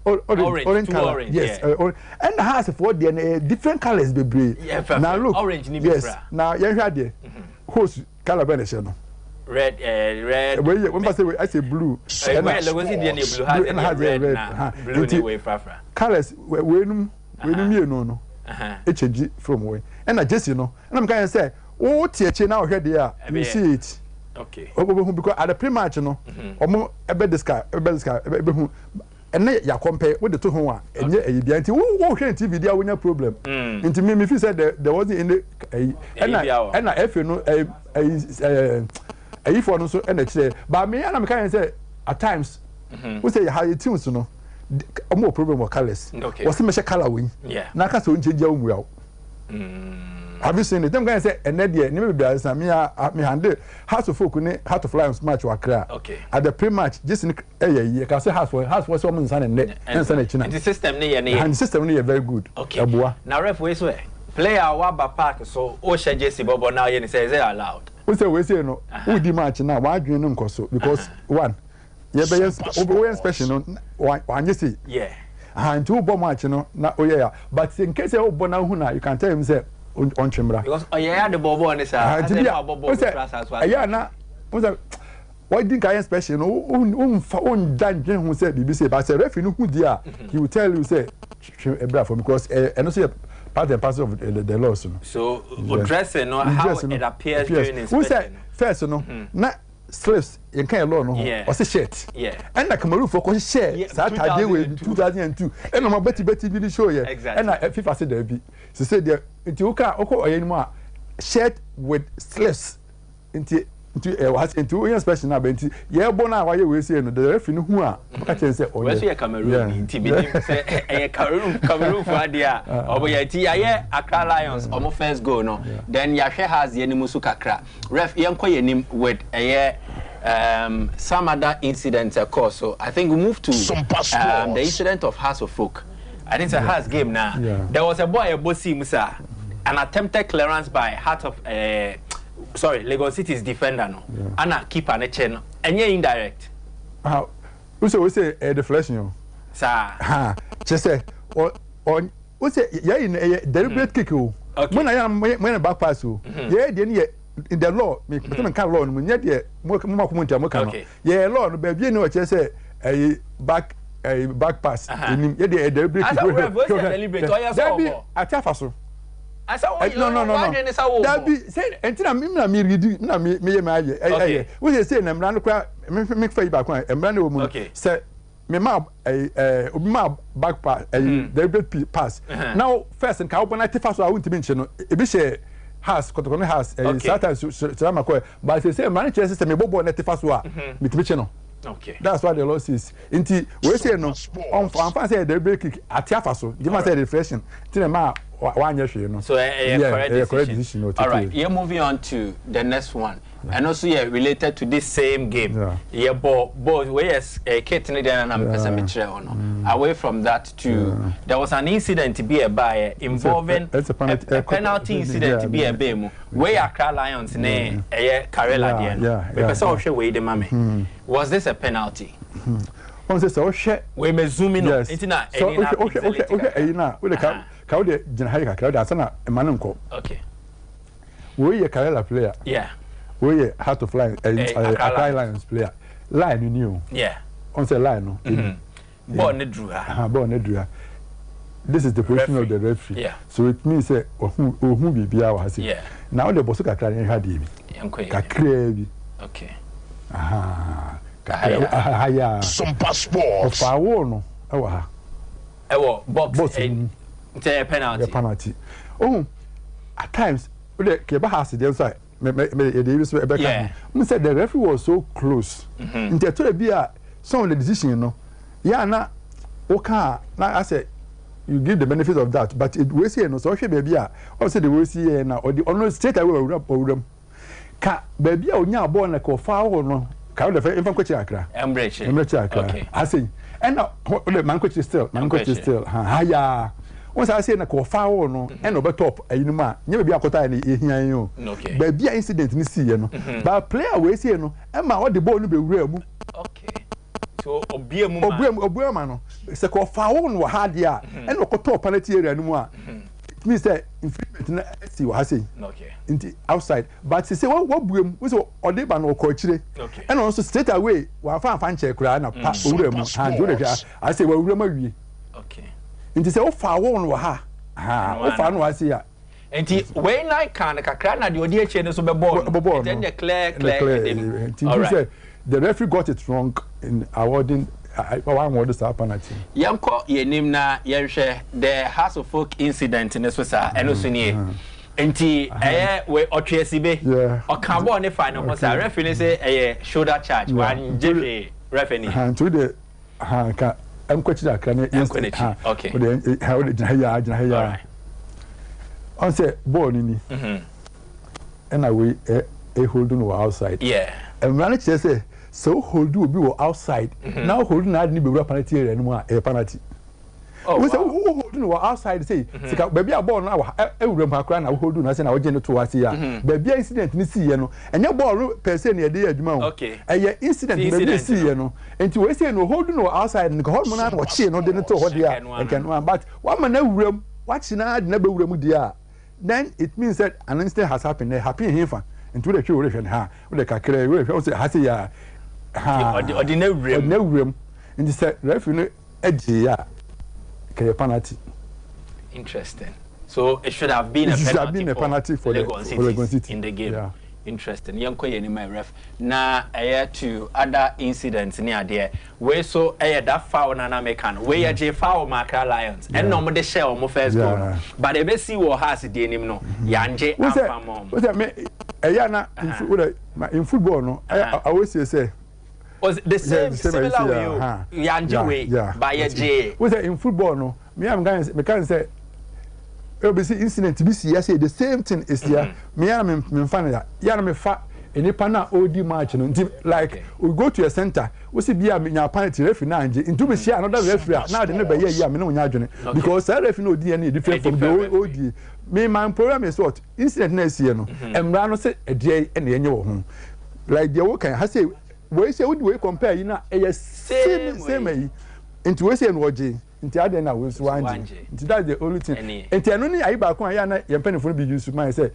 orange color yes and has for the different colors be now look orange ni yes now you hear there host color benefit no red when I say blue and Lagos City blue has red blue ni way frafra colors when you no e change from way and I just you know and I'm kind say oh tie now hear there you see it okay because at the pre-match no omo ebe discuss ebe hu ene ya compare with the two ho a enye eyibia nti wo hwe TV dia wonya problem nti me feel said there wasn't any and efe no for no so and kire but me and me can say at times we say how you teams no omo problem with colors was me color win na ka so nche dia omu yawo Have you seen it? I'm going to say, and then the name of me handle House of Folk, Heart of Lions match or cry. Okay. At the pre-match, just in you can say House for someone's son and the system near and the system near very good. Okay. Now, ref, way player Waba Park, so Osha Jesse Bobo now, and says they are allowed. We say, no, who the match now? Why do you know because one, yeah, but special one, you see, yeah. And two bomb match, yeah. But in case you born now, you can tell him say on chamber. Because yeah, the Bobo on the side. Yeah, now, why didn't I special? On dungeon who said BBC, but a referee who dear, he will tell you say a bravo because and also part and parcel of the law. So dressing or how it appears during inspection. Who said first, not slaves in kind of law, no, or say shirt. Yeah. And I come over for because share Saturday with 2002. And I'm Betty really show you. Exactly. And I FIFA said there be. So said there into Oka anymore shirt with slaves into special now, but yeah, bona why you say no the referee who are catching say oh yeah Cameroon say eh Cameroon for dia oboyati aye Accra Lions omo first goal no then Yahwe has yenimu su kakra ref yenko yenim with some other incidents of course. So I think we move to the incident of House of Folk. I think it's a House game now. There was a boy a bossy musa an attempted clearance by Lagos City's defender no. Anna keeper ne che no. Enye indirect. We say deflection. Sir. Just say on we say yeah in deliberate kick. When I am when back pass yeah the in the law me can law no nya de mo community mo kan. Yeah law no be no che say back pass in yeah the deliberate kick. That be atafa so. I said, no. That be say, and I'm reading. No, me, we say, I'm running. Make for back one. I'm running woman. Okay. Say, me ma back pass. The pass. Now first and can I take fast? I won't mention. It be say has Kotokone has. Sometimes but they say man chance say me bobo na take fast wa. Me to mention. Okay. That's why the law says. Inti we say no. On fan say the break at Tiafaso. Give us a reflection. Till ma. So correct decision. All right, you're moving on to the next one, and also related to this same game. Yeah, both whereas away from that to there was an incident to be a buyer involving a penalty incident to be a bemo where Accra Lions ne Karela was this a penalty? On says so shit. We may zoom in. Okay. Kaude Janhaika crowd asana Emanunko. Okay. We a Karela player. Yeah. We Heart of Lions Accra Lions player. Line you knew. Yeah. On say line no. Born Nedrua. This is the position of the referee. Yeah. So it means say who be bia was. Yeah. Now the boss Kakra had him. Kakra. Okay. Aha. Haya. Sompa Sports. Of our no. Box a penalty. Oh, at times, the Keba has the inside. Yeah. Said the referee was so close. Into some of the decision, you know. Yeah, now, okay. Now I said, you give the benefit of that, but it was here no social baby. Also, the way see now or the only straight away or them. Ka baby, or now born like a far or no. Can the Accra? Okay. I say. And now, the man coach is still. Haya. Once I say na ko fa wo no and over top ayinuma nya be akota na ehia yin o ba bia incident ni see no ba player we see no e ma o de ball no be wura mu okay so obiemu ma no se ko fa wo no ha dia and o ko top penalty area no mu a me say infringement na see what I say okay into outside but say what buem we say o de ba no ko chire and also straight away wa fa nche kura na pa wura mu hand do de I say wa wura ma wie okay nti se o fa won wo ha o fa no wase ya nti when I can kakra na de odi eche ne so be ball then the clear all right the referee got it wrong in awarding one word is penalty yanko yenim na yenhwe the House of Folk incident ne so sa eno so nie nti we otwesi be o kan ball ne fa no sa referee ne say shoulder charge one jefe referee and to the ka am kwachira kan okay how did ya on say ball ni and we holding no outside and man say so hold do be outside now holding na ni be penalty area no a penalty we say holding no outside say sika baby a ball na ewura mu akra na hold na say na oje ne to ase ya baby incident ni see ye no enye ball per se na ye dey adwuma o eye incident baby see ye no enti we say no hold no outside ni hold mo na wo che no de ne to ho dia but one man na wura mu watch na de na be wura mu dia then it means that an incident has happened there happen here fa enti we dey show we ha we dey kakere we say ha say ya ha ordinary room enti say referee edge ya penalty. Interesting. So it should have been a penalty for Legon City in the game. Yeah. Interesting. Yanko yeni my ref. Na to other incidents near there. We so that foul na mekan. We je foul Accra Lions. And no de share o first goal. But ebe see what has the name no. Yanje afamom. What's that me na in football no. I always say was the same similar way Yanje way by J. What's that in football no? Me am going me can say obviously incident be see say the same thing is here. Me am me fan ya. Ya me fa any pana OD match no. Like we go to a center, we see be me nya penalty referee na anje. Into be see another referee now the never year me no nya adwene because that referee no DNA different from the OD. Me my problem is what incident na see no. Emra no say e dey e na enye wo ho. Like the wo kan ha say we say we compare you na e same yi. Into we say no oje. Nti ade na we so wanje. Nti that's the only thing. Nti eno ni ayi ba ko ya na ye penifo be use man say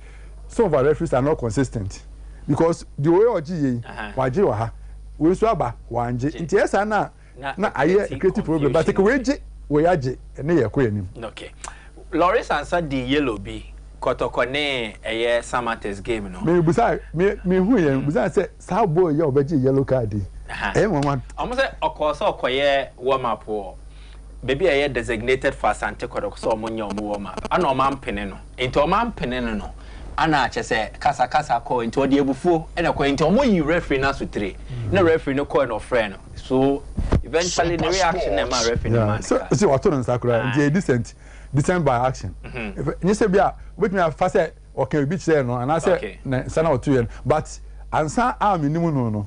some of our referees are not consistent because the way oji yi waje wa ha we so aba wanje. Nti esa na aye creative problem but we je we aje na ye ko yanim. Okay. Lawrence answered the yellow B. Kotokone eye Samates game no. Me busa me hu ye busa say sa boy ye obeji yellow card. Mama. Omo say okoso okoye warm up o. Baby I designated for Sante Kodok so munya omuoma ana oma mpene no enti oma mpene no ana ache se kasa ko enti odi ebufuo ena ko enti omo yi referee na so 3 na referee no ko no friend so eventually the reaction na ma referee no man so what on sakura enti decent by action you say bia with me fa say okay bi say no and I say na sana otu yen but ansa am ni mu no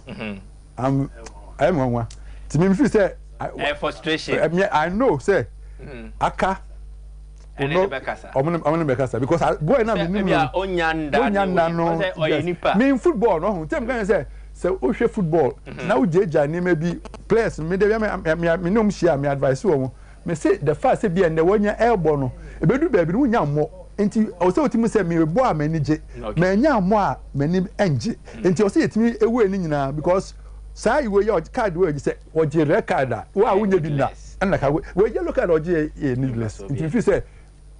am nwa ti me feel say frustration. I know, say, Aka. I'm gonna bekasa because boy na me me in football no. Tell me can say o hwe football. Na o jeja ni maybe players me dey me no share me advice wo. Me say the first say be and the wonya elbow no. E bedu ba bi no nya mo. Enti o say otimi say me bo a mani je. Me nya mo a mani enje. Enti o say etimi ewu eni nyina because say we your card we say oje record a wo a wunya bi na na ka we yellow card oje needless if you say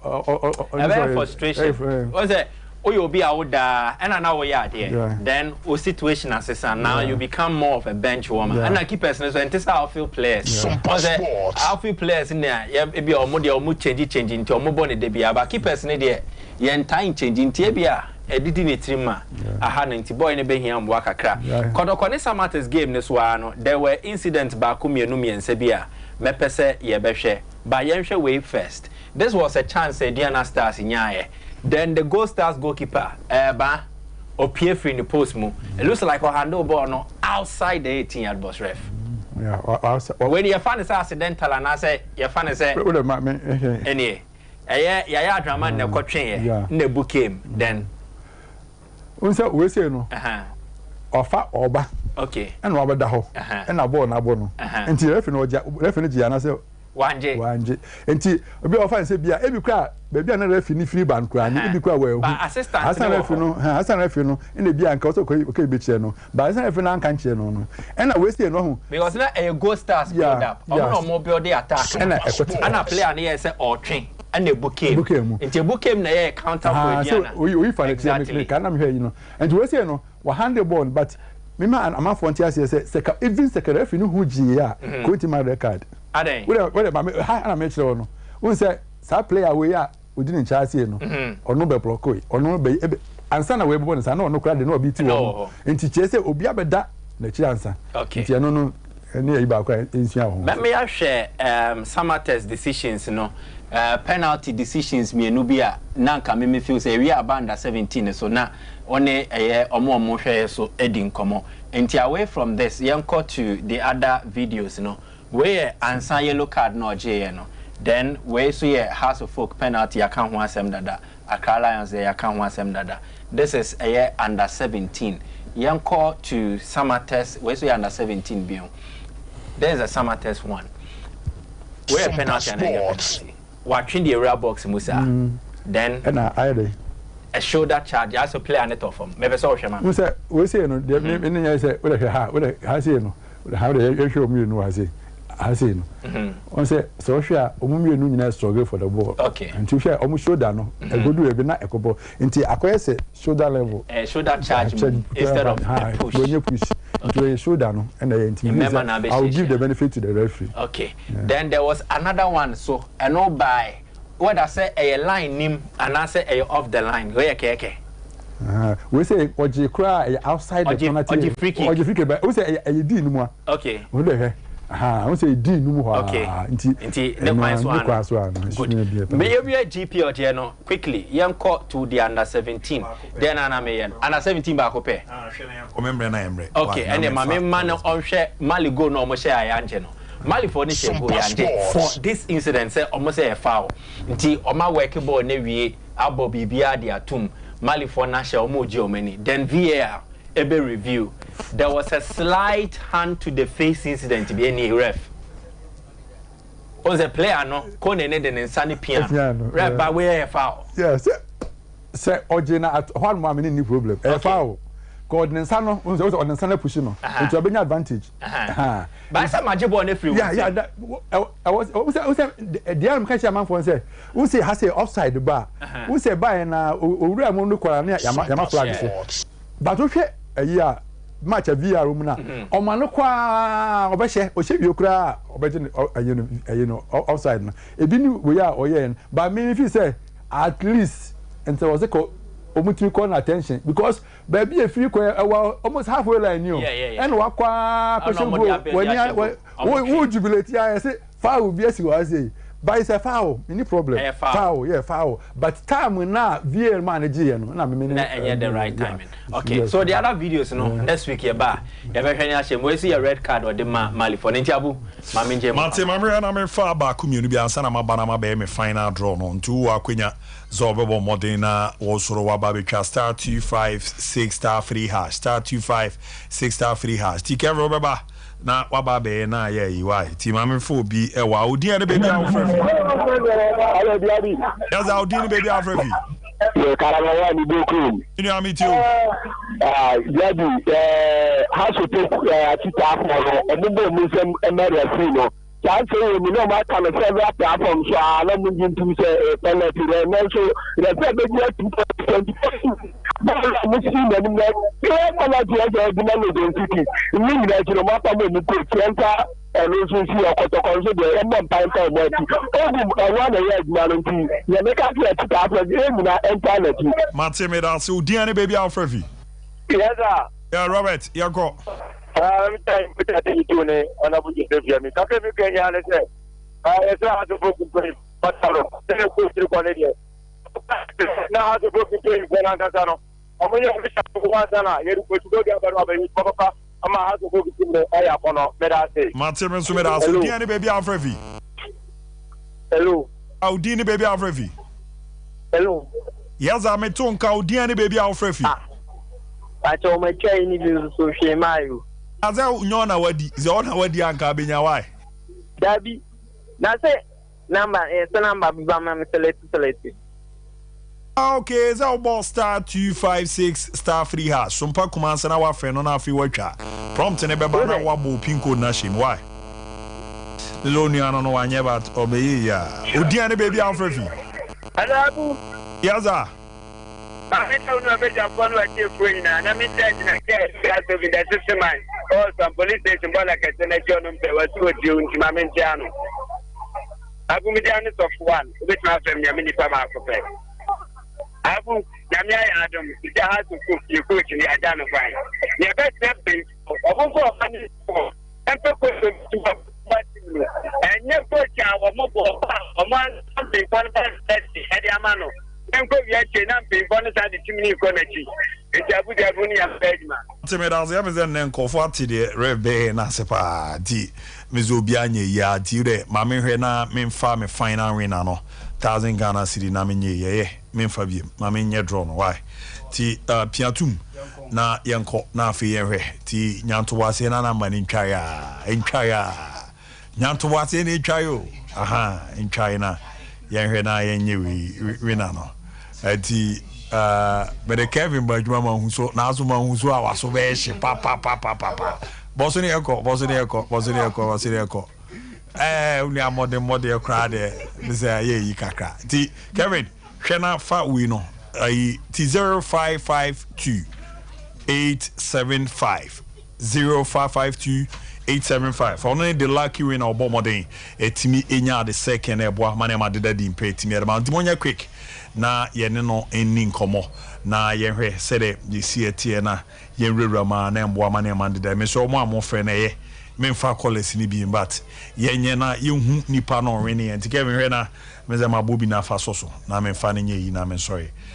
frustration was it you be out there and now we are there then o situation assistant now you become more of a bench warmer and I keep person so enter outfield players outfield players in there e be omo change into omo bone de bia ba keep person there yen time change into bia edidi ne trima aha na nti boy ne be hia mbo akakra kodokone Samates game ne so ano there were incidents ba ko mienu miensa bia mepese ye behwe ba yenhwe way first this was a chance Diana Stars nyaaye then the Gold Stars goalkeeper ba opie free in the post mu it looks like a handle ball no outside the 18-yard box ref when you find is accidental and I say you find is any ya drama na kotwen na book game then unsa we say no ofa oba okay and oba da ho and na ball na bo no enti referee ji na say wanje enti obi ofa say bia ebi kwa baby na referee free ban kwa ni ebi kwa we ba assistant Hassan referee no ina bia nka so ko be che no ba Hassan referee na nka che no and na we say no ho because na a Gold Stars build up omo build the attack and a player na say otwen and the book came into book came na counter for Diana so we find exactly can am here you know and we say no we hand the ball but me man am frontier say even second referee no hu ji ya ko ti my record aden we ha na me chere no we say sa player we ya odi ni chance no ono be block ono be ansa na we be na no ono kra de no obi ti wo nti che say obi abeda na chi ansa nti no Any about let me share Samate's decisions, penalty decisions me nubia nanka me feel say we are under 17 so na one omo hwe so edin komo enti away from this yanko to the other videos where ansa yellow card no je then we so House of Folk penalty aka ho asem dada Accra Lions aka ho asem dada this is under 17 yanko to Samates we so under 17 bion there's a Samates one where penalty and penalty watching the area box musa then a shoulder charge you also play an it off maybe so shema musa we say no the me say we ha say no how the show me no I say no on say so hwe omume nu nyina struggle for the ball okay and to hwe omu shoulder no e godu e bi na ekobo nti akoye say shoulder level shoulder charge instead of push when you push to shoulder no and I will give the benefit to the referee okay then there was another one so no by what I say a line nim and I say off the line where keke we say oji kra outside the penalty oji free kick but we say e di nu mu okay we dey we say di nu mu okay nti the class one good me we GP or no quickly yanko to the under 17 then ana me under 17 ba ko pe remember na emre okay and ma me man on hwe mali go no mo share ayanje no mali for ni share go yanje for this incident say almost say a foul nti o ma work ball na wie abo bibia dia atum mali for na share o mo ji o mani then VAR ebe review there was a slight hand to the face incident be any ref was a player no ko ne de nsani piano ref ba we a foul yes say ojina at one more ni problem a foul ko de nsano unse on nsana push no it will be advantage but some magibo na free yeah I was the am catch man for say who say has a offside bar who say by na owura mo no kwara na yama flag so but we a match a VR room na o ma no kwa obehye o hye wiokura obegye offside na ebi ni we ya oyen but me feel say at least and there was a omutiri call attention because baby e free almost halfway line you and wakwa question go when you jubilate I say foul be as you say but it's a foul any problem foul but time na VAR manage no na me na the right timing okay so the other videos next week you be hwehwe ni ahye mo see your red card or the mali for ntiabu ma menje mate mamre na me fa ba community bi ansa na mabana mabe me final draw no ntu akwenya zobebo modena wosoro wa ba betwa star 256 star 3 hash star 256 star 3 hash ticket robeba na waba be na ye yiwai ti mame fo bi e wa odi ene baby afrefi ala biabi yaza odi ni baby afrefi ye karabaya ni bokum ni amiti o yabi House of Folk atita afọ embo mu sem emere free no chance we no ma kan several platforms so ala mu gintu se penalty no so the be be 2020 mu si na ni na penalty ya di na no city ni ni na jiro ma pa mo ni ko center and so see okotoko so de em pan pan mo ti o bu wa na ya jina no ti ya me ka fi atita afọ e na internet mate me da so odi ene baby afrefi yes sir yeah Robert you go I'm saying that you do ne ona bu je fi mi ka fe mi ke ya le se ese ha so boku pe pataro te ko tri ko le na ha so boku pe na ka sano omo ye fi ko wa sana ye ko tu do dia ba ba yi papa ama ha so boku pe aya kono me da se mate me so me da so dia ni baby afrefi hello audi ni baby afrefi hello yaza me to nka audi ni baby afrefi acho me chai ni bi so hwe mayo aza nyona wadi ze ona wadi anka benya why dabi na say number so number bi ba ma select okay za ball star 256 star 3 hash Sompa kumansa na wa fe no na afi watwa prompt ne beba na wa bo pin code na shim why loni ano no wanye but obey ya odian ne baby afrefi alabu yaza I don't know about one like you free now. I mean, that's to be the system. Or some police station, but like I said, I don't know what to do in my Manjano. I will be down of one, which my family, many Pama for pay. I will, Yamia Adam, the house of cook, you coach in the identify. Your best stepping, I won't go Empe question to and you coach our mobile something for the Ediamano. Empe Yachi, and be bonus at the chimney connection. It's a good Abunia Bedman. Timidaz, I was then called to the Rebe Nasepa, D. Mizubianye, ya, Tire, Mammy Rena, Min Farm, fine arena, 1,000 Ghana City, Namini, Min Fabi, Mammy Yadron, why? Ti Piatum, na Yanko, na Fiere, Ti Nyantuasi, and I'm in Chaya, Nyantuasi in Chayo, aha, in China, Yanrena, and you, Renano. Ti but the Kevin Bajmama who so Nazuma who's was so very papa. Bosniako. We are more than crowd there. This is Kaka. Ti Kevin, Shana Fat Wino, T0552 875 0552 875. Only the lucky winner of Bomodin, a Timmy Enya the second, a boy, Manema did that in pay Timmy about Demonia quick. Na yeneno eni nkomo na yenhwe sede yesi etie na yenwura ma na mboa ma na mande da me so mo amofre na ye memfa college ni bi but yenye na yehu nipa no rene enti ke me hwe na meze mabobi na fa so na memfa ne nye yi na me sorry